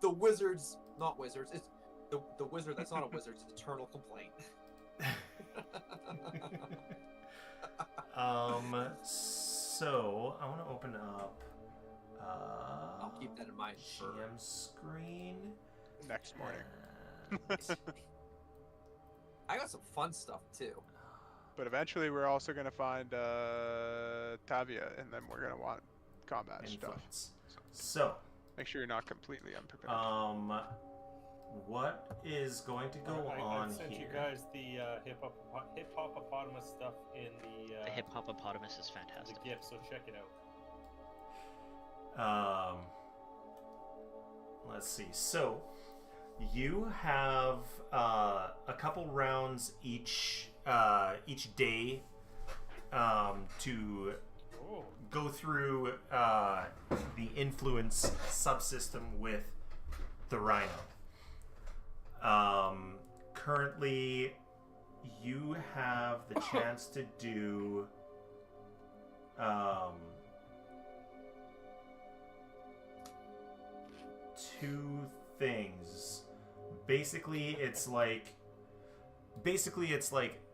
The wizards, not wizards. It's the wizard that's not a wizard's eternal complaint. So I want to open up. I'll keep that in mind for GM screen. Next morning. I got some fun stuff too. But eventually we're also going to find Tavia, and then we're going to want combat stuff. Influence. So, Make sure you're not completely unprepared. what is going to go on I sent here? you guys the hippopotamus stuff in The hippopotamus is fantastic. the gift, so check it out. Let's see. So, you have a couple rounds each day to Oh, go through the influence subsystem with the Rhino. Currently, you have the chance to do two things. Basically, it's like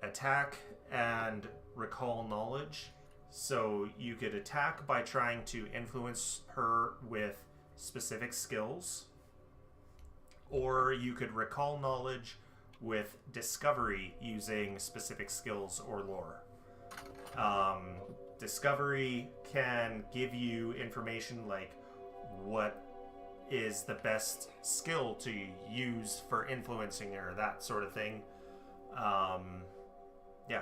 attack and recall knowledge. So you could attack by trying to influence her with specific skills, or you could recall knowledge with discovery using specific skills or lore. Discovery can give you information like what is the best skill to use for influencing her, that sort of thing. Yeah.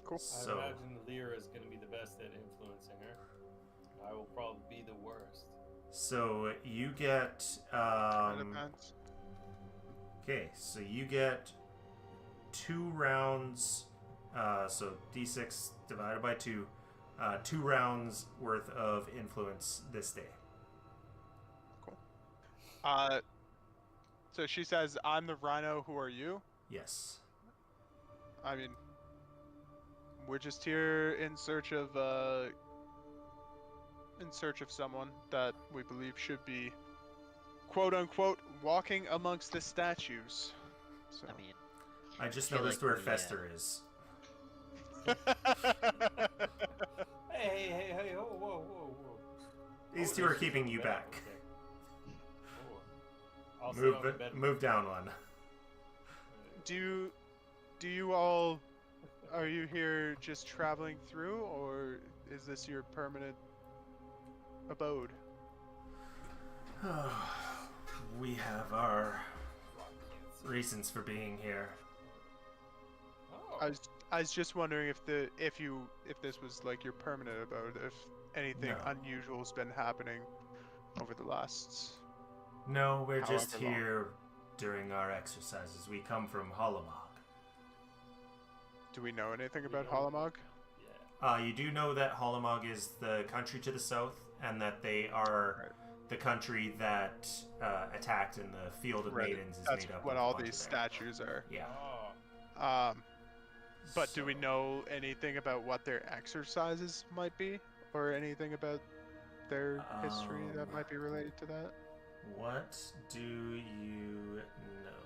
Cool. So, I imagine Lyra is going to be the best at influencing her. I will probably be the worst. so you get Depends. okay, so you get 2 rounds, so d6 divided by 2, 2 rounds worth of influence this day. So she says, "I'm the Rhino. Who are you?" Yes. I mean, we're just here in search of someone that we believe should be, quote unquote, walking amongst the statues. So. I mean, I just feel noticed like where we, Fester is. Hey, whoa. These Oh, two are there's keeping the you bed, back. okay. Oh. I'll sit on the bed. Move down one. Do you all, are you here just traveling through, or is this your permanent abode? We have our reasons for being here. Oh. I was just wondering if this was like your permanent abode, if anything No. unusual's been happening over the last. No, we're just However long. here during our exercises. We come from Holomog. Do we know anything We about don't. Holomog? Yeah. You do know that Holomog is the country to the south, and that they are Right. the country that attacked in the Field of Right. Maidens is That's made up what of a all bunch these of them. statues are. Yeah. Oh. But do we So, know anything about what their exercises might be, or anything about their history that might be related to that? What do you know?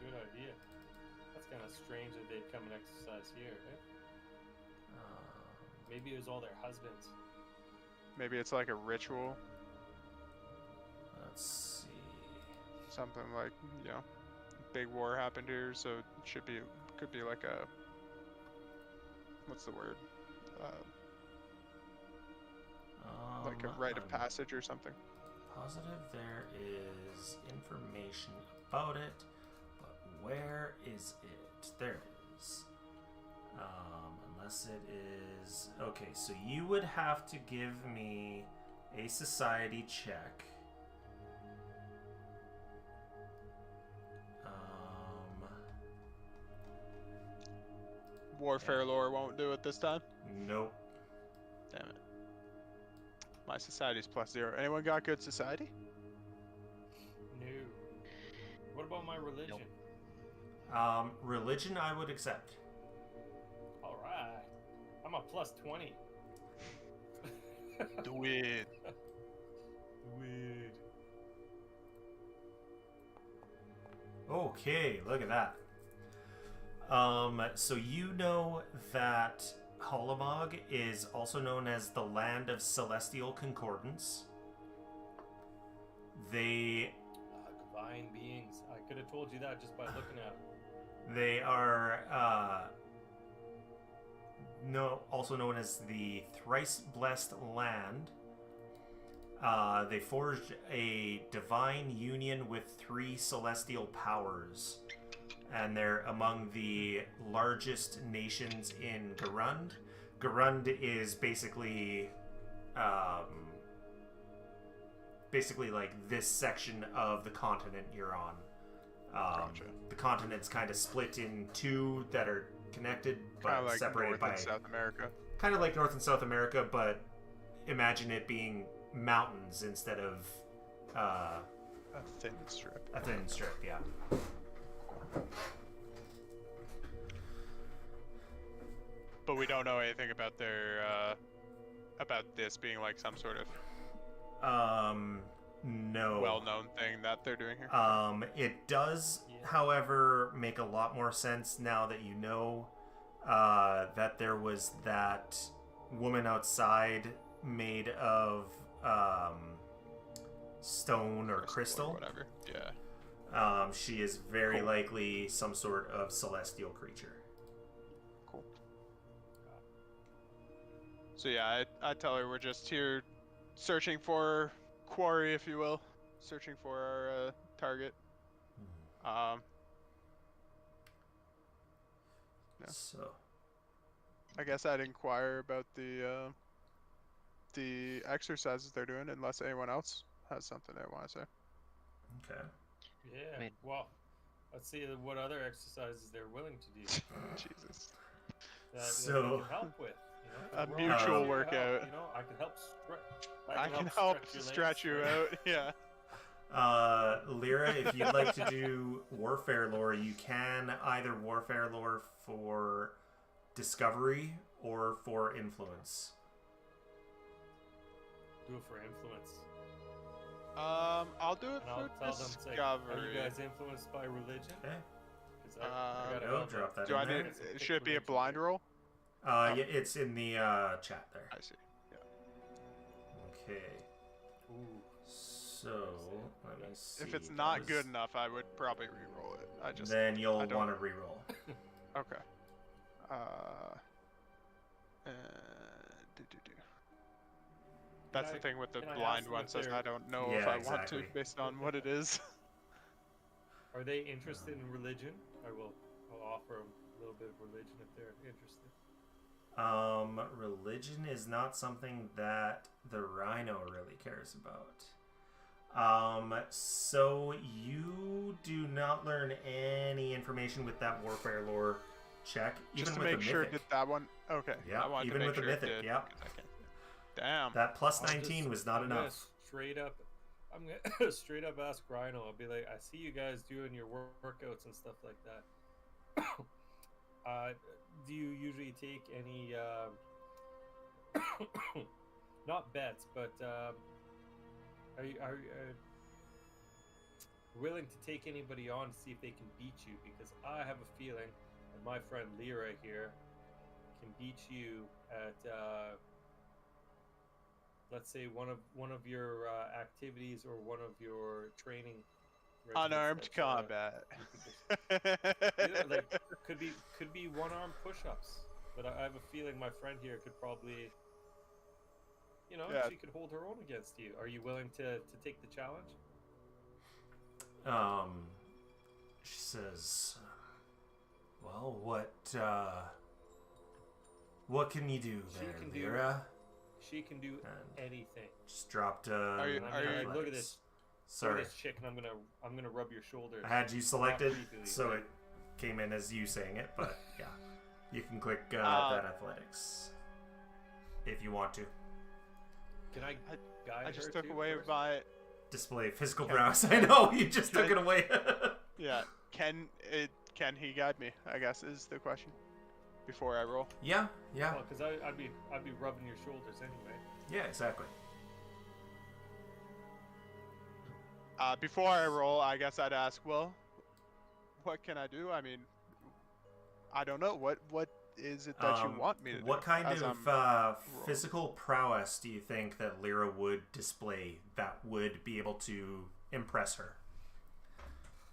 Good idea. That's kind of strange that they'd come and exercise here, right? Maybe it was all their husbands. Maybe it's like a ritual, Let's see. something like, you know, big war happened here, so it could be like a, what's the word? Like a rite of passage or something. Positive there is information about it, but where is it? There it is. Unless it is... Okay, so you would have to give me a society check. Warfare lore won't do it this time. Nope. Damn it. My society's +0. Anyone got good society? No. What about my religion? Religion I would accept. All right. I'm a +20. Do it. Weird. Okay, look at that. So you know that Holamog is also known as the Land of Celestial Concordance. They Divine beings. I could have told you that just by looking at them. They are also known as the Thrice Blessed Land. They forged a divine union with 3 celestial powers, and they're among the largest nations in Garund. Garund is basically like this section of the continent you're on. Gotcha. The continent's kind of split in 2 that are connected but Kind of like separated North by and South America. kind of like North and South America, but imagine it being mountains instead of A thin strip. a thin strip. Yeah. But we don't know anything about their about this being like some sort of No. well-known thing that they're doing here. It does, however, make a lot more sense now that you know that there was that woman outside made of stone or crystal. Or whatever. Yeah. She is very Cool. likely some sort of celestial creature. Cool. So yeah, I tell her we're just here searching for quarry, if you will, searching for our target. Yeah. So, I guess I'd inquire about the exercises they're doing, unless anyone else has something they want to say. okay. Yeah. I mean- Well, let's see what other exercises they're willing to do Jesus. that So- we can help with. You know? A We're all mutual here to help, workout. You know, I can help. I can help stretch you out. Yeah. Lyra, if you'd like to do warfare lore, you can either warfare lore for discovery or for influence. Do it for influence. I'll do it And I'll for tell them, say, are discovery. you guys influenced by religion? Okay. 'Cause I gotta Oh, help drop that Do in I there. need? Should it be a blind roll? Yeah, it's in the chat there. I see. Okay. Ooh. So let me see. If it's not good enough, I would probably re-roll it. I just then you'll I don't- want to reroll. okay. Do. That's the thing with the can I blind ask them one, if says they're- I don't know Yeah, if I want exactly. to based on what it is. Are they interested in religion? I'll offer them a little bit of religion if they're interested. Religion is not something that the rhino really cares about. So you do not learn any information with that warfare lore check, Just even to with make the sure mythic. did that one. Okay. Yeah, I wanted even to make with the sure it mythic, did, yeah. 'cause I can't- Damn. That plus I'll 19 just- was not I'm gonna enough. Straight up, I'm gonna straight up ask Rhino. I'll be like, I see you guys doing your workouts and stuff like that. Do you usually take any, not bets, but are you willing to take anybody on to see if they can beat you? Because I have a feeling that my friend Lyra here can beat you at let's say one of your activities or one of your training regimens Unarmed that's, combat. yeah, like could be one-arm push-ups, but I have a feeling my friend here could probably you know, Yeah. she could hold her own against you. Are you willing to take the challenge? She says, "Well, what can you do She there, can do- Lyra?" She can do And anything. just dropped. you- And I'm gonna, you- look at this. Sorry, Look at this chick, and I'm gonna rub your shoulders. I had you selected, creepily, so right? it came in as you saying it. But yeah, you can click that athletics if you want to. Can I guide I just her took too away first? my. Display physical prowess. I know you just took it away. Yeah. Can he guide me? I guess is the question. Before I roll. Yeah. Well, because I'd be rubbing your shoulders anyway. Yeah, exactly. Before I roll, I guess I'd ask, well, what can I do? I mean, I don't know. What is it that you want me to do? What kind as of I'm physical prowess do you think that Lyra would display that would be able to impress her?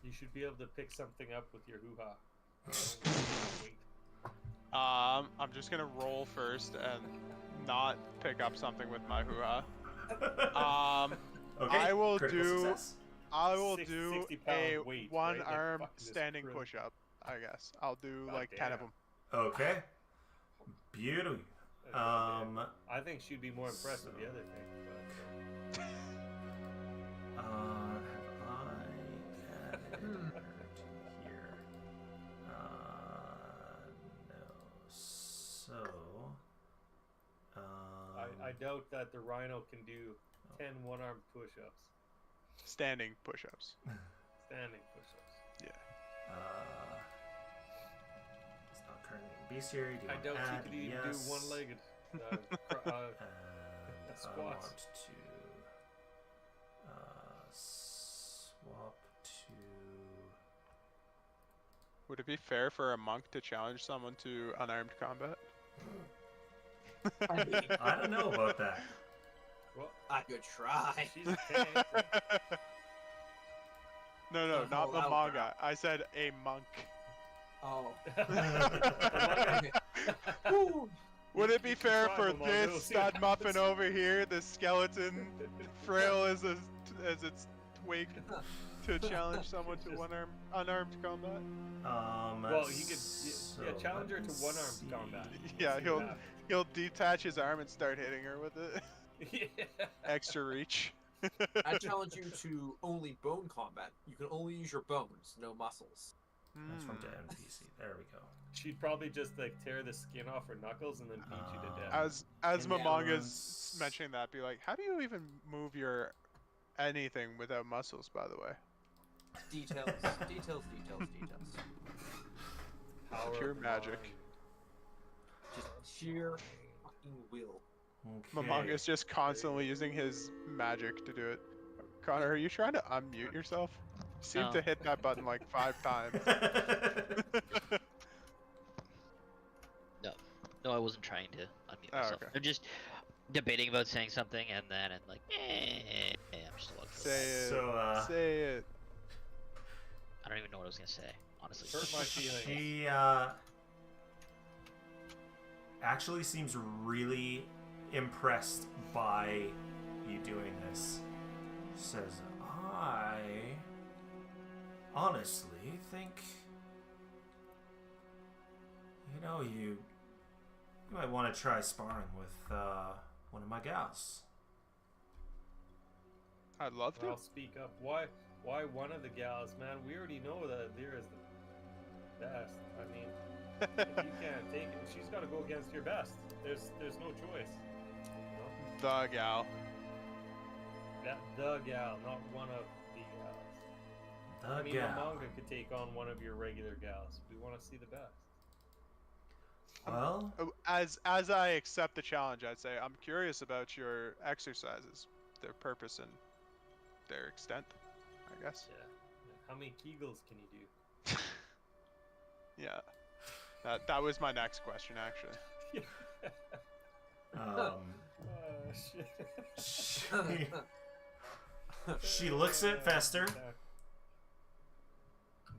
You should be able to pick something up with your hoo-ha. Wait. I'm just gonna roll first and not pick up something with my hoo-ha. Okay. I will critical do. success. I will 60 do 60-pound a weight, right? one-arm Like, fuck this standing drill. push-up. I guess I'll do God like 10 of damn. them. Okay. Beauty. I think she'd be more impressed with the other thing. But, Have I added her to here? No. So. I doubt that the rhino can do 10 one-armed push-ups. Standing push-ups. Standing push-ups. It's not currently in bestiary. Do you I want doubt add? she could even Yes. do one-legged And I squats. want to swap to. Would it be fair for a monk to challenge someone to unarmed combat? I mean, I don't know about that. Well, I could try. she's a tank. No, Oh, not the wow. manga. I said a monk. Oh. Would it be You can fair try for them all, we'll this see what stud muffin happens. over here, this skeleton, frail as its twig, to challenge someone to unarmed combat? Well, he could challenge her let to me one-armed see. combat. Yeah, See what happens. he'll detach his arm and start hitting her with it. Yeah. Extra reach. I challenge you to only bone combat. You can only use your bones, no muscles. That's from Hmm. the NPC. There we go. She'd probably just like tear the skin off her knuckles and then beat you to death. As Mamanga's Influence. mentioning that, be like, how do you even move your anything without muscles? By the way, Details. Power pure of magic. mind. Just sheer fucking will. Okay. Mamanga's just constantly using his magic to do it. Connor, are you trying to unmute yourself? You seem No. to hit that button like 5 times. No, I wasn't trying to unmute Oh, myself. okay. I'm just debating about saying something, and then I'm like, I'm just a log for Say that. it. So, Say it. I don't even know what I was gonna say, honestly. Hurt my feelings. She actually seems really impressed by you doing this. She says, I honestly think, you might want to try sparring with one of my gals. I'd love to. I'll speak up. Why one of the gals, man? We already know that Lyra's the best. I mean, if you can't take it, she's got to go against your best. There's no choice. You know? The gal. The gal, not one of the gals. The I mean, gal. manga could take on one of your regular gals. We want to see the best. Well, As I accept the challenge, I'd say I'm curious about your exercises, their purpose and their extent, I guess. Yeah. How many Kegels can you do? Yeah. That was my next question, actually. Shit. she looks at Fester,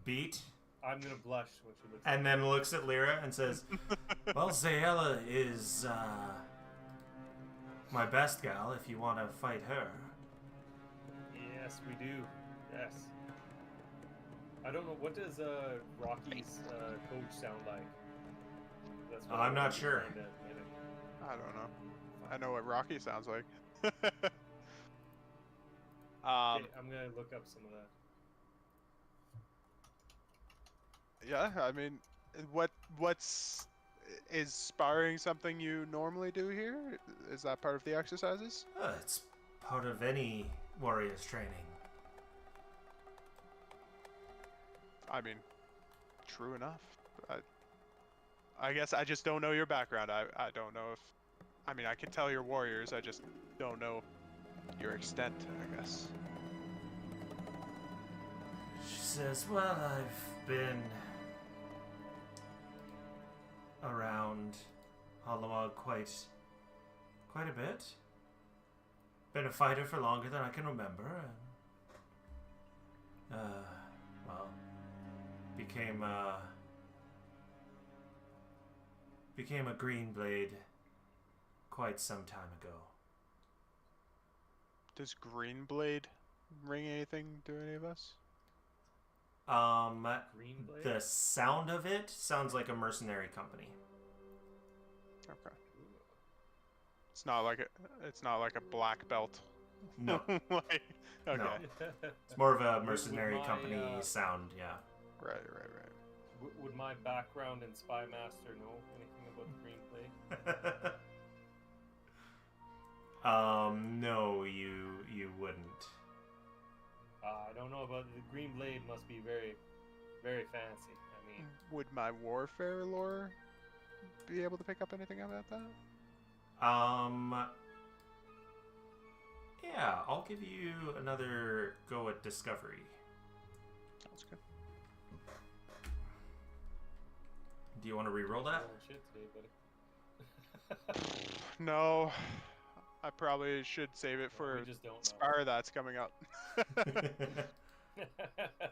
beat, I'm gonna blush when she looks. and then looks at Lyra and says, well, Zayella is my best gal if you want to fight her. Yes, we do. Yes. I don't know, what does Rocky's coach sound like? That's what I'm I not wanted to sure. find out in a minute. I don't know. I know what Rocky sounds like. Okay, I'm gonna look up some of that. Yeah, I mean, what's is sparring something you normally do here? Is that part of the exercises? It's part of any warrior's training. I mean, true enough. I guess I just don't know your background. I don't know if... I mean, I can tell you're warriors, I just don't know your extent, I guess. She says, well, I've been around Hollowog quite a bit. Been a fighter for longer than I can remember, and well, became a green blade quite some time ago. Does Greenblade ring anything to any of us? Green Blade? The sound of it sounds like a mercenary company. Okay. It's not like a black belt. No, Like, okay. No. It's more of a Would mercenary my, company sound, yeah. Right. Would my background in Spy Master know anything about the Green Blade? No, you wouldn't. I don't know about the Green Blade. Must be very, very fancy. I mean, Would my warfare lore be able to pick up anything about that? Yeah, I'll give you another go at discovery. Sounds good. Do you want to re-roll that? oh, shit today, buddy. No, I probably should save it for we just don't know. Spar that's coming up.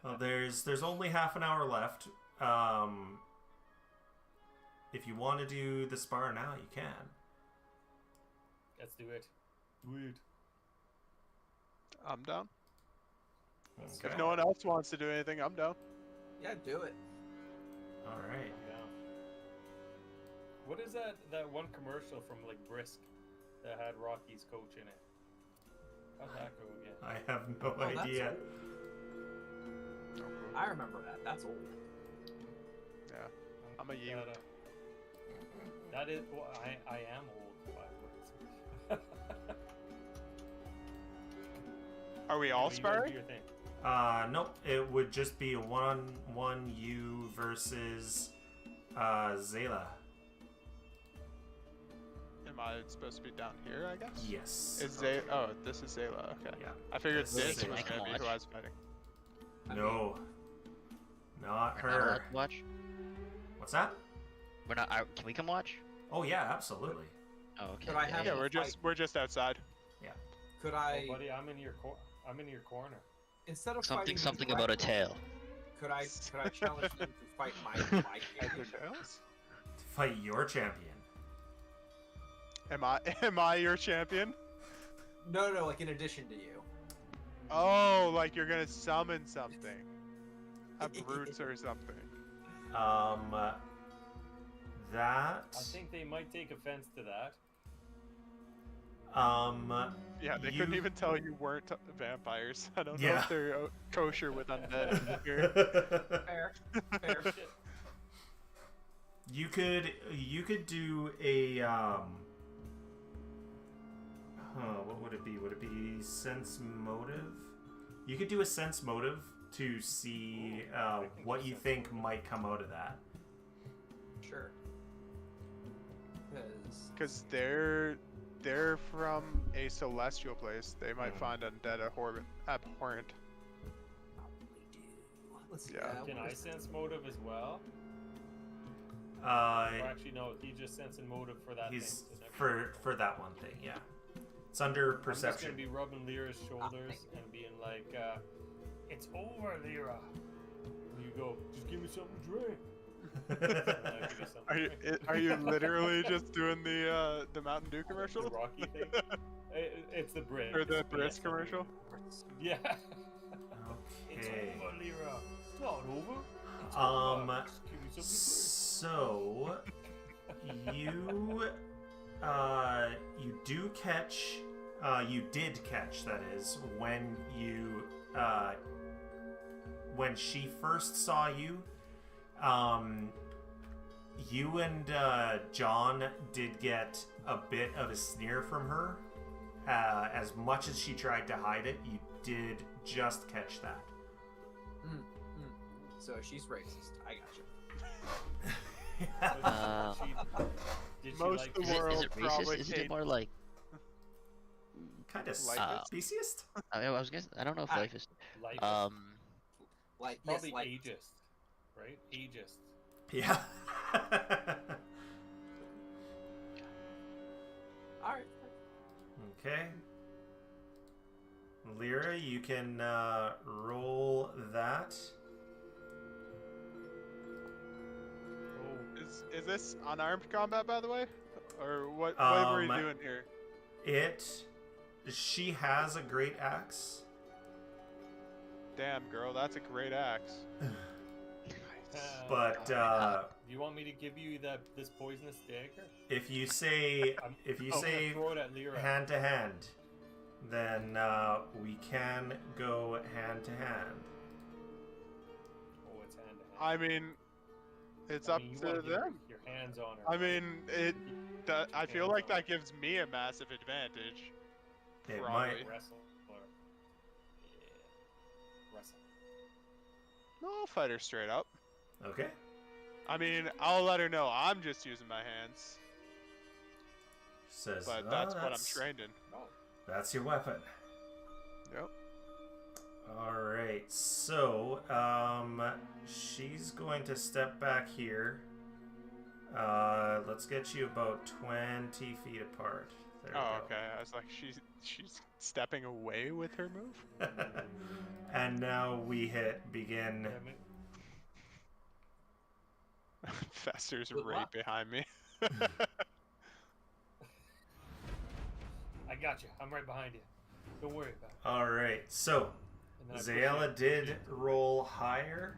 Well, there's only half an hour left. If you want to do the spar now, you can. Let's do it. Do it. I'm down. Okay. If no one else wants to do anything, I'm down. Yeah, do it. All right. I'm down. What is that one commercial from like Brisk that had Rocky's coach in it? How'd that go again? I have no Oh, that's idea. old. I remember that. That's old. Yeah, I'm a Look youth. that up. That is. Well, I am old. By words. Are we all You guys do sparring? your thing. Nope. It would just be a one-on-one you versus Zayla. Am I supposed to be down here, I guess? Yes. Is Zay? Oh, this is Zayla. Okay. Yeah. I figured This is this was Zayla. gonna be who I was fighting. No. Not We're not her. allowed to watch? What's that? We're not. Can we come watch? Oh yeah, absolutely. Oh, okay. Could I have Yeah, a we're just outside. Could Oh, I, buddy, I'm in your corner. instead of fighting Something you about a directly, tail. Could I challenge you to fight my Other championship? tails? To fight your champion. Am I your champion? No, like in addition to you. Oh, like you're gonna summon something. A brute or something. That. I think they might take offense to that. Yeah, they couldn't even tell you weren't vampires. I don't know Yeah. if they're kosher with undead here. Fair. Fair. You could do a what would it be? Would it be sense motive? You could do a sense motive to see what you think might come out of that. Sure. Because they're from a celestial place. They might find undead abhorrent. Probably do. Let's see. Yeah. Can I sense motive as well? Or actually, no. He's just sensing motive for that He's thing. So never- for that one thing, yeah. It's under I'm just perception. gonna be rubbing Lyra's shoulders and being like, "It's over, Lyra." And you go, "Just give me something to drink." And then I give you something Are you literally just doing the Mountain Dew The commercial? Rocky thing? It's the Brit. Or the It's Brits BS. commercial? Yeah. It's Okay. over, Lyra. It's not over. It's Um, over. Just give me something So you do catch, you did catch, that is, when when she first saw you, you and John did get a bit of a sneer from her. As much as she tried to hide it, you did just catch that. So she's racist. I gotcha. Did she Most like of the Is world it racist? probably Isn't it hates- more like Kind of Like it? speciest? I was guessing. I don't know if Ah. life is. life? Like Probably yes, like ageist, right? Ageist. Yeah. all right. Okay. Lyra, you can roll that. Oh, Is this unarmed combat, by the way? Or what were you doing here? She has a great axe. Damn, girl, that's a great axe. But do you want me to give you this poisonous dagger? if you say I'm gonna throw it at Lyra. hand to hand, then we can go hand to hand. Oh, it's hand to hand. I mean, it's I up mean, you to wanna get them. Your hands on her. I mean, I feel Hands like on that gives me a massive advantage. It Probably. might. Wrestle or wrestle. No, I'll fight her straight up. Okay. I mean, I'll let her know I'm just using my hands, Says, but "Oh, that's what I'm trained in. No. That's your weapon. Yep. All right. So, she's going to step back here. Let's get you about 20 feet apart. There we Oh, go. okay. I was like, she's stepping away with her move. And now we hit begin. Damn it. Fester's Good right luck. behind me. I got you. I'm right behind you. Don't worry about it. All right. So, And then I push Zayla you. did roll higher.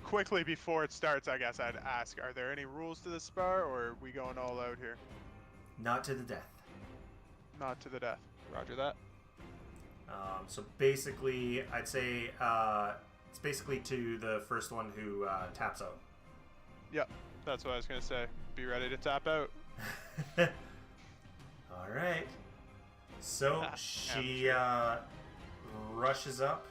Quickly before it starts, I guess I'd ask: are there any rules to the spar, or are we going all out here? Not to the death. Not to the death. Roger that. So basically, I'd say it's basically to the first one who taps out. Yep, that's what I was gonna say. Be ready to tap out. All right. So she rushes up.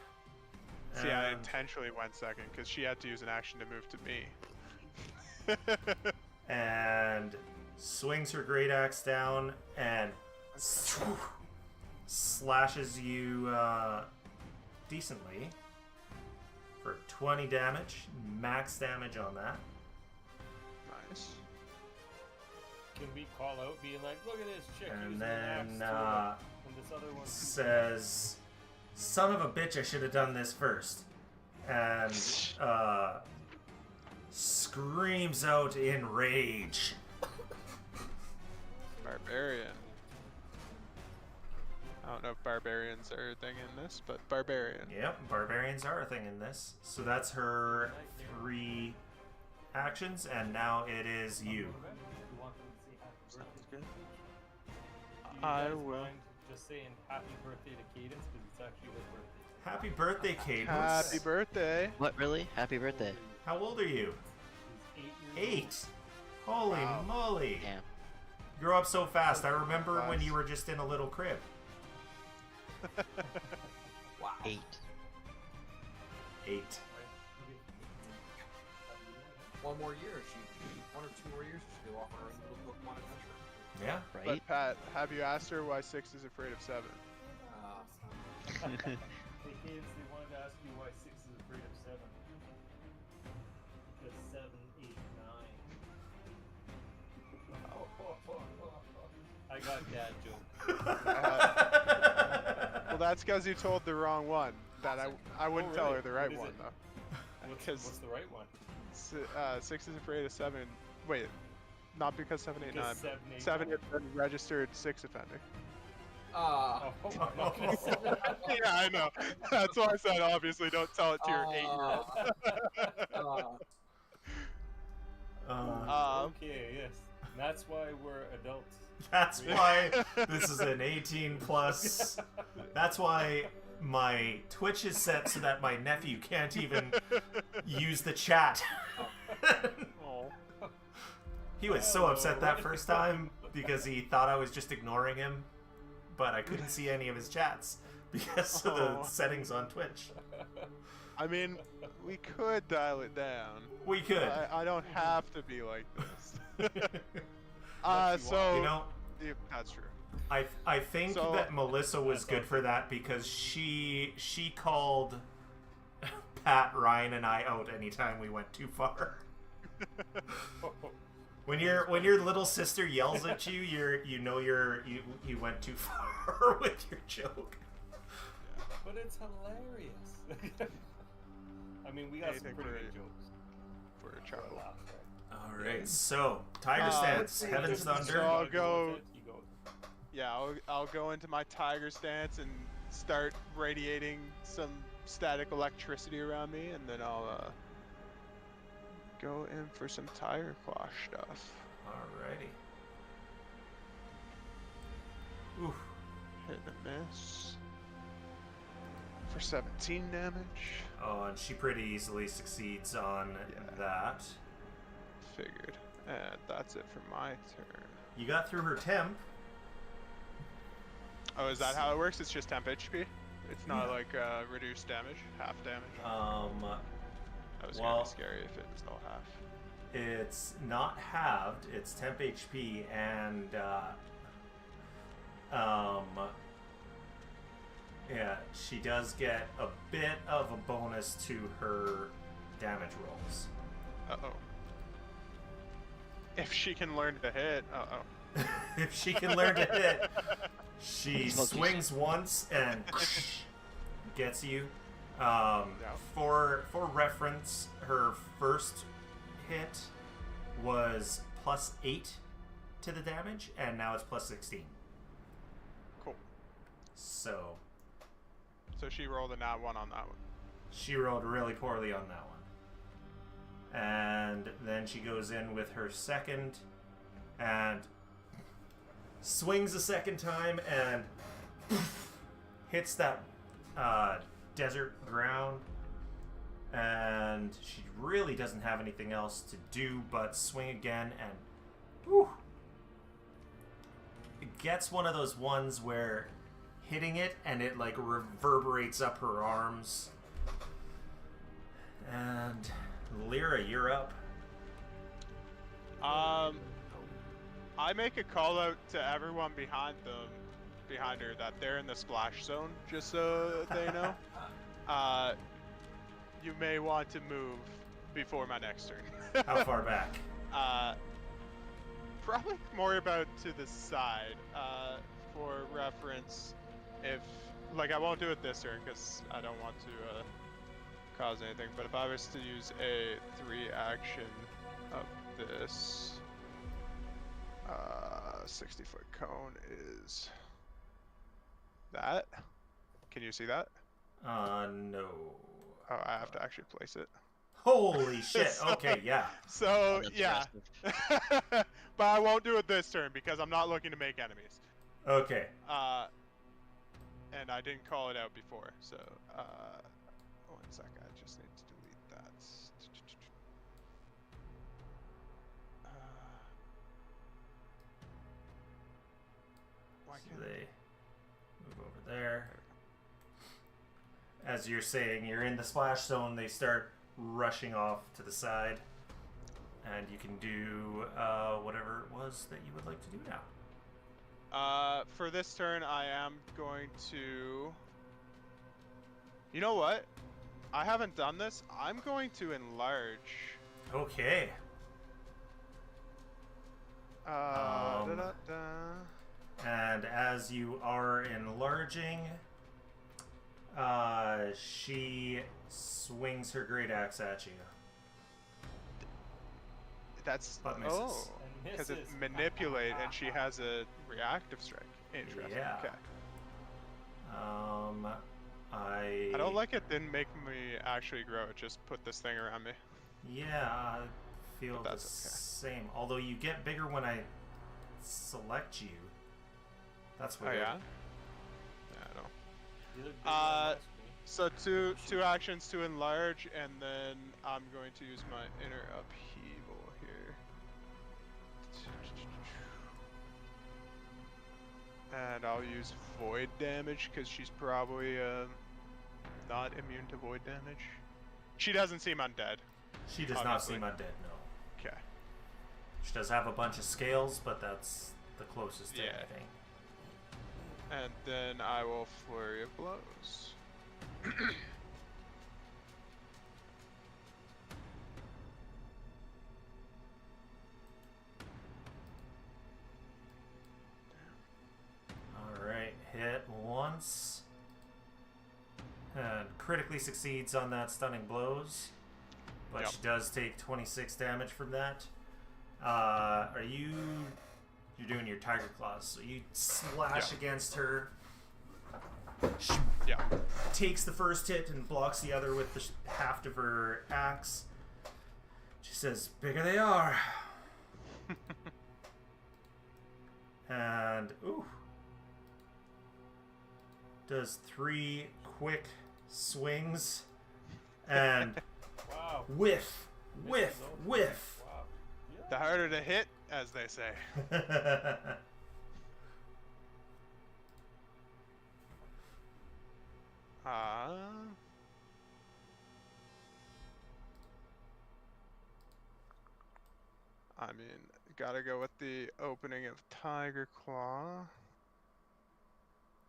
See, I and- intentionally went second because she had to use an action to move to me. and swings her great axe down and slashes you decently for 20 damage, max damage on that. Nice. Can we call out, being like, "Look at this chick And using then an axe and this other one says, "Son of a bitch, I should have done this first," and screams out in rage. Barbarian. I don't know if barbarians are a thing in this, but barbarian. Yep, barbarians are a thing in this. So that's her 3 actions, and now it is you. You want them to say happy Sounds birthday? good. Do you I guys will. mind just saying happy birthday to Cadence because it's actually her birthday. Happy birthday, Cadence. Happy birthday. What really? Happy birthday. How old are you? He's 8 years 8. Holy Wow. moly. Damn. Grew up so fast. I remember when Nice. you were just in a little crib. Wow. 8. 8. One more year. She 1 or 2 more years. She'll go off on her own little Pokemon adventure. Yeah. Right? But Pat, have you asked her why 6 is afraid of 7? Hey kids, they wanted to ask you why 6 is afraid of 7. Because 7, 8, 9. I got dad joke. Well, that's because you told the wrong one. That I wouldn't Oh, tell really? her the right What is one it? though. What's 'Cause the right one? 6 is afraid of 7. Wait, not because 789. Because 789. 7 is a registered 6 offender. Oh, my goodness. Yeah, I know. That's why I said obviously don't tell it to your 8-year-old. Okay, yes. That's why we're adults. That's why this is an 18 plus. That's why my Twitch is set so that my nephew can't even use the chat. Oh. He was so upset that first time because he thought I was just ignoring him, but I couldn't see any of his chats because of the settings on Twitch. I mean, we could dial it down. We could. I don't have to be like this. So you know, yeah, that's true. I think So- that Melissa was good for that because she called Pat, Ryan, and I out anytime we went too far. When your little sister yells at you, you went too far with your joke. But it's hilarious. I mean, we got some Anything pretty for good jokes. For a For a child. laugh, right? All right, so Tiger Stance, Heaven's so Thunder. I'll You go- with it, you go with it. Yeah, I'll go into my tiger stance and start radiating some static electricity around me, and then I'll go in for some tire claw stuff. Alrighty. Oof. Hit and miss. For 17 damage. Oh, and she pretty easily succeeds on Yeah. that. Figured. And that's it for my turn. You got through her temp. Oh, is that how it works? It's just temp HP? It's not Yeah. like reduced damage, half damage. That was well- gonna be scary if it was all half. It's not halved. It's temp HP and yeah, she does get a bit of a bonus to her damage rolls. Uh-oh. If she can learn to hit, uh-oh. If she can learn to hit, she swings once and gets you. For reference, her first hit was +8 to the damage, and now it's +16. Cool. So So she rolled a nat 1 on that one. she rolled really poorly on that one. And then she goes in with her second and swings a second time and hits that desert ground. And she really doesn't have anything else to do but swing again and whew, it gets one of those ones where hitting it and it like reverberates up her arms. And Lyra, you're up. I make a call out to everyone behind her that they're in the splash zone, just so they know. You may want to move before my next turn. How far back? Probably more about to the side. For reference, if like I won't do it this turn because I don't want to cause anything. But if I was to use a 3 action of this, 60-foot cone is that. Can you see that? No. Oh, I have to actually place it. Holy shit. Okay, yeah. So That's yeah, aggressive. but I won't do it this turn because I'm not looking to make enemies. Okay. And I didn't call it out before, so 1 second, I just need to delete that. Why So can't they move over there. As you're saying, you're in the splash zone, they start rushing off to the side. And you can do whatever it was that you would like to do now. For this turn, I am going to... You know what? I haven't done this. I'm going to enlarge. Okay. Da-da-da. And as you are enlarging, she swings her great axe at you. That's But misses. oh, And because it's misses. manipulate, and she has a reactive strike. Interesting. Yeah. Okay. I I don't like it. Didn't make me actually grow. It just put this thing around me. Yeah, I feel But the that's okay. same. Although you get bigger when I select you. That's Oh weird. yeah. Yeah, I know. You look big on my screen. So two actions to enlarge, and then I'm going to use my inner upheaval here. And I'll use void damage because she's probably not immune to void damage. She doesn't seem undead. She does not Obviously. seem undead, no. Okay. She does have a bunch of scales, but that's the closest to Yeah. anything. And then I will flurry of blows. Alright, hit once. And critically succeeds on that stunning blows. But Yep. she does take 26 damage from that. Are you... You're doing your tiger claws, so you slash Yeah. against her. She Yeah. takes the first hit and blocks the other with the haft of her axe. She says, "Bigger they are." And ooh, does 3 quick swings and Wow. whiff, whiff, Misses over. whiff. Wow. Yeah. The harder to hit, as they say. I mean, gotta go with the opening of Tiger Claw.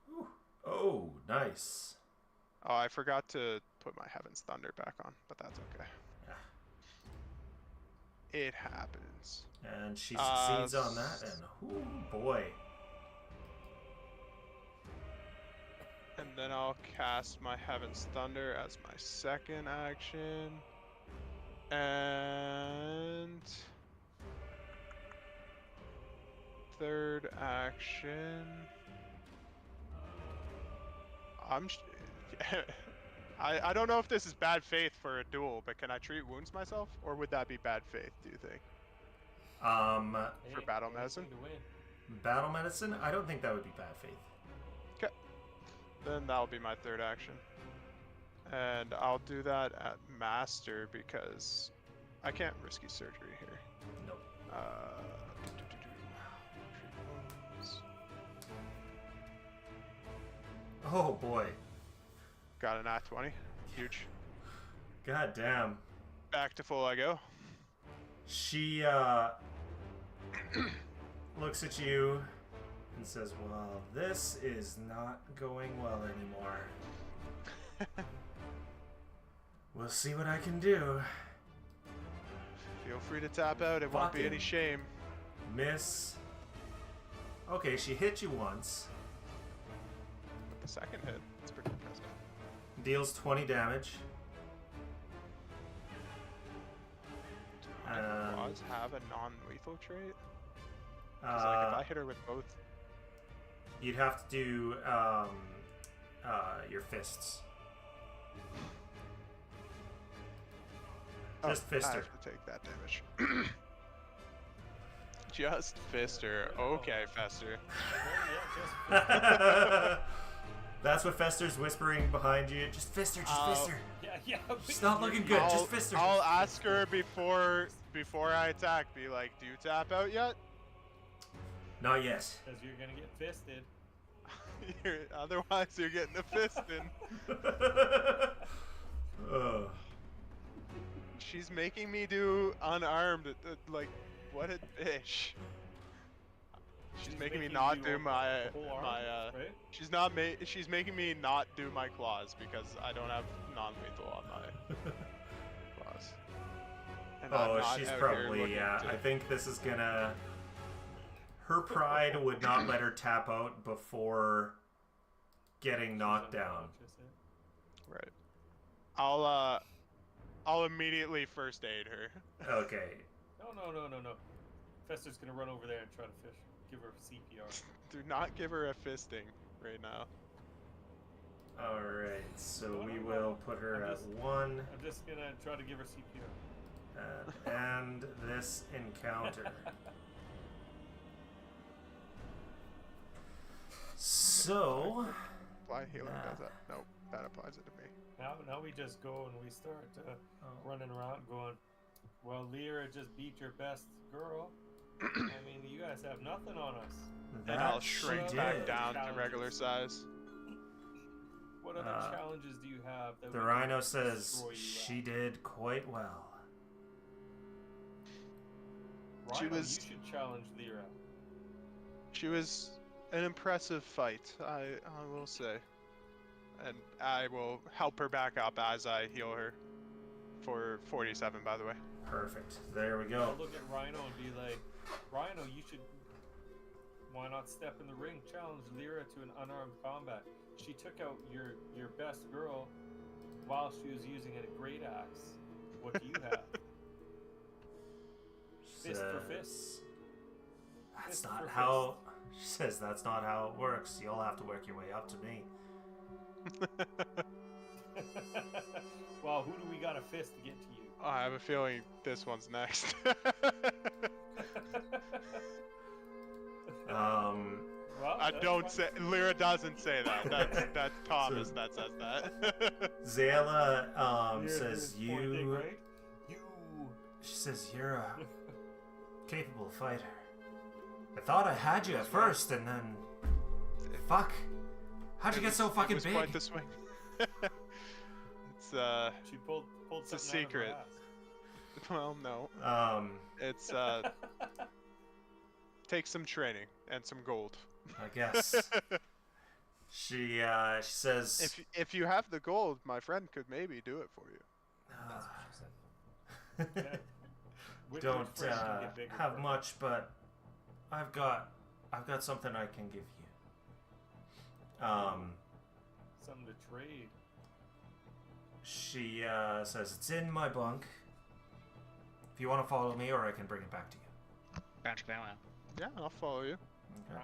Ooh. Oh, nice. Oh, I forgot to put my Heaven's Thunder back on, but that's okay. Yeah. It happens. And she succeeds on that, and oh boy. And then I'll cast my Heaven's Thunder as my second action. And third action. I don't know if this is bad faith for a duel, but can I treat wounds myself, or would that be bad faith? Do you think? Hey, battle anything medicine? to win. Battle medicine? I don't think that would be bad faith. Okay. Then that'll be my third action. And I'll do that at Master because I can't risky surgery here. Nope. Oh boy. Got an nat 20. Huge. God damn. Back to full I go. She looks at you and says, "Well, this is not going well anymore. We'll see what I can do." Feel free to tap out. It won't be any Fucking- shame. Miss. Okay, she hit you once. But the second hit, it's pretty impressive. Deals 20 damage. Do my claws have a non-lethal trait? 'Cause, like, if I hit her with both, You'd have to do your fists. Just fist I her. have to take that damage. Just fist her. Okay, Fester. Oh, yeah, just That's what Fester's whispering behind you. Just fist her, just fist her. yeah. She's not looking good. I'll, Just fist her. I'll ask her before I attack. Be like, "Do you tap out yet?" Not yet. Because you're gonna get fisted. Otherwise, you're getting a fist in. Ugh. She's making me do unarmed. Like, what a bitch. She's making me not do my right? She's making me not do my claws because I don't have non-lethal on my claws. And I'm Oh, not she's out here probably, looking yeah. to- I think this is gonna... Her pride would not let her tap out before getting knocked down. Right. I'll immediately first aid her. Okay. No. Fester's gonna run over there and try to fish. Give her CPR. Do not give her a fisting right now. Alright, so No, we no, no. will put her I'm at just- 1 I'm just gonna try to give her CPR. and this encounter. So, Fly healing Nah. does that. Nope, that applies it to me. Now we just go and we start oh, running around going, well, Lyra just beat your best girl. I mean, you guys have nothing on us. And I'll that she shrink did. back down to Challenges. regular size. What other Uh, challenges do you have? That The we can rhino says destroy you she at? did quite well. She Rhino, was- you should challenge Lyra. She was an impressive fight, I will say. And I will help her back up as I heal her. For 47, by the way. Perfect. There we I'll go. look at Rhino and be like, Rhino, you should. Why not step in the ring? Challenge Lyra to an unarmed combat. She took out your best girl while she was using a great axe. What do you have? Fist for fist. Says, That's Fist not for how. She says that's not how it works. You'll have to work your way up to me. Well, who do we got to fist to get to you? I have a feeling this one's next. Well, I that's don't fine. say. Lyra doesn't say that. That's Thomas that says that. Zayla Lyra says is pointing, you. right? You. She says you're a capable fighter. I thought I had you at first, and then fuck. How'd you get so fucking it was big? quite the swing. It's She pulled It's a something secret. Out of well, no. It's her ass. takes some training and some gold. I guess. She says. If you have the gold, my friend could maybe do it for you. That's what she said. Which Don't friend can get bigger have first? much, but I've got something I can give you. Something to trade. She says it's in my bunk. If you want to follow me, or I can bring it back to you. Yeah, I'll follow you. Okay.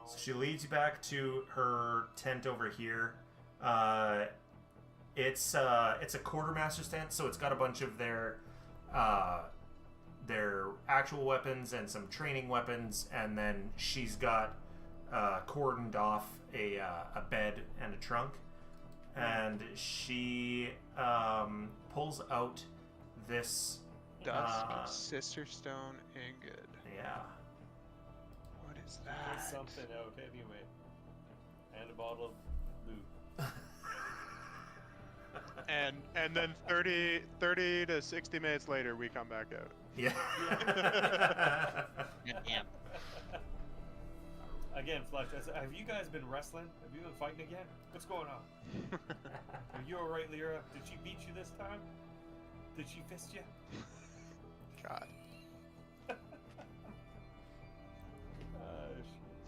So she leads you back to her tent over here. It's a quartermaster's tent, so it's got a bunch of their actual weapons and some training weapons, and then she's got cordoned off a bed and a trunk, and she pulls out this. Dusk of Sister Stone Ingot. Yeah. What is Put that? something out anyway. And a bottle of lube. And then 30 to 60 minutes later, we come back out. Yeah. Yeah. Again, Fletch, have you guys been wrestling? Have you been fighting again? What's going on? Are you alright, Lyra? Did she beat you this time? Did she fist you? God. Shit.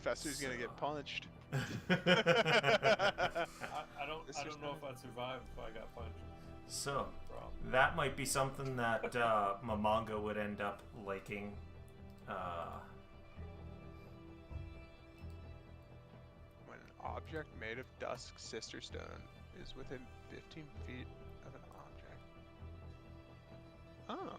Fester's gonna get punched. I don't know if I'd survive if I got punched. So, Problem. that might be something that Mamanga would end up liking. When an object made of dusk sister stone is within 15 feet of an object. Oh.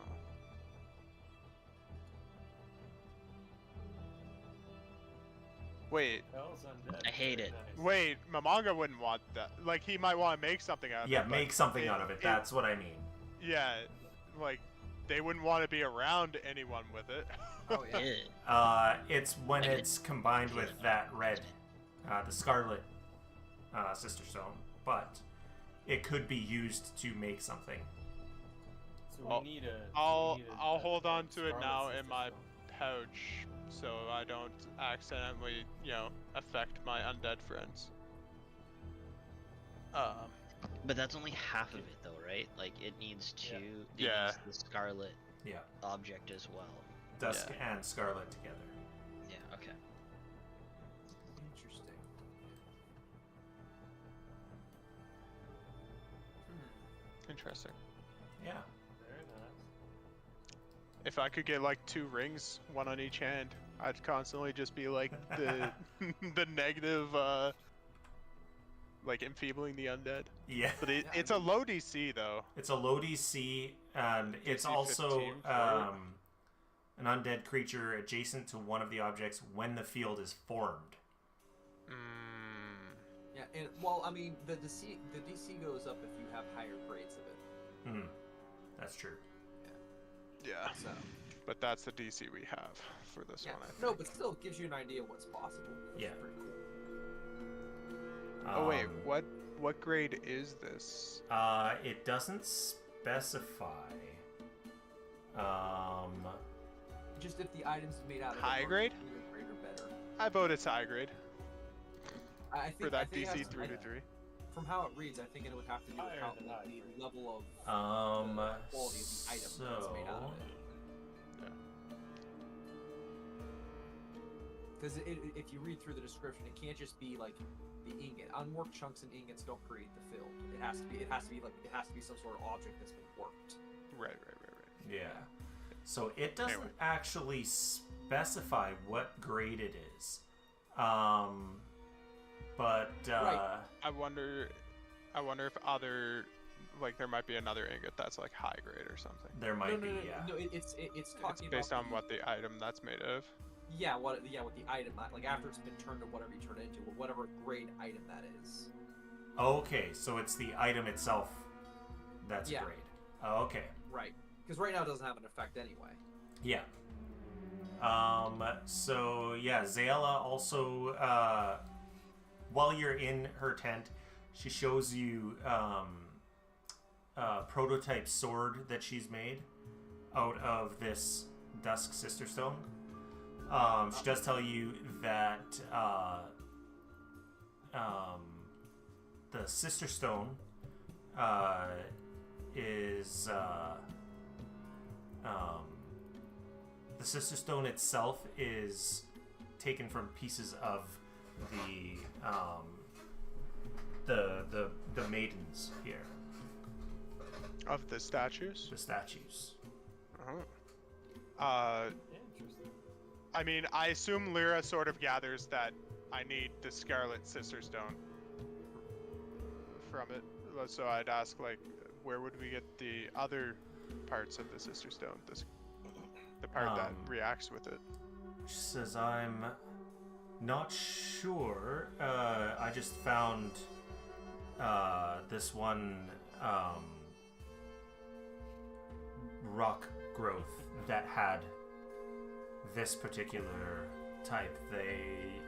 Wait, Hell's undead. I hate Very it. nice. wait, Mamanga wouldn't want that. Like, he might want to make something out of it. Yeah, but make something out of it. That's what I mean. Yeah, like, they wouldn't want to be around anyone with it. Oh yeah. Yeah. It's when Like it's combined with that red, the scarlet sister stone, but it could be used to make something. So I'll- we need a. I'll we need I'll hold on to it Scarlet now Sister in my Stone. pouch so I don't accidentally, affect my undead friends. But that's only half of it, though, right? Like, it needs Yeah. it Yeah. needs the scarlet Yeah, object as well. dusk and scarlet together. Yeah, okay. Interesting. Interesting. Yeah. Very nice. If I could get like 2 rings, one on each hand, I'd constantly just be like the the negative, like enfeebling the undead. Yeah. But it's a low DC though. It's a low DC, and it's DC also 15 for an undead creature adjacent to one of the objects when the field is formed. Yeah, and well, I mean, the DC goes up if you have higher grades of it. Hmm. That's true. Yeah. So. But that's the DC we have for this one. I think. No, but still it gives you an idea of what's possible. Yeah. Pretty cool. Oh wait, what grade is this? It doesn't specify. Just if the items made out of High it are grade? either grade or better. I vote it's high grade I think for that I think it DC has- 3 to 3. From how it reads, I think it would have to do with Higher how than high the grade. level of Um. the quality of the item that's made out of it. Because if you read through the description, it can't just be like the ingot. Unworked chunks and ingots don't create the field. It has to be some sort of object that's been worked. Right. Yeah. So it doesn't Anyway. actually specify what grade it is. But Right. I wonder if other, like, there might be another ingot that's like high grade or something. there might no, be. no, Yeah. no. It's talking It's based about on what the item that's made of. what the item, like after it's been turned to whatever you turn it into, whatever grade item that is. Okay, so it's the item itself that's Yeah. grade. Okay. Right. Because right now it doesn't have an effect anyway. Yeah. So yeah, Zayla also, while you're in her tent, she shows you a prototype sword that she's made out of this Dusk Sister Stone. She does tell you that the Sister Stone is the Sister Stone itself is taken from pieces of the maidens here, Of the statues? the statues. Interesting. I mean, I assume Lyra sort of gathers that I need the Scarlet Sister Stone from it. So I'd ask, like, where would we get the other parts of the Sister Stone? The part that reacts with it. She says, I'm not sure. I just found this one rock growth that had this particular type.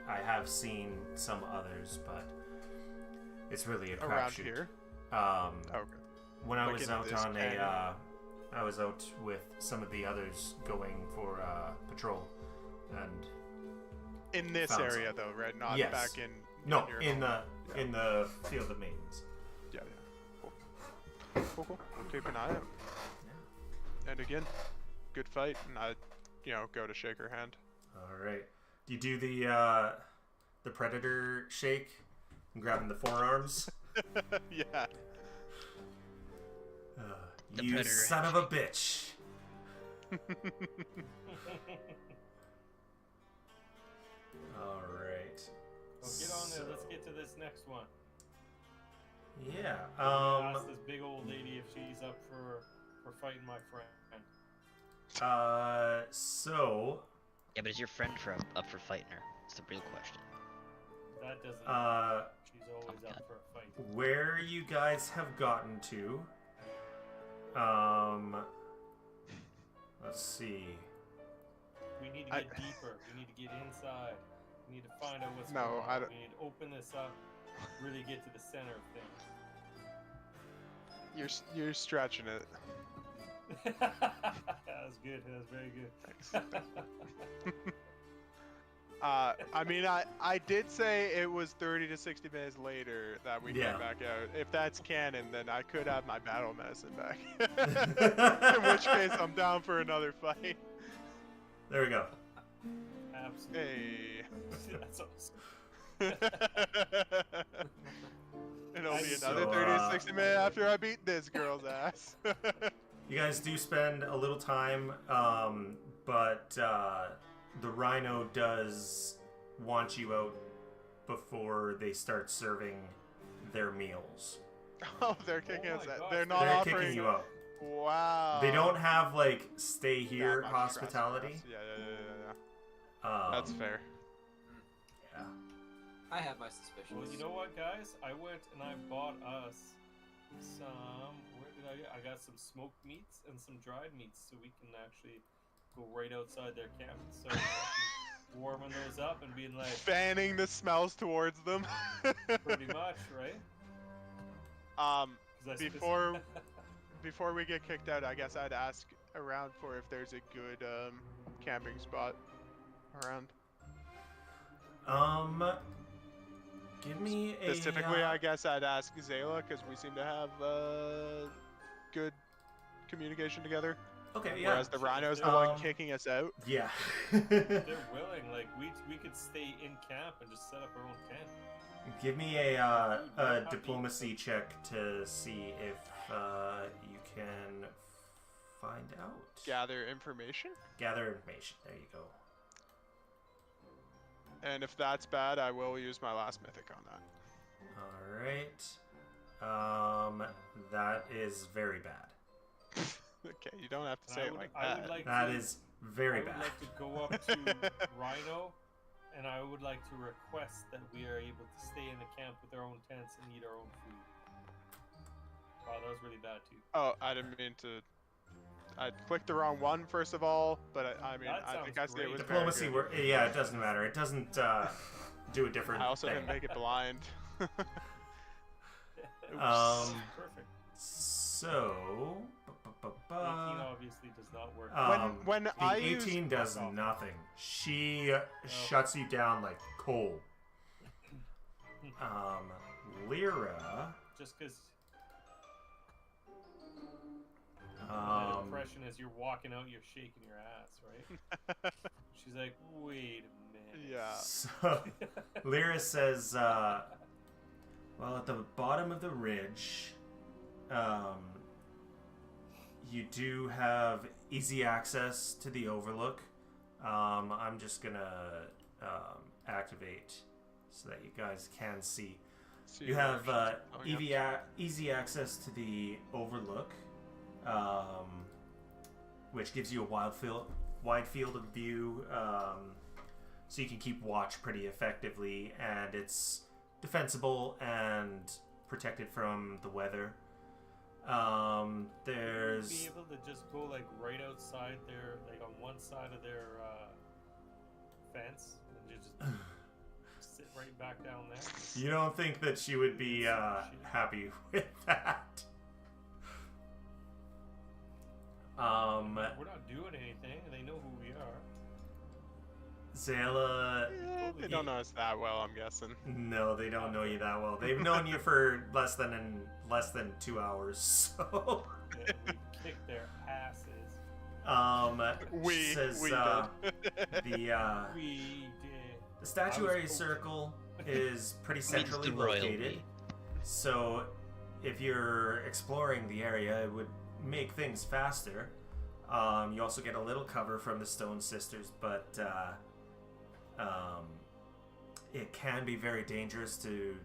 I have seen some others, but it's really a Around crapshoot. here? Okay. When I Like was in out this on canyon? I was out with some of the others going for patrol, and In this Found area, some. though, right? Not Yes. back in. no, your in home. the field of maidens. Yeah. Cool. We'll keep an eye out. And again, good fight, and I, go to shake her hand. All right. Do you do the predator shake, and grabbing the forearms? Yeah. The You predator son of a bitch. All right. Well, get on there. Let's get to this next one. Yeah. Ask this big old lady if she's up for fighting my friend. So Yeah, but is your friend up for fighting her? It's the real question. That doesn't. She's always Oh, up for a fight. where you guys have gotten to, let's see. We need to get deeper. We need to get inside. We need to find out what's No, going on. I don't- We need to open this up. Really get to the center of things. You're stretching it. That was good. That was very good. Thanks. I mean, I did say it was 30 to 60 minutes later that we Yeah. came back out. If that's canon, then I could have my battle medicine back. In which case, I'm down for another fight. There we go. Absolutely. Hey. That's awesome. It'll be So, another 30 to 60 minutes after I beat this girl's ass. You guys do spend a little time, but the rhino does want you out before they start serving their meals. Oh, they're kicking Oh us my out. gosh, They're not They're offering. kicking you out. Wow. They don't have like stay that here much trust for hospitality. us. Yeah. That's fair. Yeah. I have my suspicions. Well, you know what, guys? I went and I bought us some. Where did I get? I got some smoked meats and some dried meats, so we can actually go right outside their camp and start fucking warming those up and being like, Fanning the smells towards them. pretty much, right? 'Cause I Before we get kicked out, I guess I'd ask around for if there's a good camping spot around. Give me a Specifically, I guess I'd ask Zayla because we seem to have good communication together. Okay, yeah. Whereas the rhino's the one Um, kicking us out. Yeah. They're willing. Like we could stay in camp and just set up our own tent. Give me a diplomacy check to see if you can find out. Gather information. Gather information. There you go. And if that's bad, I will use my last mythic on that. All right. That is very bad. Okay, you don't have to And say I it would- like I that. would like That to- is very I would bad. like to go up to Rhino, and I would like to request that we are able to stay in the camp with our own tents and eat our own food. Wow, that was really bad too. Oh, I didn't mean to. I clicked the wrong one first of all, but I mean, That I think sounds I see it great. was Diplomacy very work. good. Yeah, it doesn't matter. It doesn't do a different I also thing. didn't make it blind. Perfect. So. 18 obviously does not work. When the I 18 use- does nothing. She shuts you down like coal. Lyra. Just because my Um, impression is you're walking out, you're shaking your ass, right? She's like, wait a minute. Yeah. so Lyra says, well, at the bottom of the ridge, you do have easy access to the overlook. I'm just gonna activate so that you guys can see. See You where have she's going up. easy access to the overlook, which gives you a wide field of view, so you can keep watch pretty effectively, and it's defensible and protected from the weather. There's Be able to just go like right outside their, like on one side of their fence, and you just sit right back down there. You don't think that she would be happy with that? We're not doing anything. They know who we are. Zayla. Yeah, they don't know us that well, I'm guessing. No, they don't know you that well. They've known you for less than 2 hours, so. Yeah, we kicked their asses. We says, did. We did. The statuary I was circle is pretty centrally the royal located, we. so if you're exploring the area, it would make things faster. You also get a little cover from the Stone Sisters, but it can be very dangerous to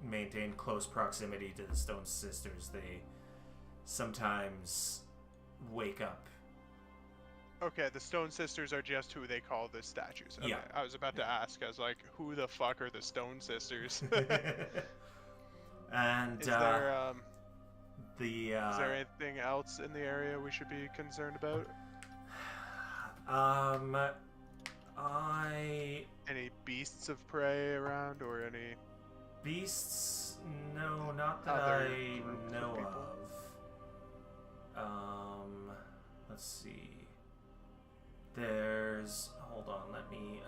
maintain close proximity to the Stone Sisters. They sometimes wake up. Okay, the Stone Sisters are just who they call the statues. Okay, Yeah. I was about to ask. I was like, who the fuck are the Stone Sisters? And Is there is there anything else in the area we should be concerned about? Any beasts of prey around or any? Beasts? No, not that Other I groups of know people? of. Let's see. There's. Hold on, let me.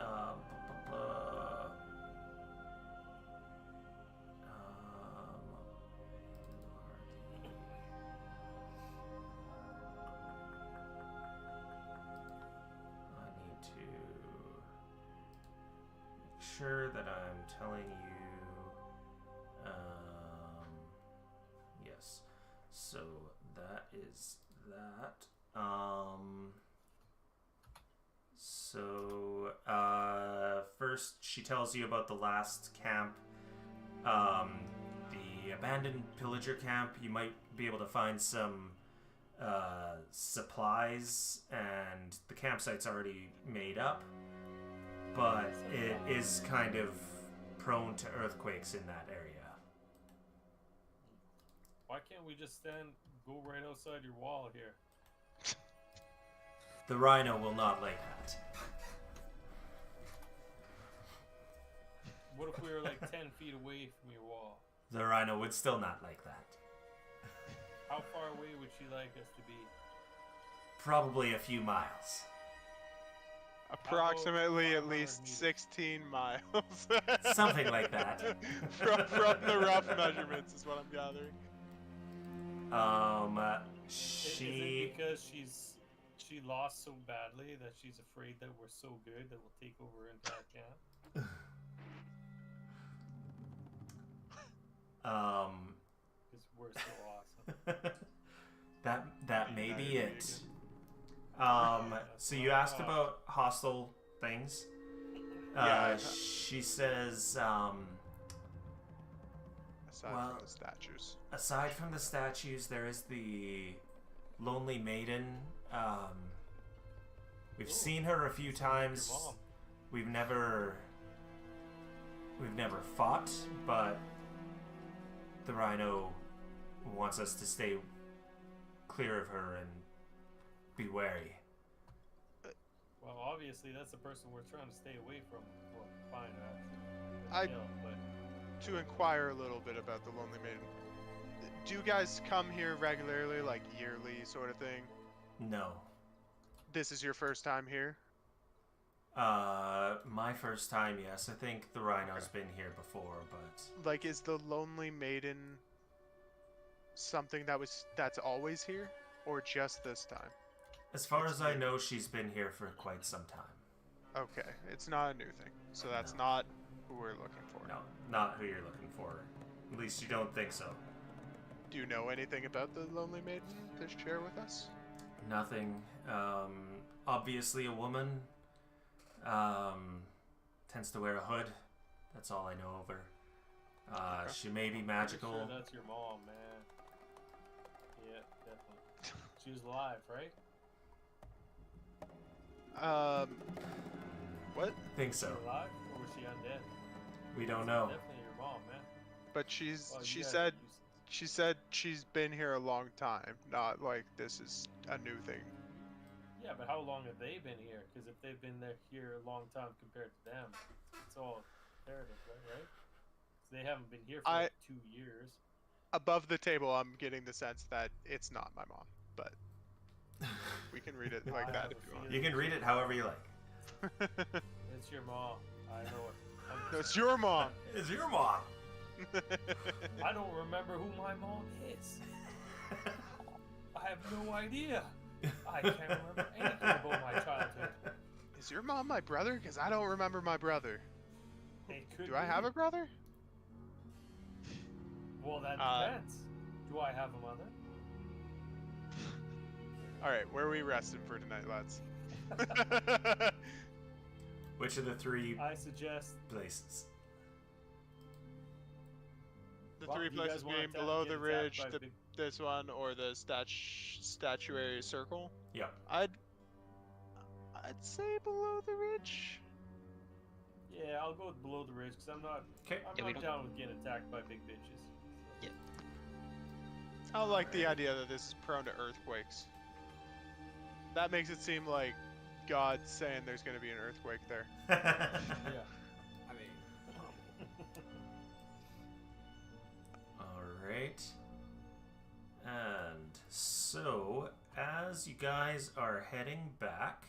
I need to make sure that I'm telling you. Yes. So that is that. So, first she tells you about the last camp, the abandoned pillager camp. You might be able to find some supplies, and the campsite's already made up, but it is kind of prone to earthquakes in that area. Why can't we just go right outside your wall here? The rhino will not like that. What if we were like 10 feet away from your wall? The rhino would still not like that. How far away would she like us to be? Probably a few miles. Approximately at 500 least meters? 16 miles. Something like that. from the rough measurements is what I'm gathering. Is it because she lost so badly that she's afraid that we're so good that we'll take over into that camp? Because we're so awesome. that may be it. So you asked about hostile things. Yeah. She says, Aside well, from the statues. aside from the statues, there is the lonely maiden. We've seen her a few times. Your mom. We've never fought, but the rhino wants us to stay clear of her and be wary. Well, obviously that's the person we're trying to stay away from. Well, fine, I- but To inquire a little bit about the Lonely Maiden, do you guys come here regularly, like yearly sort of thing? No. This is your first time here? My first time, yes. I think the rhino's been here before, but Like, is the Lonely Maiden something that's always here, or just this time? as far as I know, she's been here for quite some time. Okay, it's not a new thing, so that's No. not who we're looking for. No, not who you're looking for. At least you don't think so. Do you know anything about the Lonely Maiden to share with us? Nothing. Obviously a woman. Tends to wear a hood. That's all I know of her. Okay. She may be pretty magical. sure that's your mom, man. Yeah, definitely. She was alive, right? What? Think Was so. she alive, or was she undead? We don't know. Definitely your mom, man. But Well, you she guys- said you s- she said she's been here a long time, not like this is a new thing. Yeah, but how long have they been here? Because if they've been here a long time compared to them, it's all comparative, right? 'Cause they haven't been here for like 2 years. Above the table, I'm getting the sense that it's not my mom, but we can read it like I that have if a you want. You can read it however you like. It's your mom. I know it. It's your mom. It's your mom. I don't remember who my mom is. I have no idea. I can't remember anything about my childhood. Is your mom my brother? Because I don't remember my brother. It could Do I be. have a brother? Well, that Uh, depends. Do I have a mother? All right, where are we resting for tonight, lads? Which of the three I suggest. places? The Well, three do you guys places wanna being get below the attacked ridge, by big- this one, or the statuary circle. Yeah. I'd say below the ridge. Yeah, I'll go with below the ridge because I'm not. Okay. I'm Yeah, we not don't- down with getting attacked by big bitches. I like the idea that this is prone to earthquakes. That makes it seem like God's saying there's going to be an earthquake there. Yeah. I mean, Alright. And so, as you guys are heading back,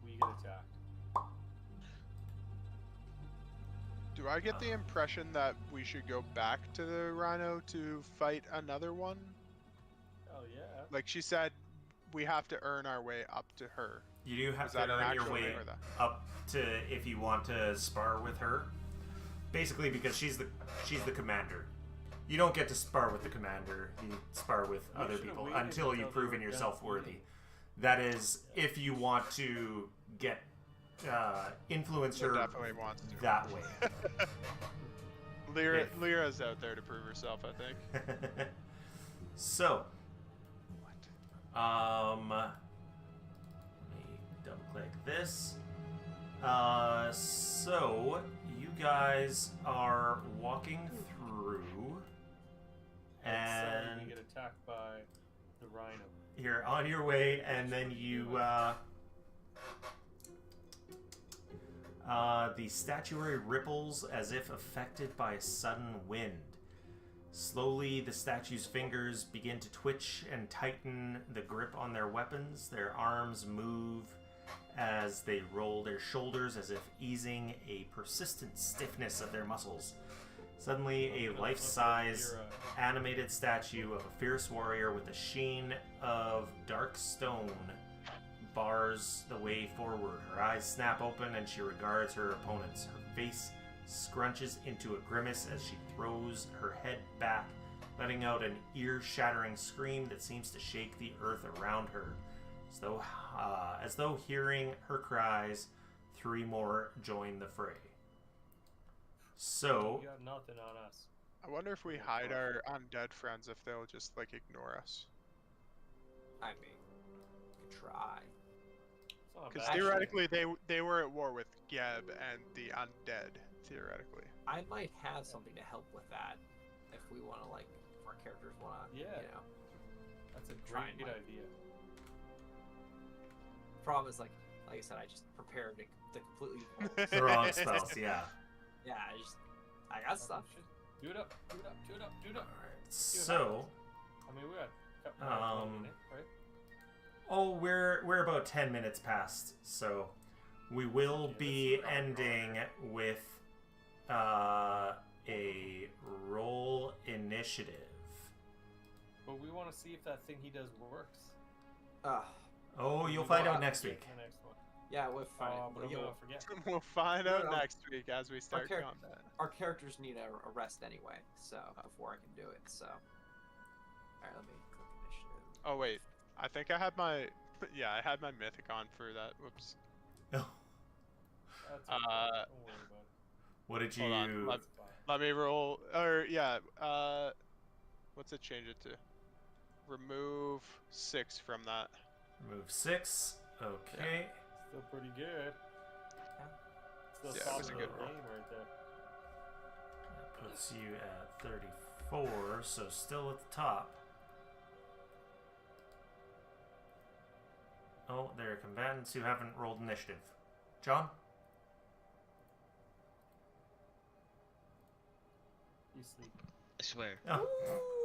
We get attacked. Do I get the impression that we should go back to the rhino to fight another one? Oh yeah. Like she said, we have to earn our way up to her. you do have Is to that an earn your actual way thing or that? up to if you want to spar with her. Basically, because she's the commander. You don't get to spar with the commander. You spar with other should've people waited until until you've they proven were yourself done worthy. eating. That is, if you want to get influence He her definitely wants to. that way. Lyra's out there to prove herself, I think. So, What? let me double click this. So you guys are walking through, And and you get attacked by the rhino. you're on your way, and then you the statuary ripples as if affected by a sudden wind. Slowly, the statue's fingers begin to twitch and tighten the grip on their weapons. Their arms move as they roll their shoulders as if easing a persistent stiffness of their muscles. Suddenly, a life-size animated statue of a fierce warrior with a sheen of dark stone bars the way forward. Her eyes snap open and she regards her opponents. Her face scrunches into a grimace as she throws her head back, letting out an ear-shattering scream that seems to shake the earth around her. As though hearing her cries, 3 more join the fray. So, You got nothing on us. I wonder if we hide our undead friends if they'll just like ignore us. I mean, could try. It's not Because bad. theoretically, they were at war with Geb and the undead. Theoretically. I might have something to help with that if we want to, like, if our characters want to, Yeah. you know. That's a Try and, great like, idea. Problem is, like I said, I just prepared the completely. the wrong spells, yeah. Yeah, I got stuff. Do it up, do it up, do it up, do it up. So, I mean, we got right? oh, we're about 10 minutes past, so we will Yeah, be that's ending with a roll initiative. But we want to see if that thing he does works. Oh, you'll find out next week. The next one. Yeah, we'll find Oh, it. but I'm You'll- gonna forget. We'll find No, out no. next week as we start char- combat. Our characters need a rest anyway, so before I can do it. So, all right, let me click initiative. Oh wait, I think I had my I had my mythic on for that. Whoops. That's okay. Don't worry about it. What did Hold on, you... It's fine. Let me roll. Or yeah. What's it change it to? Remove 6 from that. Move 6. Okay. Still pretty good. Still Yeah, it top was a of good the roll. game right there. That puts you at 34, so still at the top. Oh, there are combatants who haven't rolled initiative. John? You sleep. I swear. Oh,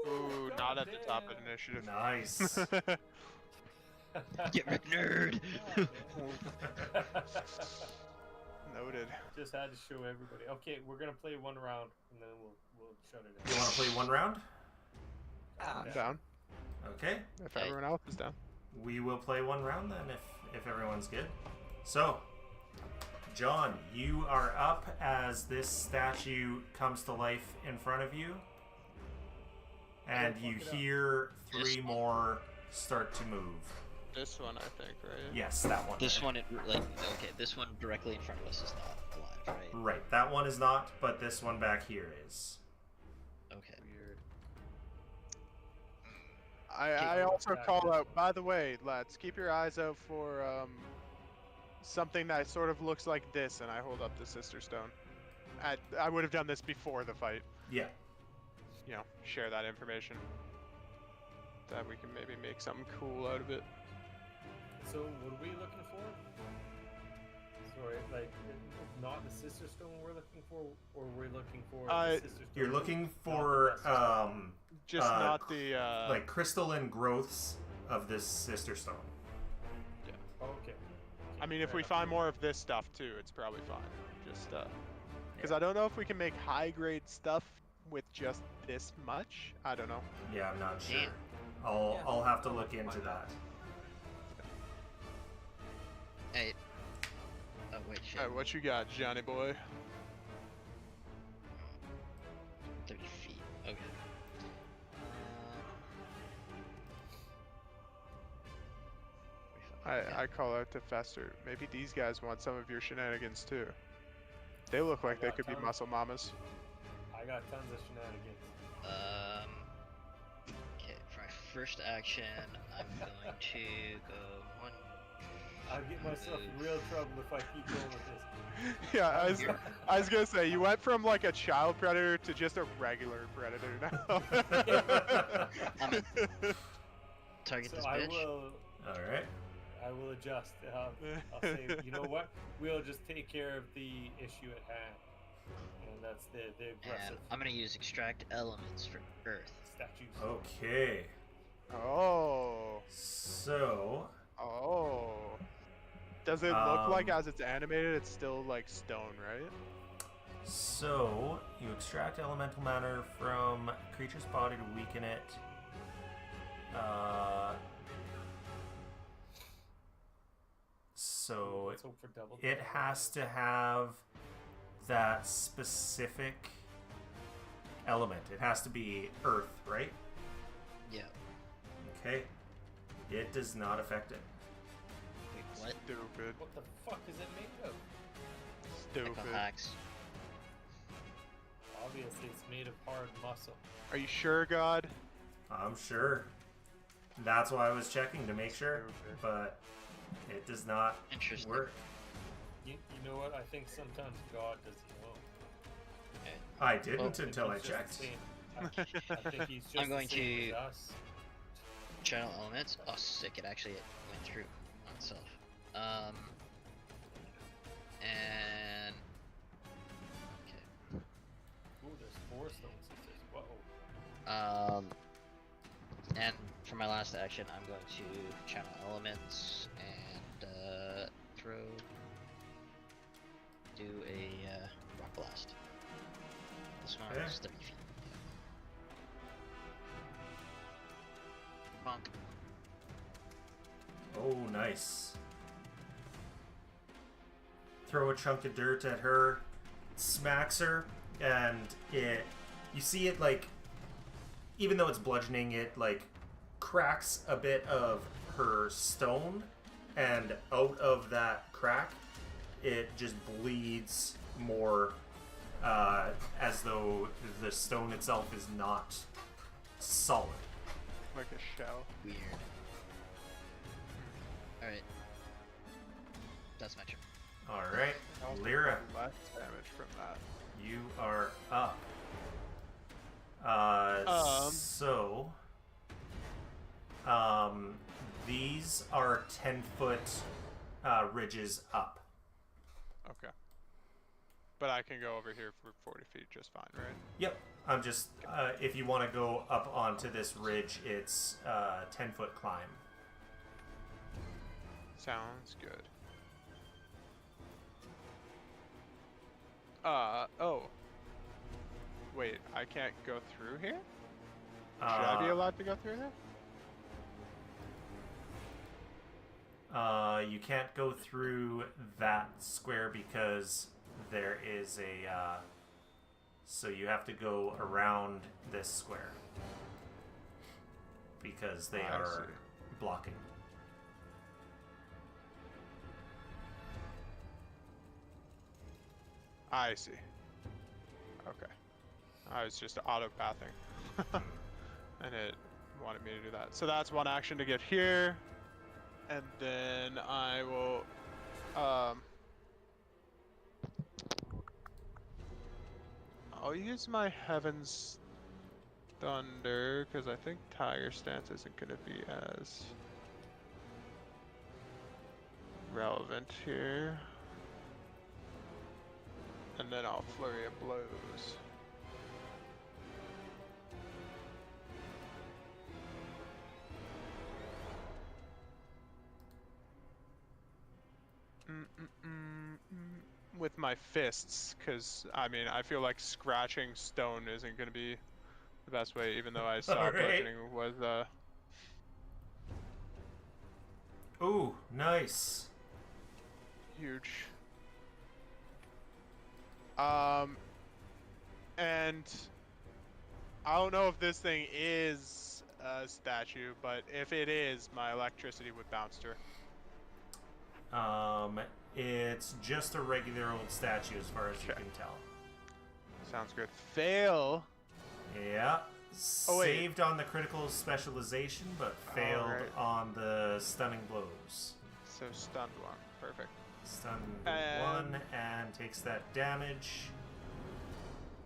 Ooh, not at the top of goddamn. initiative. nice. Get rid, nerd. Noted. Just had to show everybody. Okay, we're gonna play one round and then we'll shut it You down. want to play one round? I'm down. Okay. If Okay. everyone else is down. We will play one round then if everyone's good. So, John, you are up as this statue comes to life in front of you. And Don't you fuck it up. hear This 3 one? more start to move. This one, I think, right? Yes, that one. This there. one, okay, this one directly in front of us is not alive, right? Right, that one is not, but this one back here is. Okay. Weird. I also call out, by the way, lads, keep your eyes out for something that sort of looks like this, and I hold up the Sister Stone. I would have done this before the fight. Yeah. You know, share that information. That we can maybe make something cool out of it. So what are we looking for? Sorry, like not the Sister Stone we're looking for, or we're looking for the Sister Stone. You're looking not for the Sister Stone? Just Uh, not the like crystalline growths of this Sister Stone. Oh, okay. I mean, if fair we enough. find more of this stuff too, it's probably fine. Just because I don't know if we can make high grade stuff with just this much. I don't know. Yeah, I'm not sure. Yeah. I'll have to look into that. Hey. Oh wait, shit. Alright, what you got, Johnny boy? 30 feet. Okay. I call out to Fester. Maybe these guys want some of your shenanigans too. They look I like they got could be tons. muscle mamas. I got tons of shenanigans. Okay, for my first action, I'm going to go 1. I'll get myself in real trouble if I keep going with this. Yeah, You're- I was gonna say, you went from like a child predator to just a regular predator now. I'm gonna target So this I bitch. will. All right. I will adjust. I'll say, you know what? We'll just take care of the issue at hand, and that's the And aggressive I'm gonna use extract elements for Earth. statues. Okay. Oh. So, Oh. Does it look like Um, as it's animated, it's still like stone, right? so you extract elemental matter from creature's body to weaken it. So Let's hope for double. it has to have that specific element. It has to be earth, right? Yeah. Okay. It does not affect it. Wait, what? Stupid. What the fuck is it made of? Stupid. Echo-hacks. Obviously, it's made of hard muscle. Are you sure, God? I'm sure. That's why I was checking to make sure, Stupid. but it does not Interesting. work. You know what? I think sometimes God doesn't know. Okay. I didn't think until I he's just the checked. same. I think he's just I'm going the same to- as us. Channel elements. Oh, sick! It actually went through on itself. And okay. Ooh, there's 4 stones. Whoa. And for my last action, I'm going to channel elements and do a rock blast. This one Okay. is 30 feet. Bonk. Oh, nice. Throw a chunk of dirt at her, smacks her, and you see it like, even though it's bludgeoning, it like cracks a bit of her stone, and out of that crack, it just bleeds more, as though the stone itself is not solid. Like a shell. Weird. Alright. That's my turn. All right, I also Lyra, got less damage from that. you are up. These are 10-foot ridges up. Okay. But I can go over here for 40 feet just fine, right? Yep. I'm just, if you want to go up onto this ridge, it's 10-foot climb. Sounds good. Oh. Wait, I can't go through here? Should I be allowed to go through there? You can't go through that square because there is a, so you have to go around this square because they I are see. blocking. I see. Okay. I was just auto-pathing. And it wanted me to do that. So that's one action to get here. And then I will... I'll use my Heaven's Thunder, because I think Tiger Stance isn't going to be as relevant here. And then I'll Flurry of Blows. With my fists, because I mean, I feel like scratching stone isn't going to be the best way, even though I saw Alright. bludgeoning was Ooh, nice. huge. And I don't know if this thing is a statue, but if it is, my electricity would bounce to her. It's just a regular old statue as far as you Okay. can tell. Sounds good. Fail. Yeah. Oh, wait. Saved on the critical specialization, but failed Alright. on the stunning blows. So stunned one. Perfect. Stunned And- 1 and takes that damage.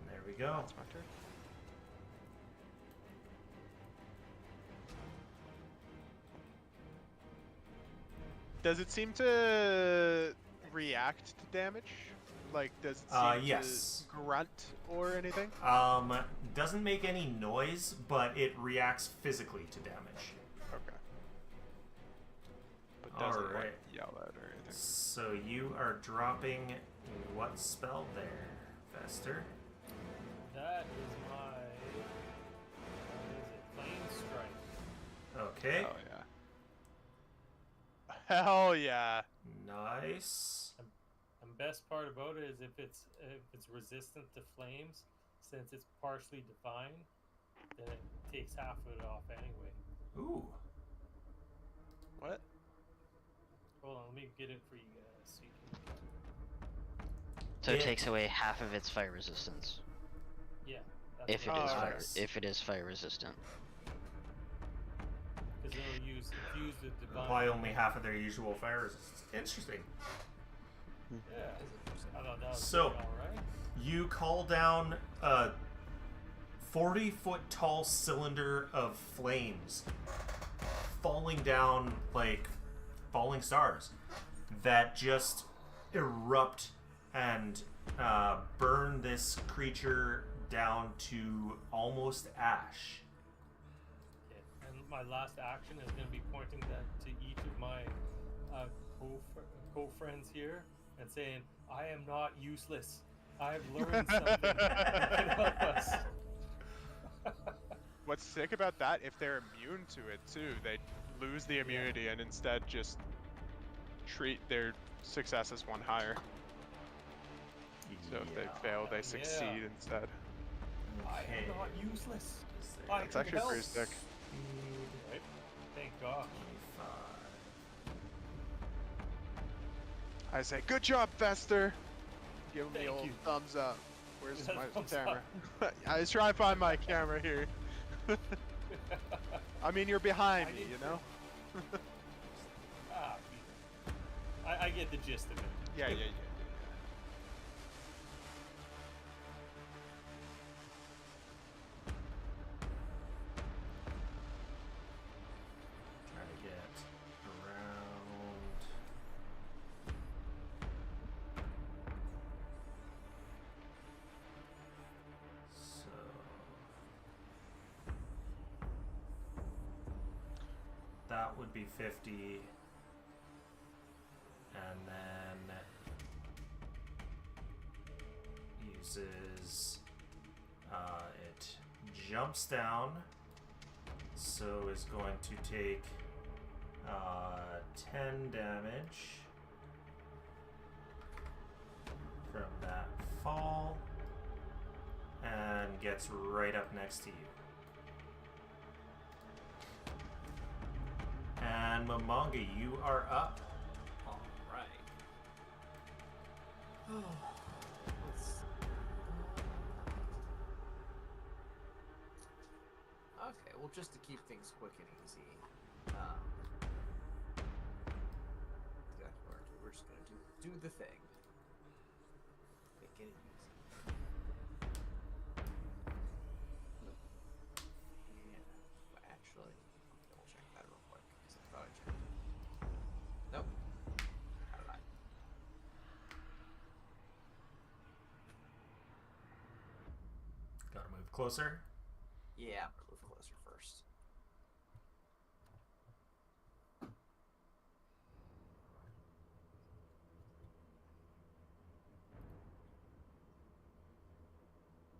There we go. That's my turn. Does it seem to react to damage? Like, does it seem yes. to grunt or anything? Doesn't make any noise, but it reacts physically to damage. Okay. But doesn't Alright. like yell at or anything. So you are dropping what spell there, Fester? That is my. What is it? Flame Strike. Okay. Oh yeah. Hell yeah. Nice. And best part about it is if it's resistant to flames, since it's partially divine, then it takes half of it off anyway. Ooh. What? Hold on, let me get it for you guys. So you can... So it It- takes away half of its fire resistance. Yeah. If it what is Oh, fire, nice. if it is fire resistant. Because it'll use the divine. Apply only half of their usual fire resistance. Interesting. Yeah. I thought that was So- pretty alright. You call down a 40-foot tall cylinder of flames falling down like falling stars that just erupt and burn this creature down to almost ash. Okay. And my last action is going to be pointing that to each of my co-friends here and saying, I am not useless. I've learned something that can help us. What's sick about that, if they're immune to it too, they lose the immunity and instead just treat their success as one higher. So if they fail, they succeed instead. I Okay. am not useless. So I That's can actually help. pretty sick. Right? Thank God. 25. I say, good job, Fester! Give him the Thank old you. thumbs up. Where's Yeah, my thumbs camera? I was trying to find my camera here. I mean, you're behind I me, need you to- know? Ah, I get the gist of it. Yeah, yeah, yeah. Try to get around. So that would be 50. And then uses it jumps down, so is going to take 10 damage from that fall and gets right up next to you. And Momonga, you are up. Alright. Let's... Okay, well, just to keep things quick and easy, yeah, we're just gonna do the thing. Make it easy. Nope. Yeah, actually, double check that real quick because I thought I checked. Nope. How did I? Gotta move closer. Yeah, I'm gonna move closer first.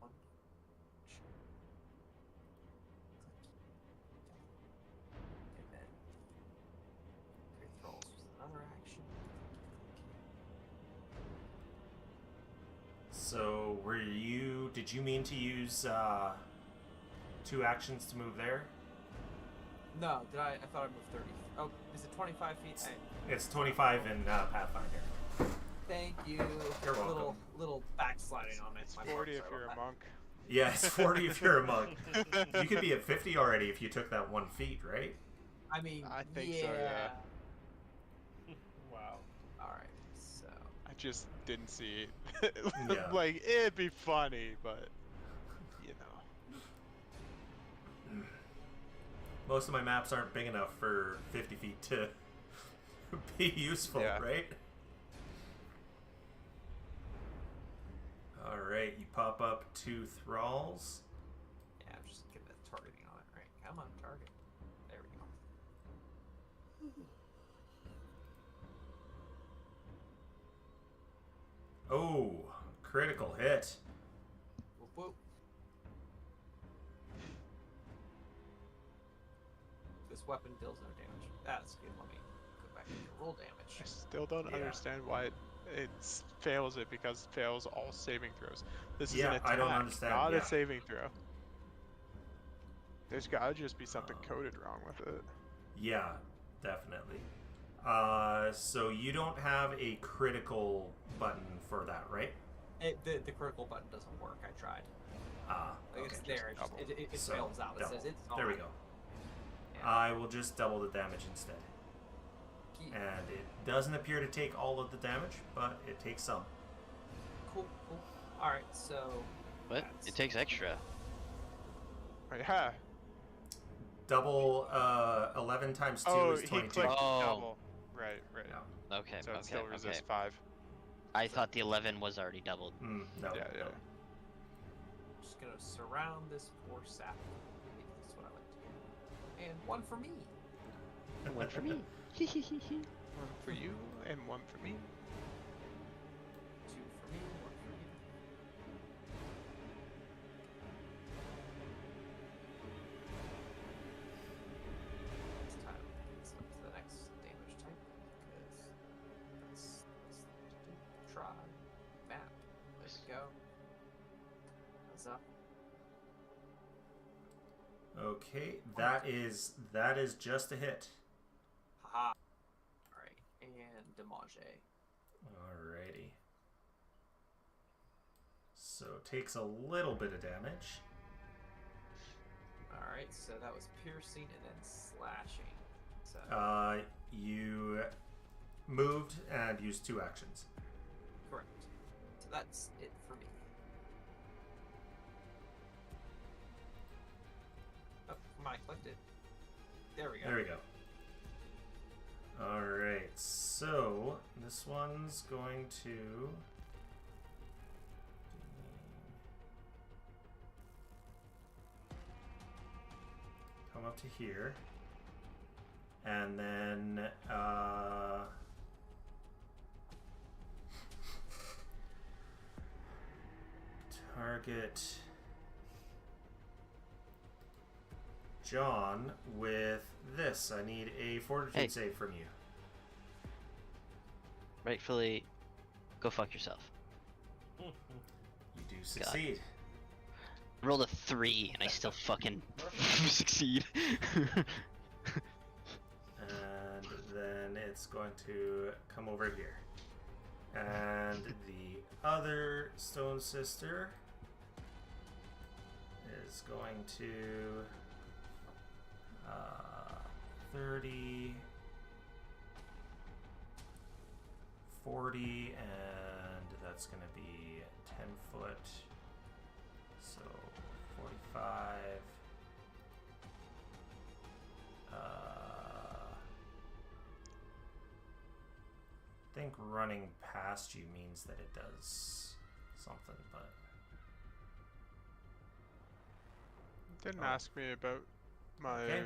One, two, click, and then create rolls with another action. So, did you mean to use 2 actions to move there? No, did I? I thought I moved 30. Oh, is it 25 feet? It's 25 in Pathfinder. Thank you. You're welcome. Little backsliding on It's my 40 part, if sorry you're a about monk. Yeah, it's 40 if you're a monk. You could be at 50 already if you took that 1 feet, right? that. I mean, I think so, yeah. Wow. All right, so I just didn't see it. Yeah. Like, it'd be funny, but, you know. Most of my maps aren't big enough for 50 feet to be useful, Yeah. right? Alright, you pop up 2 thralls. yeah, I'm just getting the targeting on it. Right, come on, target. There we go. Oh, critical hit. Whoop, whoop. This weapon deals no damage. That's good. Let me go back and roll damage. I still don't Yeah. understand why it fails it, because it fails all saving throws. This is Yeah, an attack, I don't understand, not yeah. a saving throw. There's gotta just be something coded wrong with it. Yeah, definitely. So you don't have a critical button for that, right? The critical button doesn't work. I tried. Like, Okay. it's there. It, just, it So, fails out. It double. says it's There we on. go. Yeah. I will just double the damage instead. Key. And it doesn't appear to take all of the damage, but it takes some. Cool. All right, so. What? that's- It takes extra. Oh, yeah. Double 11 times 2 Oh, is he 22. clicked Oh. double. Right. Yeah. Okay, So it okay, still resists okay. 5. I thought the 11 was already doubled. No, Yeah. no. Just gonna surround this poor sap. That's what I like to do. And one for me. One for me. One for you and one for me. 2 for me, 1 for you. It's time to get up to the next damage type because that's try map. There we go. That's up. Okay, that is just a hit. Haha. Alright, and Damage. Alrighty. So takes a little bit of damage. Alright, so that was piercing and then slashing. So You moved and used 2 actions. correct. So that's it for me. Oh, come on, I clicked it. There we go. There we go. Alright, so this one's going to come up to here. And then target John with this. I need a fortitude Hey. save from you. Rightfully, go fuck yourself. You do succeed. Rolled a 3 and I still fucking succeed. And then it's going to come over here. And the other stone sister is going to 30, 40, and that's going to be 10 foot. So 45. I think running past you means that it does something, but Didn't Oh. ask me about my. Okay.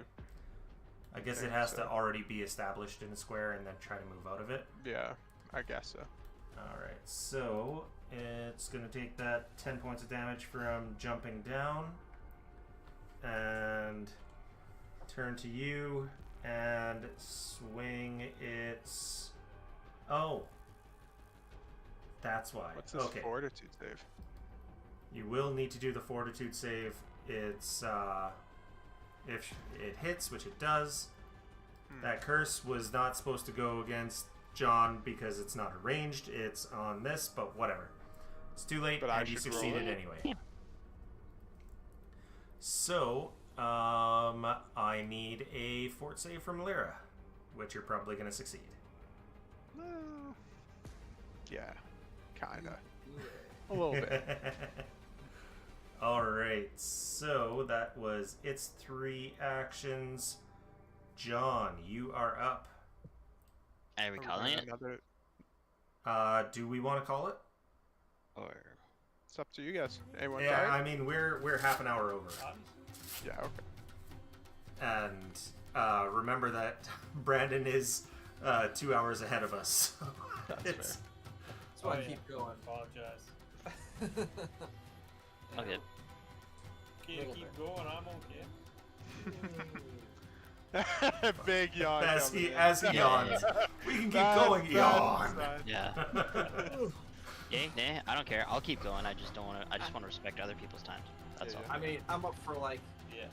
I guess it think has so. to already be established in the square and then try to move out of it. Yeah, I guess so. Alright, so it's going to take that 10 points of damage from jumping down and turn to you and swing its... Oh! That's why. What's this Okay. fortitude save? You will need to do the fortitude save. It's If it hits, which it does, that curse was not supposed to go against John because it's not arranged. It's on this, but whatever. It's too late, But I and you should roll succeeded it? anyway. So, I need a fort save from Lyra, which you're probably going to succeed. Yeah, kinda. A little bit. Alright, so that was its 3 actions. John, you are up. Are we calling it? Another... Do we want to call it? Or It's up to you guys. Anyone Yeah, tired? I mean, we're half an hour over. Yeah, okay. And remember that Brandon is 2 hours ahead of us. So That's it's- That's why I keep going. Apologize. okay. Okay, Little keep bit. going. I'm okay. Big yawn. as coming he in. as he yawns, we can keep Bad- going. bad Yawn. sign. Yeah. Yeah, nah, I don't care. I'll keep going. I just don't want to. I just want to respect other people's time. That's Yeah, all. yeah. I mean, I'm up for like Yeah.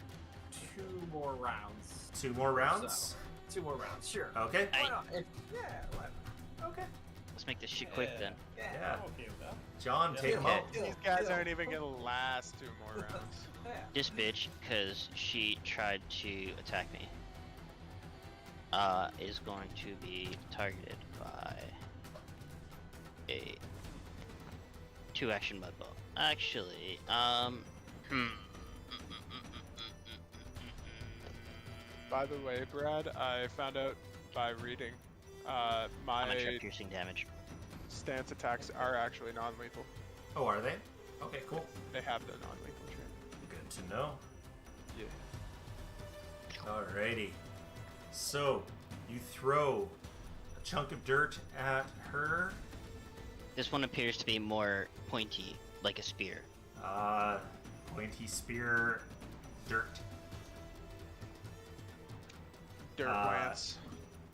2 more rounds. 2 more rounds. 2 more rounds, sure. Okay. Why not? Yeah, okay. Let's make this shit quick Yeah. then. Yeah. I'm okay with that. John, Yeah. take him Yeah. out. These guys aren't even gonna last 2 more rounds. Yeah. This bitch, because she tried to attack me, is going to be targeted by a 2-action mud ball. Actually, By the way, Brad, I found out by reading, I'm gonna my check piercing damage. stance attacks are actually non-lethal. Oh, are they? Okay, cool. They have the non-lethal trait. Good to know. Yeah. Alrighty. So, you throw a chunk of dirt at her. This one appears to be more pointy, like a spear. Pointy spear, dirt. Dirt lance.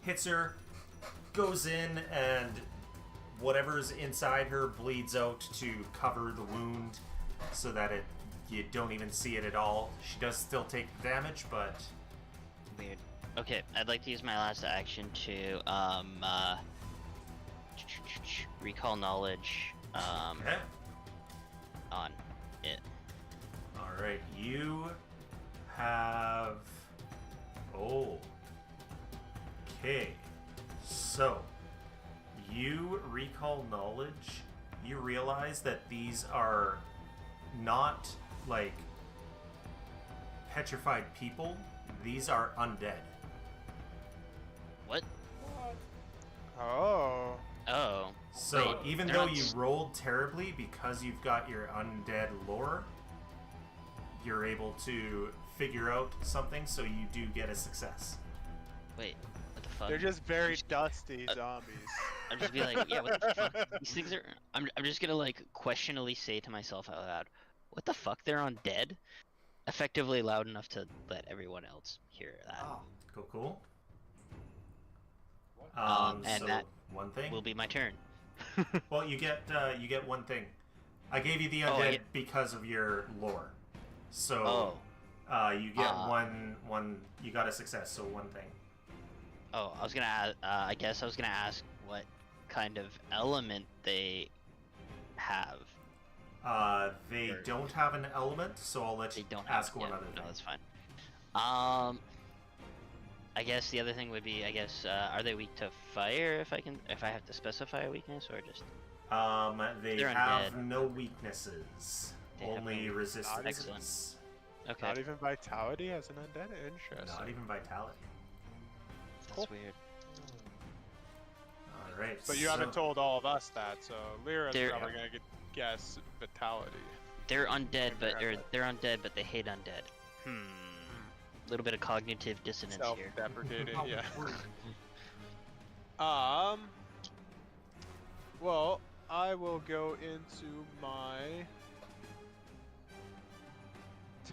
Hits her, goes in, and whatever's inside her bleeds out to cover the wound so that you don't even see it at all. She does still take the damage, but Weird. Okay, I'd like to use my last action to recall knowledge okay. on it. Alright, you have... Oh. Okay. So, you recall knowledge. You realize that these are not, like, petrified people. These are undead. What? Oh. Oh. So, Wait, even they're though not you s- rolled terribly because you've got your undead lore, you're able to figure out something, so you do get a success. Wait, what the fuck? They're just very dusty zombies. I'm just be like, yeah, what the fuck? These things are. I'm just gonna like questionally say to myself out loud, what the fuck? They're undead? Effectively loud enough to let everyone else hear that. Oh, Cool. And so that one thing. Will be my turn. Well, you get one thing. I gave you the Oh, undead yeah. because of your lore. So you get one. You got a success. So one thing. Oh, I was gonna ask, I guess I was gonna ask what kind of element they have. They Or- don't have an element, so I'll let They you don't ask have, one yeah, other thing. No, that's fine. I guess the other thing would be, are they weak to fire? If I have to specify a weakness, or just They They're have undead. no weaknesses, They have only no- resistances. okay? Not even vitality as an undead? Interesting. Not even vitality. That's weird. All right. But you haven't told all of us that, so Lyra's They're- probably gonna guess vitality. They're undead, Maybe but have they're undead, but they hate undead. A little bit of cognitive dissonance here. Self-deprecating, how yeah. rude. Well, I will go into my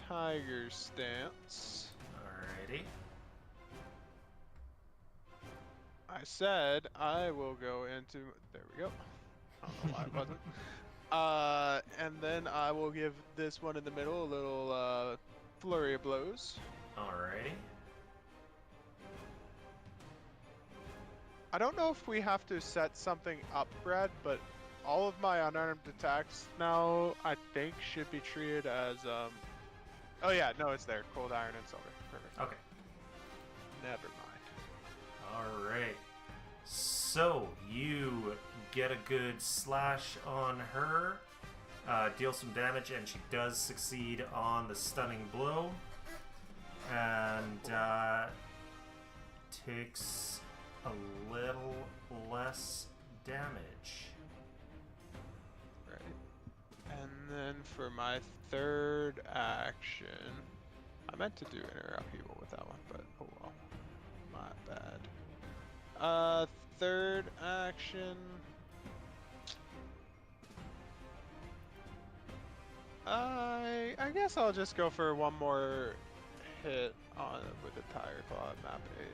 tiger stance. Alrighty. I said I will go into. There we go. I don't know why it wasn't. And then I will give this one in the middle a little flurry of blows. Alrighty. I don't know if we have to set something up, Brad, but all of my unarmed attacks now, I think, should be treated as, Oh yeah, no, it's there. Cold iron and silver. Perfect. Okay. Never mind. Alright. So, you get a good slash on her, deal some damage, and she does succeed on the stunning blow. And takes a little less damage. Right. And then for my third action, I meant to do inner upheaval with that one, but oh well. My bad. Third action. I guess I'll just go for one more hit on with the Tiger Claw at map 8,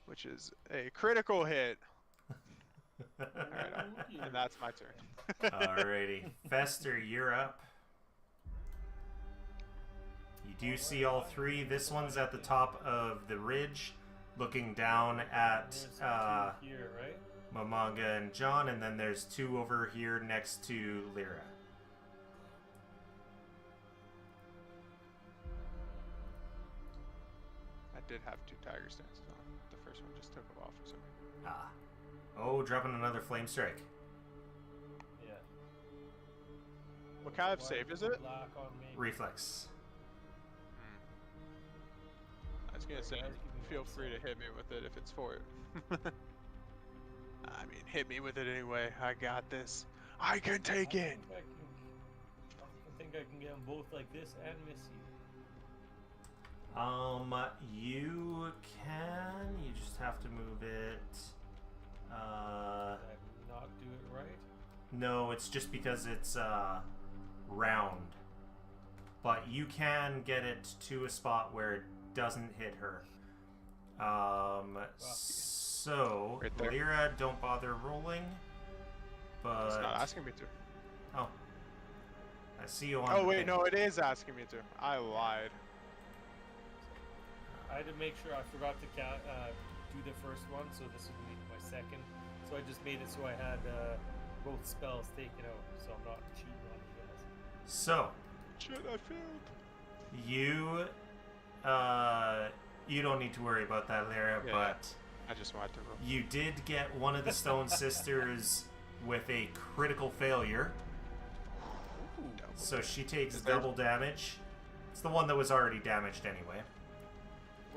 which is a critical hit. Alright, and that's my turn. Alrighty. Fester, you're up. You do see all three. This one's at the top of the ridge, looking down at There's two here, right? Mamanga and John, and then there's two over here next to Lyra. I did have 2 tiger stances on. The first one just took it off for some reason. Ah. Oh, dropping another flame strike. Yeah. What kind of Why save did is you it? block on me? Reflex. I was gonna say, Guys, give me feel one free to second. hit me with it if it's for it. I mean, hit me with it anyway. I got this. I can take it. I think I can get them both like this and miss you. You can. You just have to move it. Did I not do it right? No, it's just because it's round. But you can get it to a spot where it doesn't hit her. So Right there. Lyra, don't bother rolling. But It's not asking me to. oh, I see you on. Oh the wait, thing. no, it is asking me to. I lied. I had to make sure I forgot to do the first one, so this would be my second. So I just made it so I had both spells taken out, so I'm not cheating on you guys. So Shit, I failed. you don't need to worry about that, Lyra. Yeah, but I just wanted to roll. you did get one of the Stone Sisters with a critical failure. So she takes Is there- double damage. It's the one that was already damaged anyway.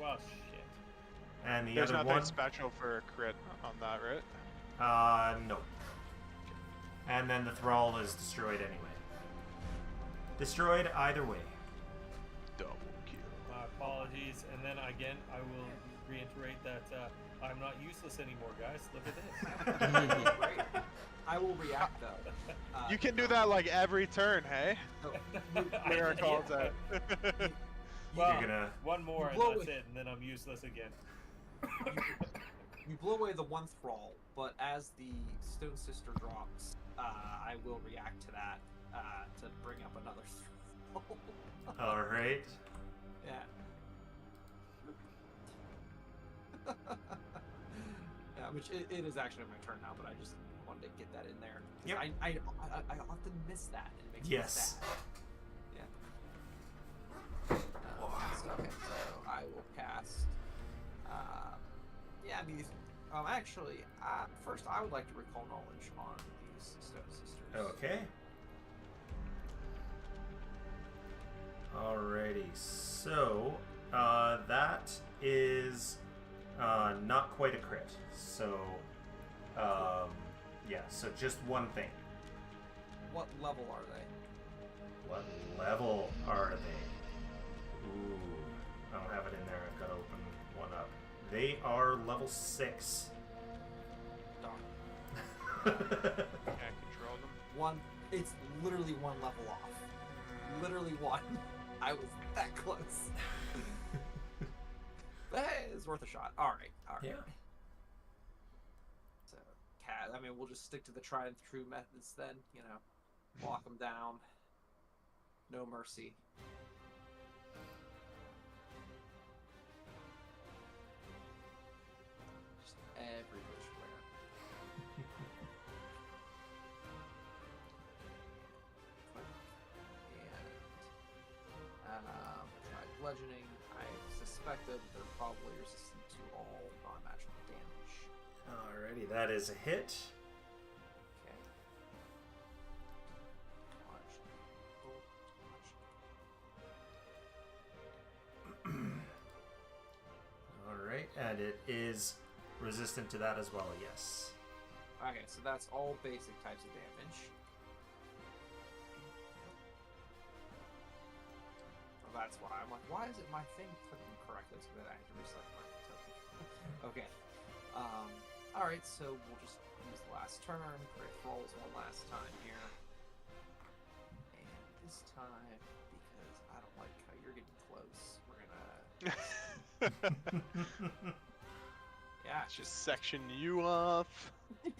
Well, shit. And the There's other nothing one, special for a crit on that, right? no. And then the Thrall is destroyed anyway. Destroyed either way. Double kill. My apologies, and then again, I will reiterate that I'm not useless anymore, guys. Look at this. Great. I will react though. You can do that like every turn, hey? I Lyra did, calls yeah. that. Well, You're gonna- one more You and blow that's it. it, and then I'm useless again. You blow away the one thrall, but as the Stone Sister drops, I will react to that to bring up another thrall. All right. Yeah. Yeah, which it is actually my turn now, but I just wanted to get that in there. 'Cause Yep. I often miss that, and it makes Yes. me sad. Yeah. Okay, so I will cast. Yeah, these. Actually, first I would like to recall knowledge on these Stone Sisters. Okay. Alrighty. So that is not quite a crit. So yeah. So just one thing. What level are they? What level are they? Ooh, I don't have it in there. I've got to open one up. They are level 6. Darn. Can't control them. One. It's literally one level off. Literally one. I was that close. But hey, it's worth a shot. All right. Yeah. So, cat. I mean, we'll just stick to the tried and true methods then. You know, walk them down. No mercy. bludgeoning. I suspected they're probably resistant to all non-magical damage. Alrighty, that is a hit. Okay. Alright, and it is resistant to that as well, yes. Okay, so that's all basic types of damage. Well, that's why I'm like, why is it my thing clicking correctly so that I have to reselect my token? Okay. Alright, so we'll just use the last turn. Crit rolls one last time here. And this time, because I don't like how you're getting close, we're gonna... Yeah, Just section you off. yeah,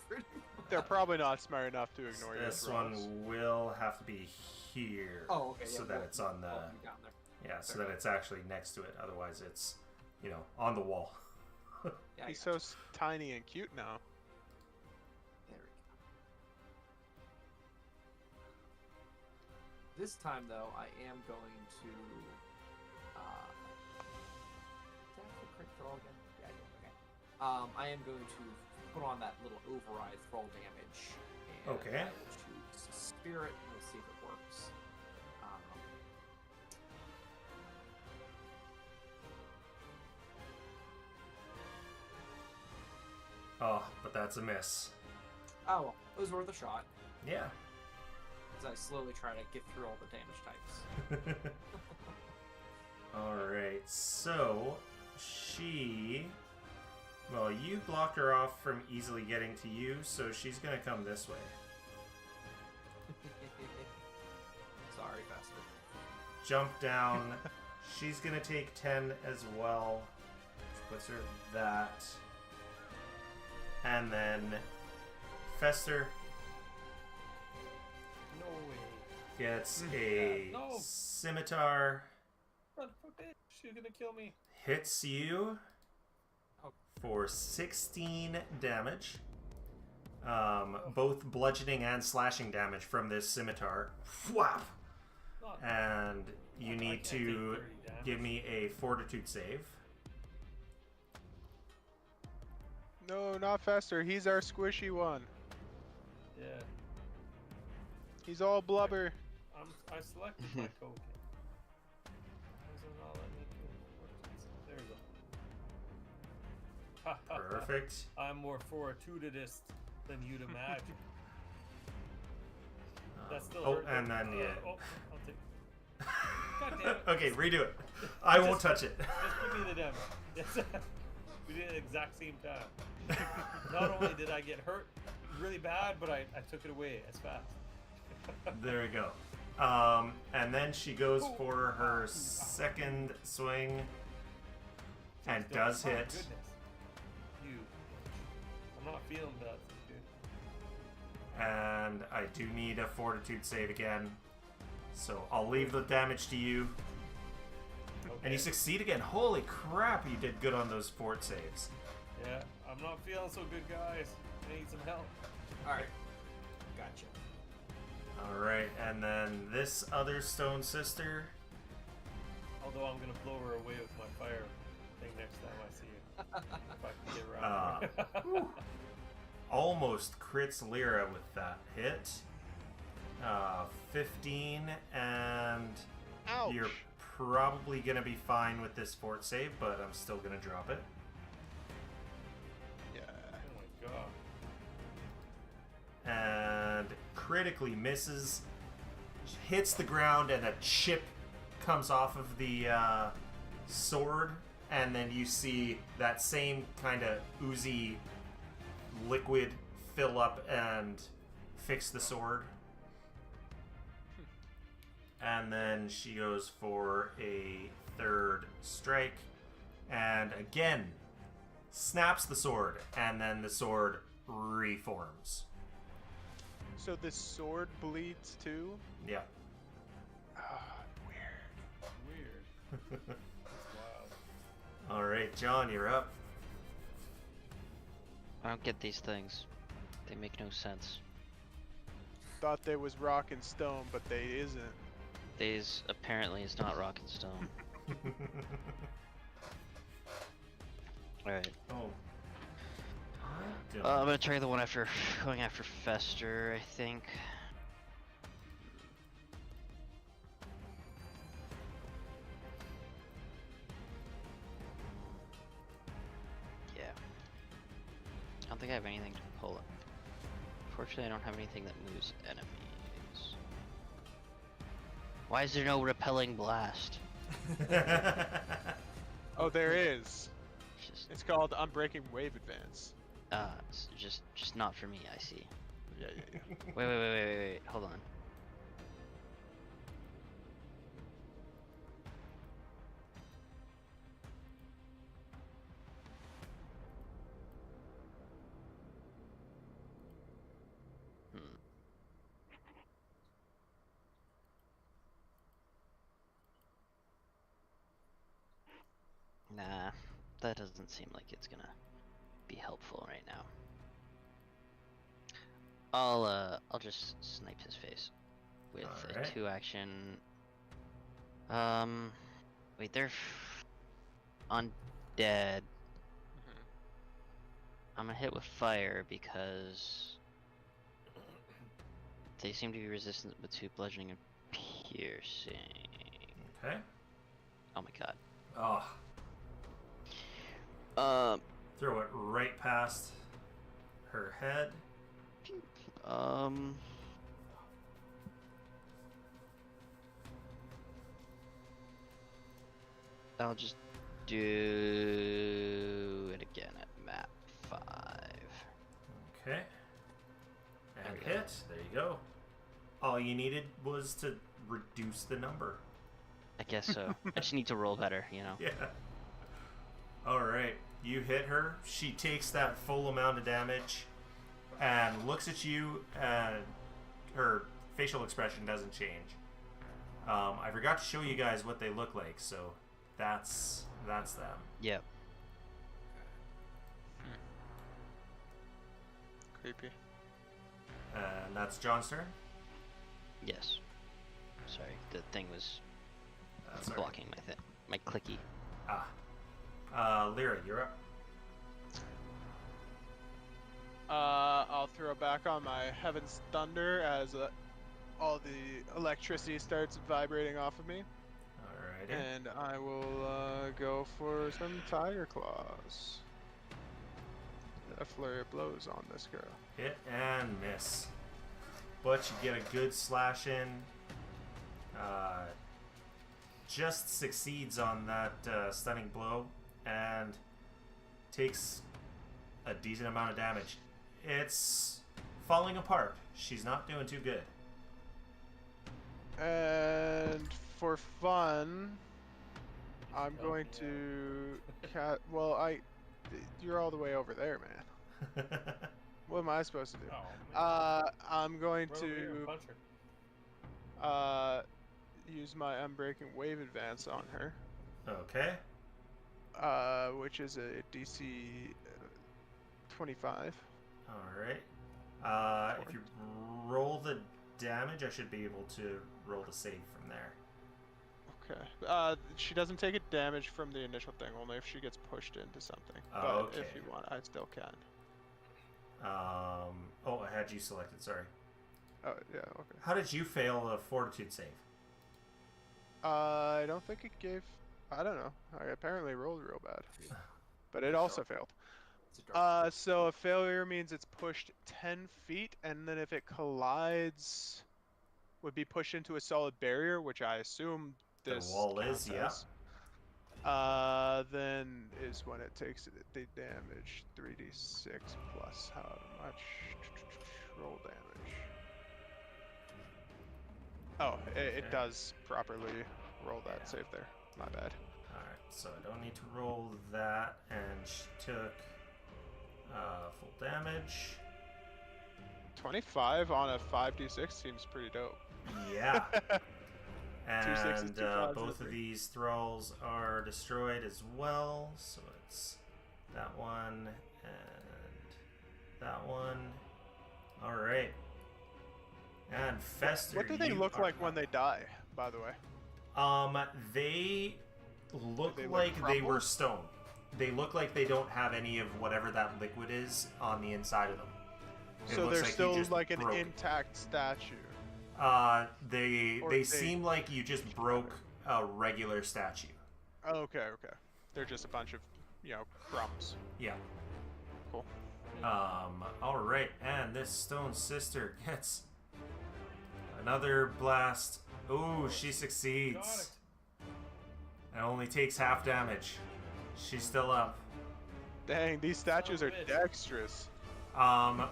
pretty much. They're probably not smart enough to ignore your This throws. one will have to be here. Oh, okay. So yeah, that we'll- it's on the... we'll be down there. Yeah, so that it's actually next to it. Otherwise it's, you know, on the wall. Yeah, I He's got so tiny and cute now. There we go. This time, though, I am going to. Did I have a crit thrall again? Yeah, I did. Okay. I am going to put on that little override thrall damage. And Okay. I will choose Spirit, and we'll see if it works. Oh, but that's a miss. Oh, well, it was worth a shot. Yeah. As I slowly try to get through all the damage types. Alright, so she... Well, you blocked her off from easily getting to you, so she's gonna come this way. Sorry, Fester. Jump down. She's gonna take 10 as well. Which puts her at that. And then Fester No way. gets a No. scimitar, Son of a bitch. She's gonna kill me. hits you Oh. for 16 damage. Both bludgeoning and slashing damage from this scimitar. Whap! Not, And you I need can't take to 30 damage. give me a fortitude save. No, not faster. He's our squishy one. Yeah. He's all blubber. I selected my token. Why is it not letting me do it? There we go. Ha, ha, ha. Perfect. I'm more fortuitous than you'd imagine. That's still Oh, hurt. and then yeah. Oh, I'll take. God damn it. Okay, redo it. I won't touch it. Just give me the damage. Yes. We did it at the exact same time. Not only did I get hurt really bad, but I took it away as fast. There we go. And then she goes for her second swing and does Oh, hit. Goodness. You. I'm not feeling that, dude. And I do need a fortitude save again. So I'll leave the damage to you. Okay. And you succeed again. Holy crap, you did good on those fort saves. Yeah, I'm not feeling so good, guys. I need some help. Alright. Gotcha. Alright, and then this other stone sister. Although I'm gonna blow her away with my fire thing next time I see you. If I can get around her. Almost crits Lyra with that hit. 15, and Ouch. you're probably going to be fine with this fort save, but I'm still going to drop it. Yeah. Oh my god. And critically misses, hits the ground, and a chip comes off of the sword, and then you see that same kind of oozy liquid fill up and fix the sword. And then she goes for a third strike, and again snaps the sword, and then the sword reforms. So this sword bleeds too? Yeah. Ah, weird. Weird. That's wild. All right, John, you're up. I don't get these things. They make no sense. Thought they was rock and stone, but they isn't. These apparently is not rock and stone. Alright. Oh. I'm gonna try the one after going after Fester, I think. Yeah. I don't think I have anything to pull up. Fortunately, I don't have anything that moves enemies. Why is there no repelling blast? Oh, there is. Just, It's called Unbreaking Wave Advance. it's just not for me. I see. Yeah. Wait. Hold on. Nah, that doesn't seem like it's gonna be helpful right now. I'll just snipe his face with Alright. a 2-action. Wait, they're undead. I'm gonna hit with fire because they seem to be resistant with 2 bludgeoning and piercing. Okay. Oh my god. Oh. Throw it right past her head. I'll just do it again at map 5. Okay. And There we go. hit. There you go. All you needed was to reduce the number. I guess so. I just need to roll better, you know. Yeah. Alright. You hit her. She takes that full amount of damage and looks at you, and her facial expression doesn't change. I forgot to show you guys what they look like, so that's them. Yep. Creepy. And that's John's turn. Yes. Sorry, the thing was That's all right. blocking my clicky. Lyra, you're up. I'll throw back on my Heaven's Thunder as all the electricity starts vibrating off of me. Alrighty. And I will go for some Tiger Claws. A flurry of blows on this girl. Hit and miss. But you get a good slash in. Just succeeds on that stunning blow and takes a decent amount of damage. It's falling apart. She's not doing too good. And for fun, I'm going to you're all the way over there, man. What am I supposed to do? Oh, man. I'm going We're over here, to punch her. use my Unbreaking Wave Advance on her, Okay. which is a DC 25. Alright. If you roll the damage, I should be able to roll the save from there. Okay. She doesn't take a damage from the initial thing, only if she gets pushed into something. But Okay. if you want, I still can. Oh, I had you selected, sorry. Oh, yeah, okay. How did you fail a fortitude save? I don't think it gave... I don't know. I apparently rolled real bad. But it also failed. It's a dark So a failure means it's pushed 10 feet, and then if it collides, would be pushed into a solid barrier, which I assume The this wall is, counts yeah. as. Then is when it takes the damage 3d6 plus how much roll damage. Oh, it does properly roll that Yeah. save there. My bad. Alright, so I don't need to roll that, and she took full damage. 25 on a 5d6 seems pretty dope. Yeah. 2 sixes, And 2 fives, both and of 3. these thralls are destroyed as well, so it's that one and that one. Alright. And Fester, What do they you look are like when up. they die, by the way? They look Did they like they crumble? were stone. They look like they don't have any of whatever that liquid is on the inside of them. It So looks they're like you still just like an broke it. intact statue. They Or they they seem like you just changed broke a regular statue. Oh, okay. They're just a bunch of, crumbs. Yeah. Cool. All right, and this stone sister gets another blast. Ooh, she Got succeeds. it. It only takes half damage. She's still up. Dang, these statues Son are of a bitch. dexterous.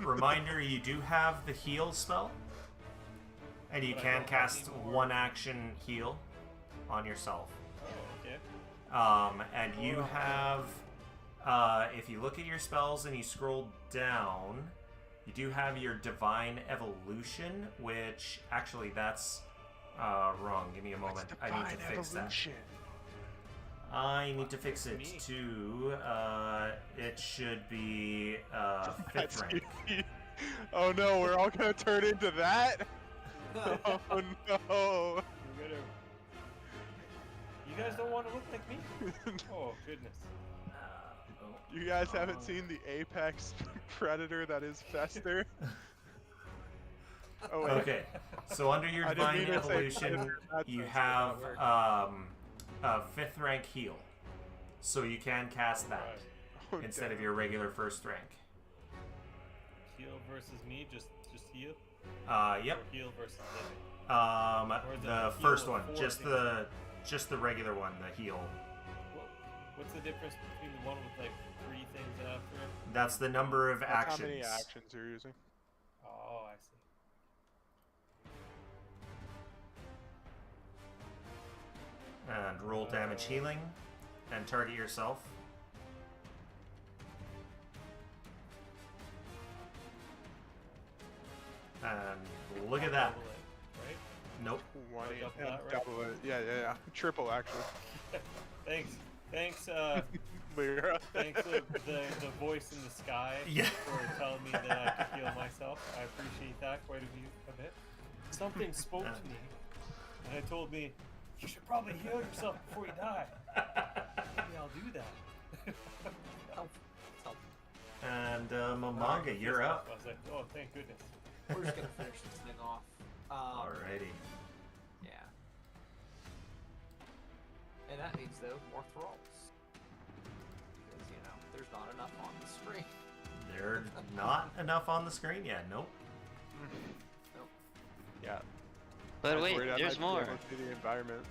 Reminder, you do have the heal spell. And you But I can don't have cast any more. one action heal on yourself. Oh, okay. And you have, if you look at your spells and you scroll down, you do have your Divine Evolution, which actually that's wrong. Give me a moment. I need to fix that. I need to fix it Me. to, it should be 5th rank. Oh no, we're all gonna turn into that? Oh no. You guys don't want to look like me? Oh, goodness. You guys haven't seen the apex predator that is Fester? Oh wait. Okay, so under your I didn't Divine mean to say Evolution, predator in that you sense, have but that a 5th rank heal. So you can cast that Right. works. instead Okay. of your regular 1st rank. Heal versus me, just heal? Yep. Or heal versus living? Or The heal first with one, 4 just the regular one, the heal. What's the difference between the one with like 3 things after it? That's the number of That's actions. how many actions you're using. Oh, I see. And roll damage healing, and target yourself. And look at that. Double it, right? Nope. 20 double and that, right? double it. Yeah. Triple actually. Thanks, Lyra. thanks the voice in the sky Yeah. for telling me that I could heal myself. I appreciate that quite a bit. Something spoke to me, and it told me, you should probably heal yourself before you die. Maybe I'll do that. Help. Help. And Momaga, you're up. I was like, oh, thank goodness. We're just gonna finish this thing off. Alrighty. Yeah. And that means, though, more thralls. Because, there's not enough on the screen. There's not enough on the screen yet. Nope. Yeah. But I was wait, worried I there's might be more. able to see the environment.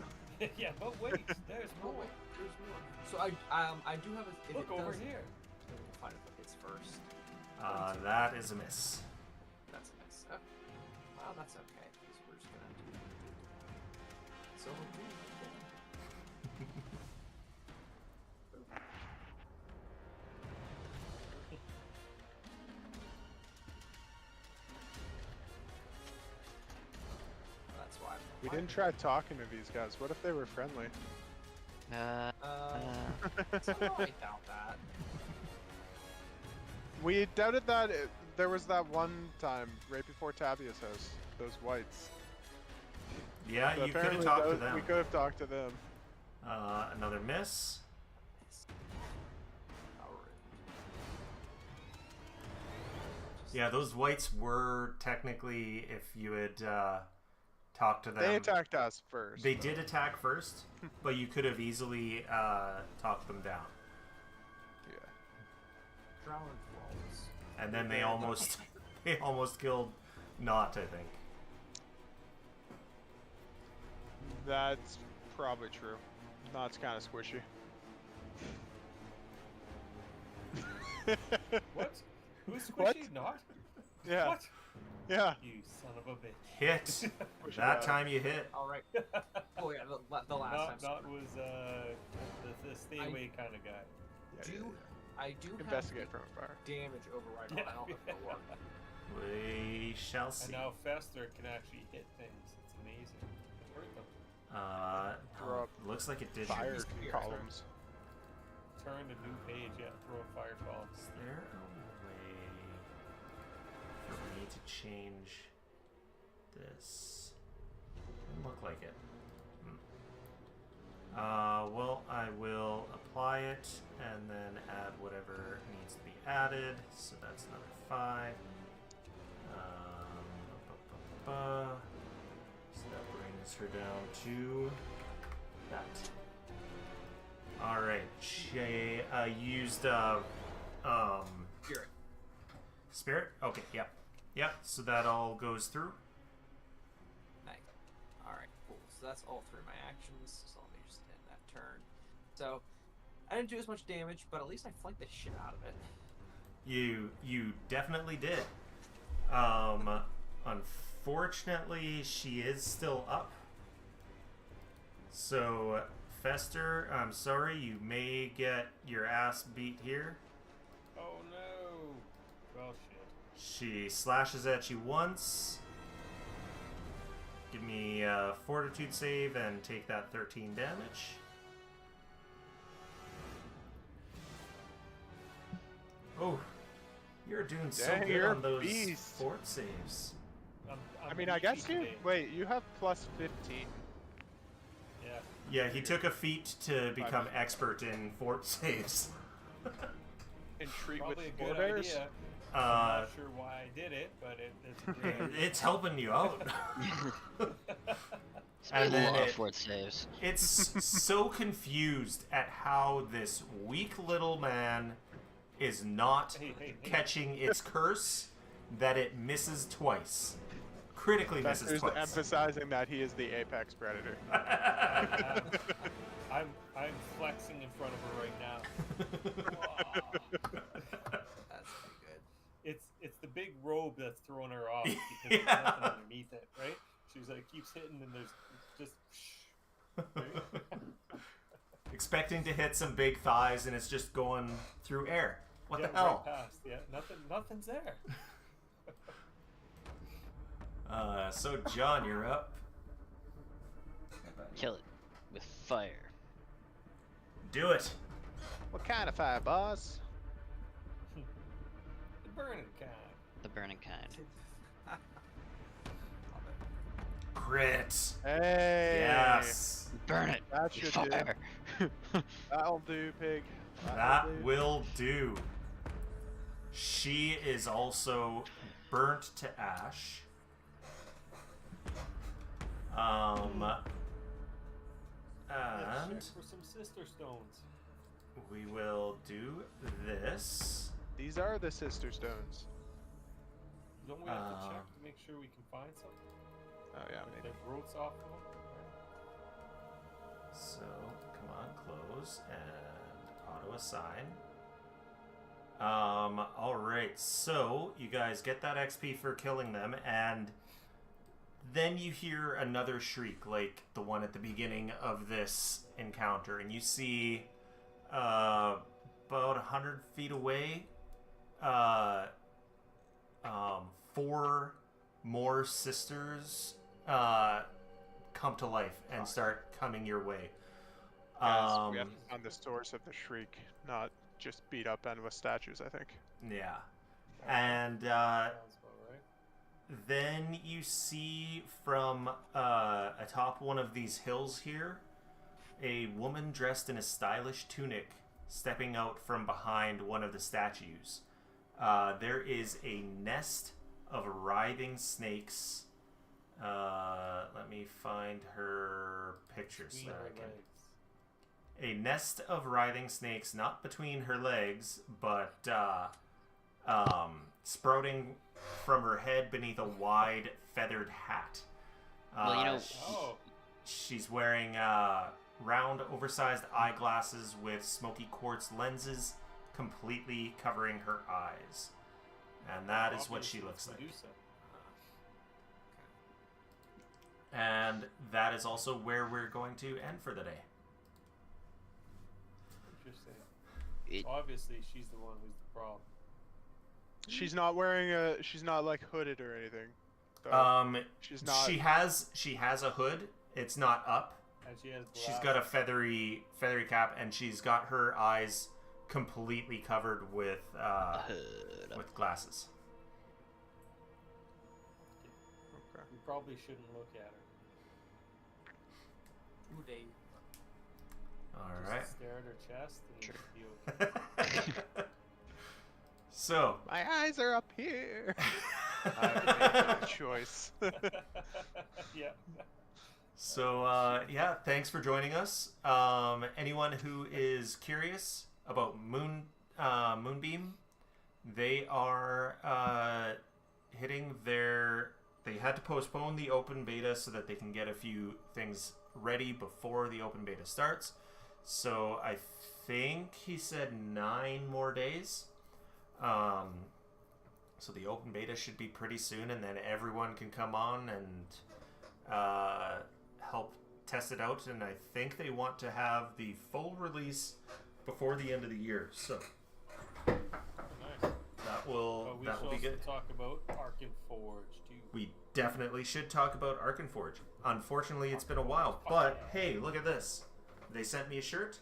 Yeah, but wait, there's Oh, more. wait, there's more. So I do have a... if Look it over does- here. We'll find if it's first. That is a miss. That's a miss. Oh. Well, that's okay, because we're just gonna do... So, that's why I'm We didn't try talking to these guys. What if they were friendly? So I doubt that. We doubted that. There was that one time right before Tavia's house. Those whites. Yeah, So you could have apparently talked to those- them. We could have talked to them. Another miss. Alright. Yeah, those whites were technically, if you had talked to them, They attacked us first. They did attack first, but you could have easily talked them down, Yeah. Drowned thralls. and then they almost killed Not, I think. That's probably true. Not's kind of squishy. What? Who's squishy? What? Not? Yeah. What? Yeah. You son of a bitch. Hit. Push it That out. time you hit. Alright. Oh yeah, the last time. Not was the stay away kind of guy. Yeah, yeah, I do yeah. have Investigate from afar. damage override on. Yeah. I don't know if it'll work. We shall And see. now Fester can actually hit things. It's amazing. It hurt them. Throw up Looks like it did. Fire Here. columns. Turn to new page, yeah, throw a fire column. Is there a way for me to change this? Doesn't look like it. Well, I will apply it and then add whatever needs to be added. So that's another 5. So that brings her down to that. All right, she used Spirit. spirit. Okay, yep, yep. So that all goes through. Nice. All right, cool. So that's all 3 of my actions. So let me just end that turn. So I didn't do as much damage, but at least I flanked the shit out of it. You definitely did. Unfortunately, she is still up. So, Fester, I'm sorry, you may get your ass beat here. Oh no! Well, shit. She slashes at you once. Give me a fortitude save and take that 13 damage. Oh, you're doing so Dang, good you're on a those beast. fort saves. I mean, I guess you. today. Wait, you have plus 15. Yeah. Yeah, he took a feat to become expert in fort saves. And treat Probably with a good forebears. idea. I'm not sure why I did it, but it's a great idea. It's helping you out. And And then then it- fort saves. It's so confused at how this weak little man is not Hey. catching its curse that it misses twice. Critically misses Fester's twice. emphasizing that he is the apex predator. I'm flexing in front of her right now. That's pretty good. It's the big robe that's throwing her off because Yeah. there's nothing underneath it, right? She's like keeps hitting and there's just right? Expecting to hit some big thighs and it's just going through air. What yeah, the hell? Right past. Yeah, nothing's there. So John, you're up. Kill it with fire. Do it. What kind of fire, boss? The burning kind. The burning kind. Love it. Crit. Hey. Yes. Burn it. That with should fire. That'll do, pig. That That'll do. will do. She is also burnt to ash. Let's And check for some sister stones. we will do this. These are the sister stones. Don't we have to check to make sure we can find something? Oh yeah, Like maybe. the growth's off of them? So come on, close and auto assign. All right. So you guys get that XP for killing them, and then you hear another shriek, like the one at the beginning of this encounter, and you see about 100 feet away, 4 more sisters come to life and start coming your way. Guys, we have to find the source of the shriek, not just beat up endless statues, I think. Yeah. And Sounds about right. then you see from atop one of these hills here a woman dressed in a stylish tunic stepping out from behind one of the statues. There is a nest of writhing snakes. Let me find her picture so Between that her I can. legs. A nest of writhing snakes, not between her legs, but sprouting from her head beneath a wide feathered hat. Well, you know- Oh, She's wearing round, oversized eyeglasses with smoky quartz lenses completely covering her eyes. And that is what she obviously looks it's like. Medusa. And that is also where we're going to end for the day. Interesting. It- Obviously, she's the one who's the problem. She's not wearing a. She's not like hooded or anything. So she's not. She has a hood. It's not up. And she has She's got a feathery cap, and she's got her eyes completely covered with Hood up. with glasses. Okay. You probably shouldn't look at her. Ooh, Dave. All Just right. stare at her chest and it'll be okay. So, My eyes are up here. I've made my choice. Yeah. so yeah, thanks for joining us. Anyone who is curious about Moonbeam, they are hitting their. They had to postpone the open beta so that they can get a few things ready before the open beta starts. So I think he said 9 more days. So the open beta should be pretty soon, and then everyone can come on and help test it out. And I think they want to have the full release before the end of the year. So Nice. that will But we that will should be also good. talk about Arkin Forge too. We definitely should talk about Arkin Forge. Unfortunately, it's been a while, but hey, look at this. They sent me a shirt.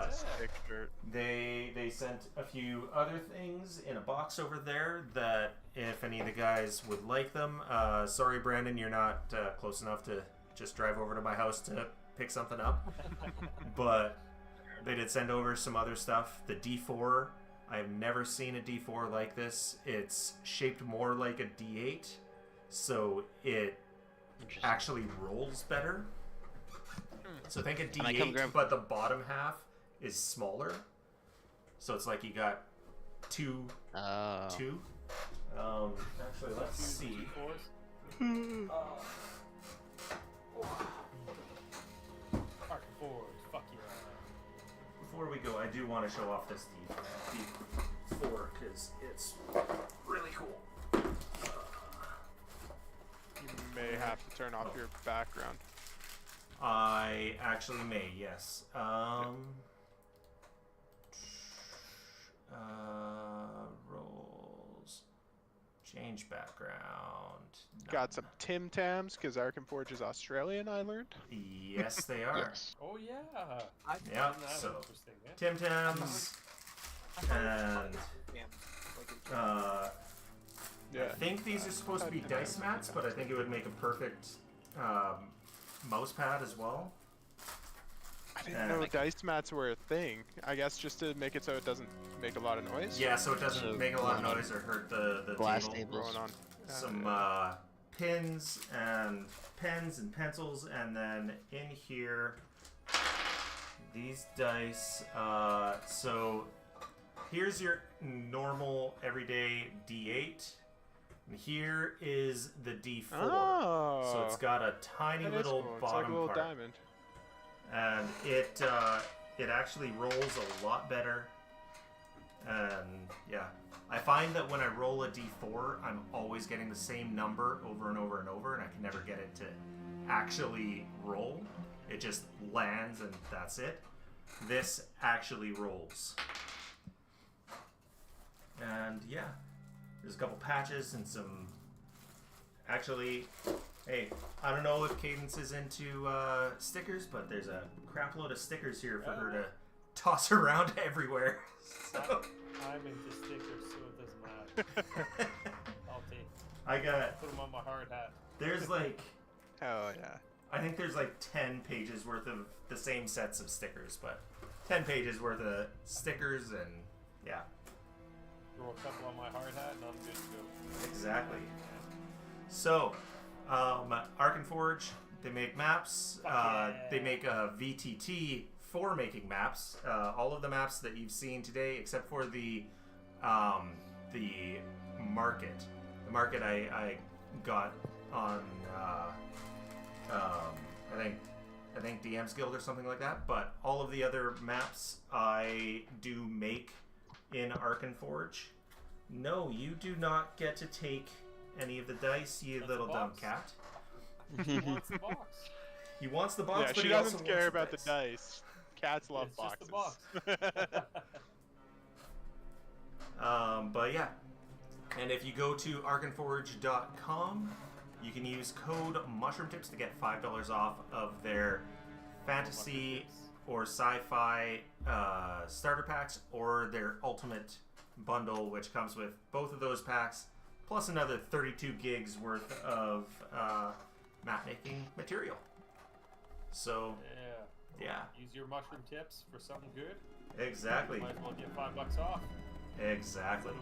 Sick shirt. They sent a few other things in a box over there that if any of the guys would like them. Sorry, Brandon, you're not close enough to just drive over to my house to pick something up. But they did send over some other stuff. The D4. I have never seen a D4 like this. It's shaped more like a D8, so it Interesting. actually rolls better. So think a Can I come D8, grab- but the bottom half is smaller. So it's like you got two. Oh. Actually, let's see. Arkin Forge, fuck yeah. Before we go, I do want to show off this D4 because it's really cool. You may have to turn off your background. I actually may, yes. Roles. Change background. Got some Tim Tams because Arkin Forge is Australian. I learned. Yes, they are. Yes. Oh yeah. Yeah, Isn't that so interesting, yeah? Tim Tams. And I think these are supposed to be dice mats, but I think it would make a perfect mouse pad as well. I didn't know dice mats were a thing. I guess just to make it so it doesn't make a lot of noise. Yeah, so it doesn't So make a lot of going on noise or hurt the glass table. tables. Going on. Some pins and pens and pencils, and then in here, these dice. So here's your normal everyday D8. And here is the D4. Oh. So it's got a tiny That is little cool. It's bottom like a little part. diamond. And it actually rolls a lot better. And yeah, I find that when I roll a D4, I'm always getting the same number over and over and over, and I can never get it to actually roll. It just lands and that's it. This actually rolls. And yeah, there's a couple patches and some. Actually, hey, I don't know if Cadence is into stickers, but there's a crap load of stickers here for her to toss around everywhere. So I'm into stickers, so it doesn't matter. I'll take. I got. Put them on my hard hat. There's like. Oh yeah. I think there's like 10 pages worth of the same sets of stickers, but 10 pages worth of stickers and yeah. Throw a couple on my hard hat, and I'm good to go. Exactly. So, Arkin Forge, they make maps. They make a VTT for making maps. All of the maps that you've seen today, except for the market. The market I got on I think DM's Guild or something like that. But all of the other maps I do make in Arkin Forge. No, you do not get to take any of the dice, you That's little a dumb box. cat. He wants the box. He wants the box, Yeah, but she he also doesn't care wants about the the dice. Cats love It's just boxes. the box. But yeah, and if you go to arkinforge.com, you can use code MushroomTips to get $5 off of their fantasy or sci-fi starter packs, or their ultimate bundle, which comes with both of those packs, plus another 32 gigs worth of map making material. So Yeah, Use your mushroom tips for something good. exactly. Might as well get $5 off. Exactly.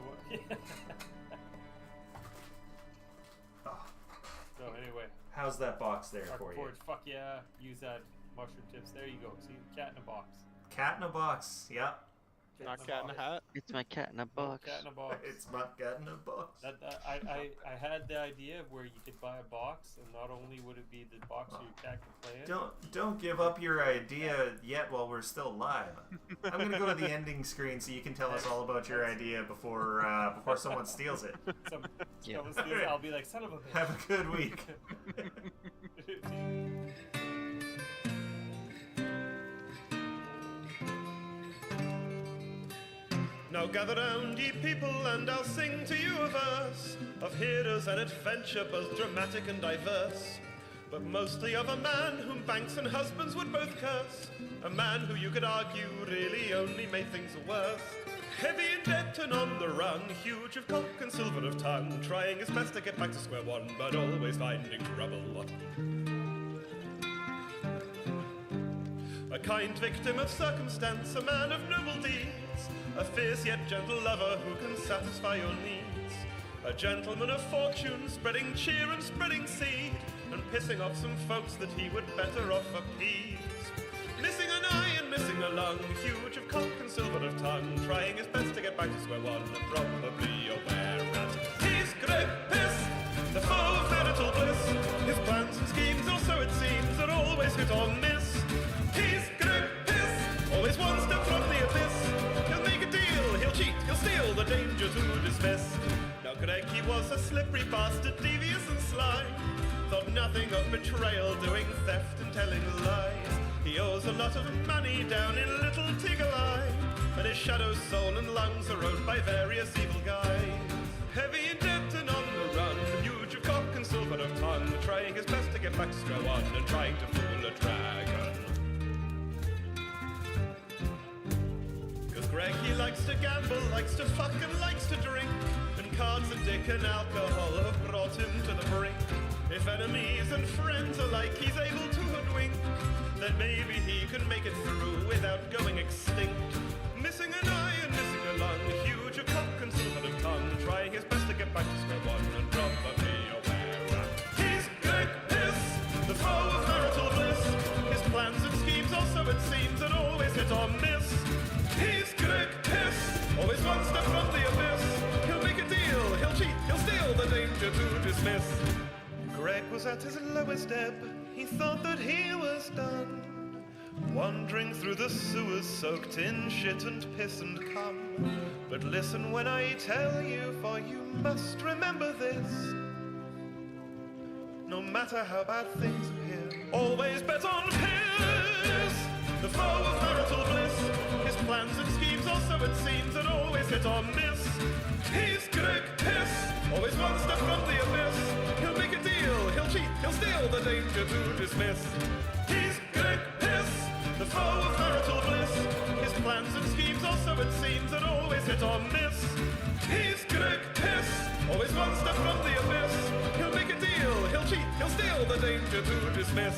Oh, So anyway, how's that box there for you? Forge, fuck yeah, use that mushroom tips. There you go. See, cat in a box. Cat in a box. Yep. Not cat in a hat. It's my cat in a box. Cat in a box. It's my cat in a box. I had the idea of where you could buy a box, and not only would it be the box your cat can play in. Don't give up your idea yet while we're still live. I'm gonna go to the ending screen so you can tell us all about your idea before someone steals it. Yeah. I'll be like, son of a bitch. Have a good week. Now gather round, ye people, and I'll sing to you a verse of heroes and adventure, both dramatic and diverse. But mostly of a man whom banks and husbands would both curse. A man who you could argue really only made things worse. Heavy in debt and on the run, huge of cock and silver of tongue, trying his best to get back to square one, but always finding trouble. A kind victim of circumstance, a man of noble deeds, a fierce yet gentle lover who can satisfy your needs. A gentleman of fortune, spreading cheer and spreading seed, and pissing off some folks that he would better off appease. Missing an eye and missing a lung, huge of cock and silver of tongue, trying his best to get back to square one, and probably aware that he's Greg Piss, the foe of marital bliss. His plans and schemes, or so it seems, are always hit or miss. He's Greg Piss, always one step from the abyss. He'll make a deal, he'll cheat, he'll steal, the danger to dismiss. Now Greg, he was a slippery bastard, devious and sly. Thought nothing of betrayal, doing theft and telling lies. He owes a lot of money down in Little Tiggle-Eye, and his shadow's soul and lungs are owned by various evil guys. Heavy in debt and on the run, huge of cock and silver of tongue, trying his best to get back to square one, and trying to fool a dragon. Cause Greg, he likes to gamble, likes to fuck and likes to drink, and cards and dick and alcohol have brought him to the brink. If enemies and friends alike he's able to hoodwink, then maybe he can make it through without going extinct. Missing an eye and missing a lung, huge of cock and silver of tongue, trying his best to get back to square one, and probably aware he's Greg Piss, the foe of marital bliss. His plans and schemes, also it seems, that always hit or miss. He's Greg Piss, always one step from the abyss. He'll make a deal, he'll cheat, he'll steal, the danger to dismiss. Greg was at his lowest ebb, he thought that he was done, wandering through the sewers soaked in shit and piss and cum. But listen when I tell you, for you must remember this: no matter how bad things appear, always bet on Piss, the foe of marital bliss. His plans and schemes, also it seems, that always hit or miss. He's Greg Piss, always one step from the abyss. He'll make a deal, he'll cheat, he'll steal, the danger to dismiss. He's Greg Piss, the foe of marital bliss. His plans and schemes, also it seems, that always hit or miss. He's Greg Piss, always one step from the abyss. He'll make a deal, he'll cheat, he'll steal, the danger to dismiss.